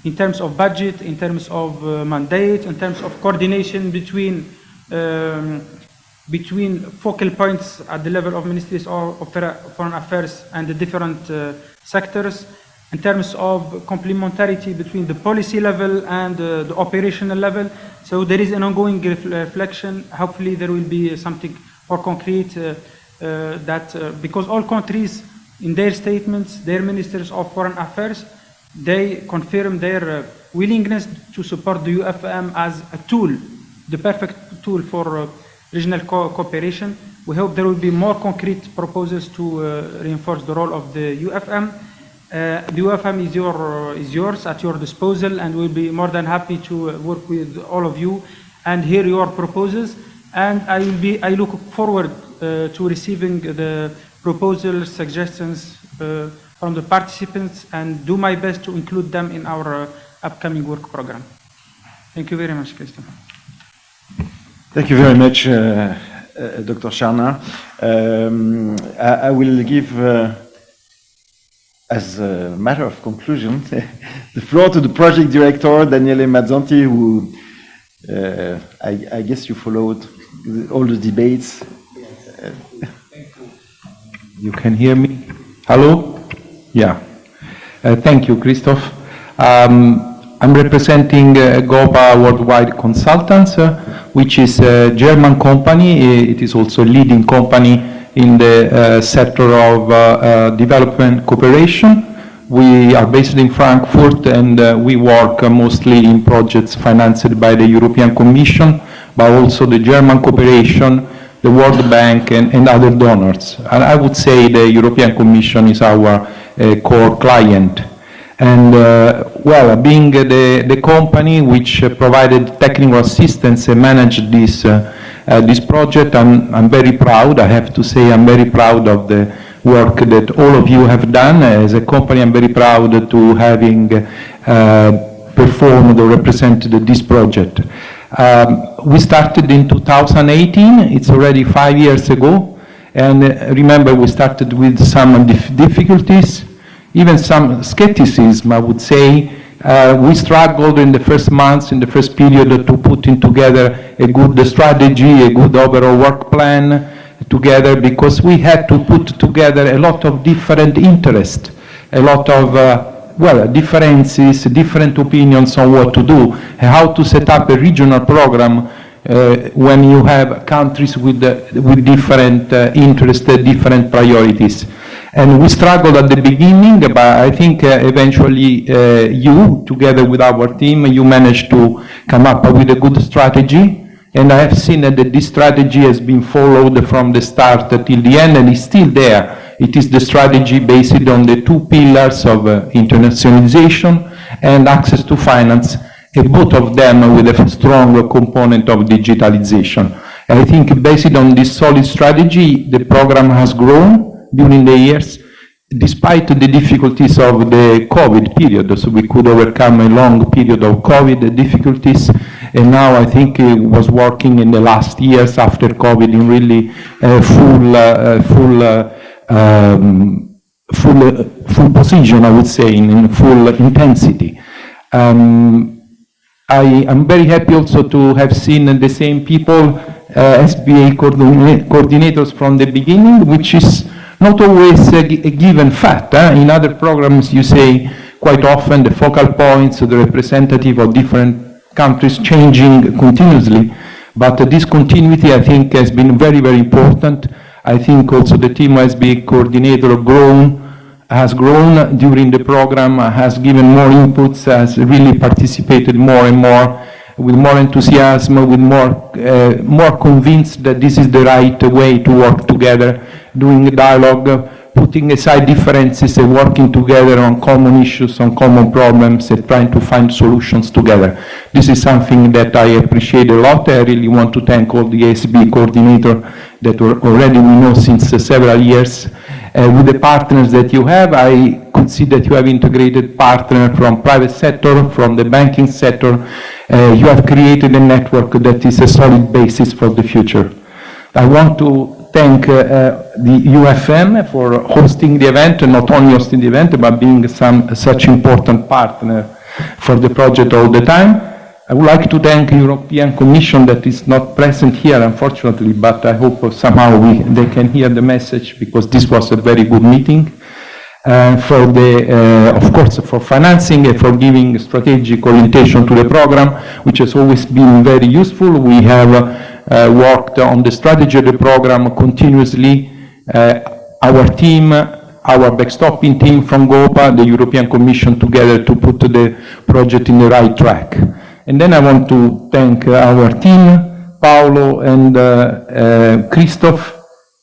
in terms of budget, in terms of mandate, in terms of coordination between focal points at the level of ministries of foreign affairs and the different sectors, in terms of complementarity between the policy level and the operational level. So there is an ongoing reflection. Hopefully there will be something more concrete because all countries in their statements, their ministers of foreign affairs, they confirm their willingness to support the UFM as a tool, the perfect tool for regional cooperation. We hope there will be more concrete proposals to reinforce the role of the UFM. The UFM is yours, at your disposal, and we'll be more than happy to work with all of you and hear your proposals. And I look forward to receiving the proposals, suggestions from the participants, and do my best to include them in our upcoming work program. Thank you very much, Christophe. Thank you very much, Dr. Charna. I will give, as a matter of conclusion, the floor to the project director, Daniele Mazzanti, who I guess you followed all the debates. You can hear me? Hello? Yeah. Thank you, Christophe. I'm representing GOPA Worldwide Consultants, which is a German company. It is also a leading company in the sector of development cooperation. We are based in Frankfurt, and we work mostly in projects financed by the European Commission, but also the German cooperation, the World Bank, and other donors. And I would say the European Commission is our core client. And well, being the company which provided technical assistance and managed this project, I'm very proud. I have to say I'm very proud of the work that all of you have done. As a company, I'm very proud to having performed or represented this project. We started in 2018. It's already 5 years ago. And remember, we started with some difficulties, even some skepticism, I would say. We struggled in the first months, in the first period, to put together a good strategy, a good overall work plan together, because we had to put together a lot of different interests, a lot of well, differences, different opinions on what to do, how to set up a regional program when you have countries with different interests, different priorities. And we struggled at the beginning, but I think eventually you, together with our team, you managed to come up with a good strategy. And I have seen that this strategy has been followed from the start till the end, and is still there. It is the strategy based on the two pillars of internationalization and access to finance, and both of them with a strong component of digitalization. And I think based on this solid strategy, the program has grown during the years, despite the difficulties of the COVID period. So we could overcome a long period of COVID difficulties, and now I think it was working in the last years after COVID in really full position, I would say, in full intensity. I am very happy also to have seen the same people, SBA coordinators from the beginning, which is not always a given fact. In other programs, you say quite often the focal points, the representative of different countries changing continuously. But this continuity, I think, has been very, very important. I think also the team SBA coordinator has grown during the program, has given more inputs, has really participated more and more, with more enthusiasm, with more convinced that this is the right way to work together, doing a dialogue, putting aside differences and working together on common issues, on common problems, and trying to find solutions together. This is something that I appreciate a lot. I really want to thank all the SBA coordinators that already we know since several years. With the partners that you have, I could see that you have integrated partners from private sector, from the banking sector. You have created a network that is a solid basis for the future. I want to thank the UFM for hosting the event, and not only hosting the event, but being such important partner for the project all the time. I would like to thank the European Commission that is not present here, unfortunately, but I hope somehow they can hear the message, because this was a very good meeting. For of course, for financing and for giving strategic orientation to the program, which has always been very useful. We have worked on the strategy of the program continuously. Our team, our backstopping team from GOPA, the European Commission, together to put the project in the right track. And then I want to thank our team, Paolo and Christophe.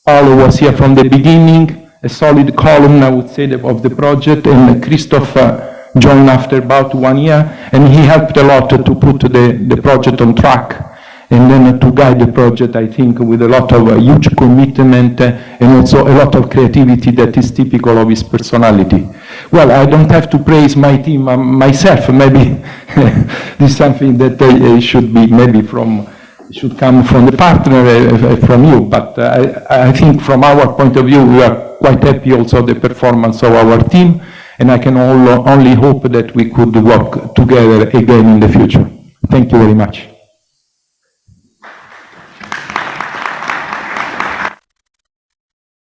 Paolo was here from the beginning, a solid column, I would say, of the project, and Christophe joined after about 1 year, and he helped a lot to put the project on track, and then to guide the project, I think, with a lot of huge commitment and also a lot of creativity that is typical of his personality. well, I don't have to praise my team myself. Maybe this is something that should be maybe should come from the partner, from you. But I think from our point of view, we are quite happy also the performance of our team, and I can only hope that we could work together again in the future. Thank you very much.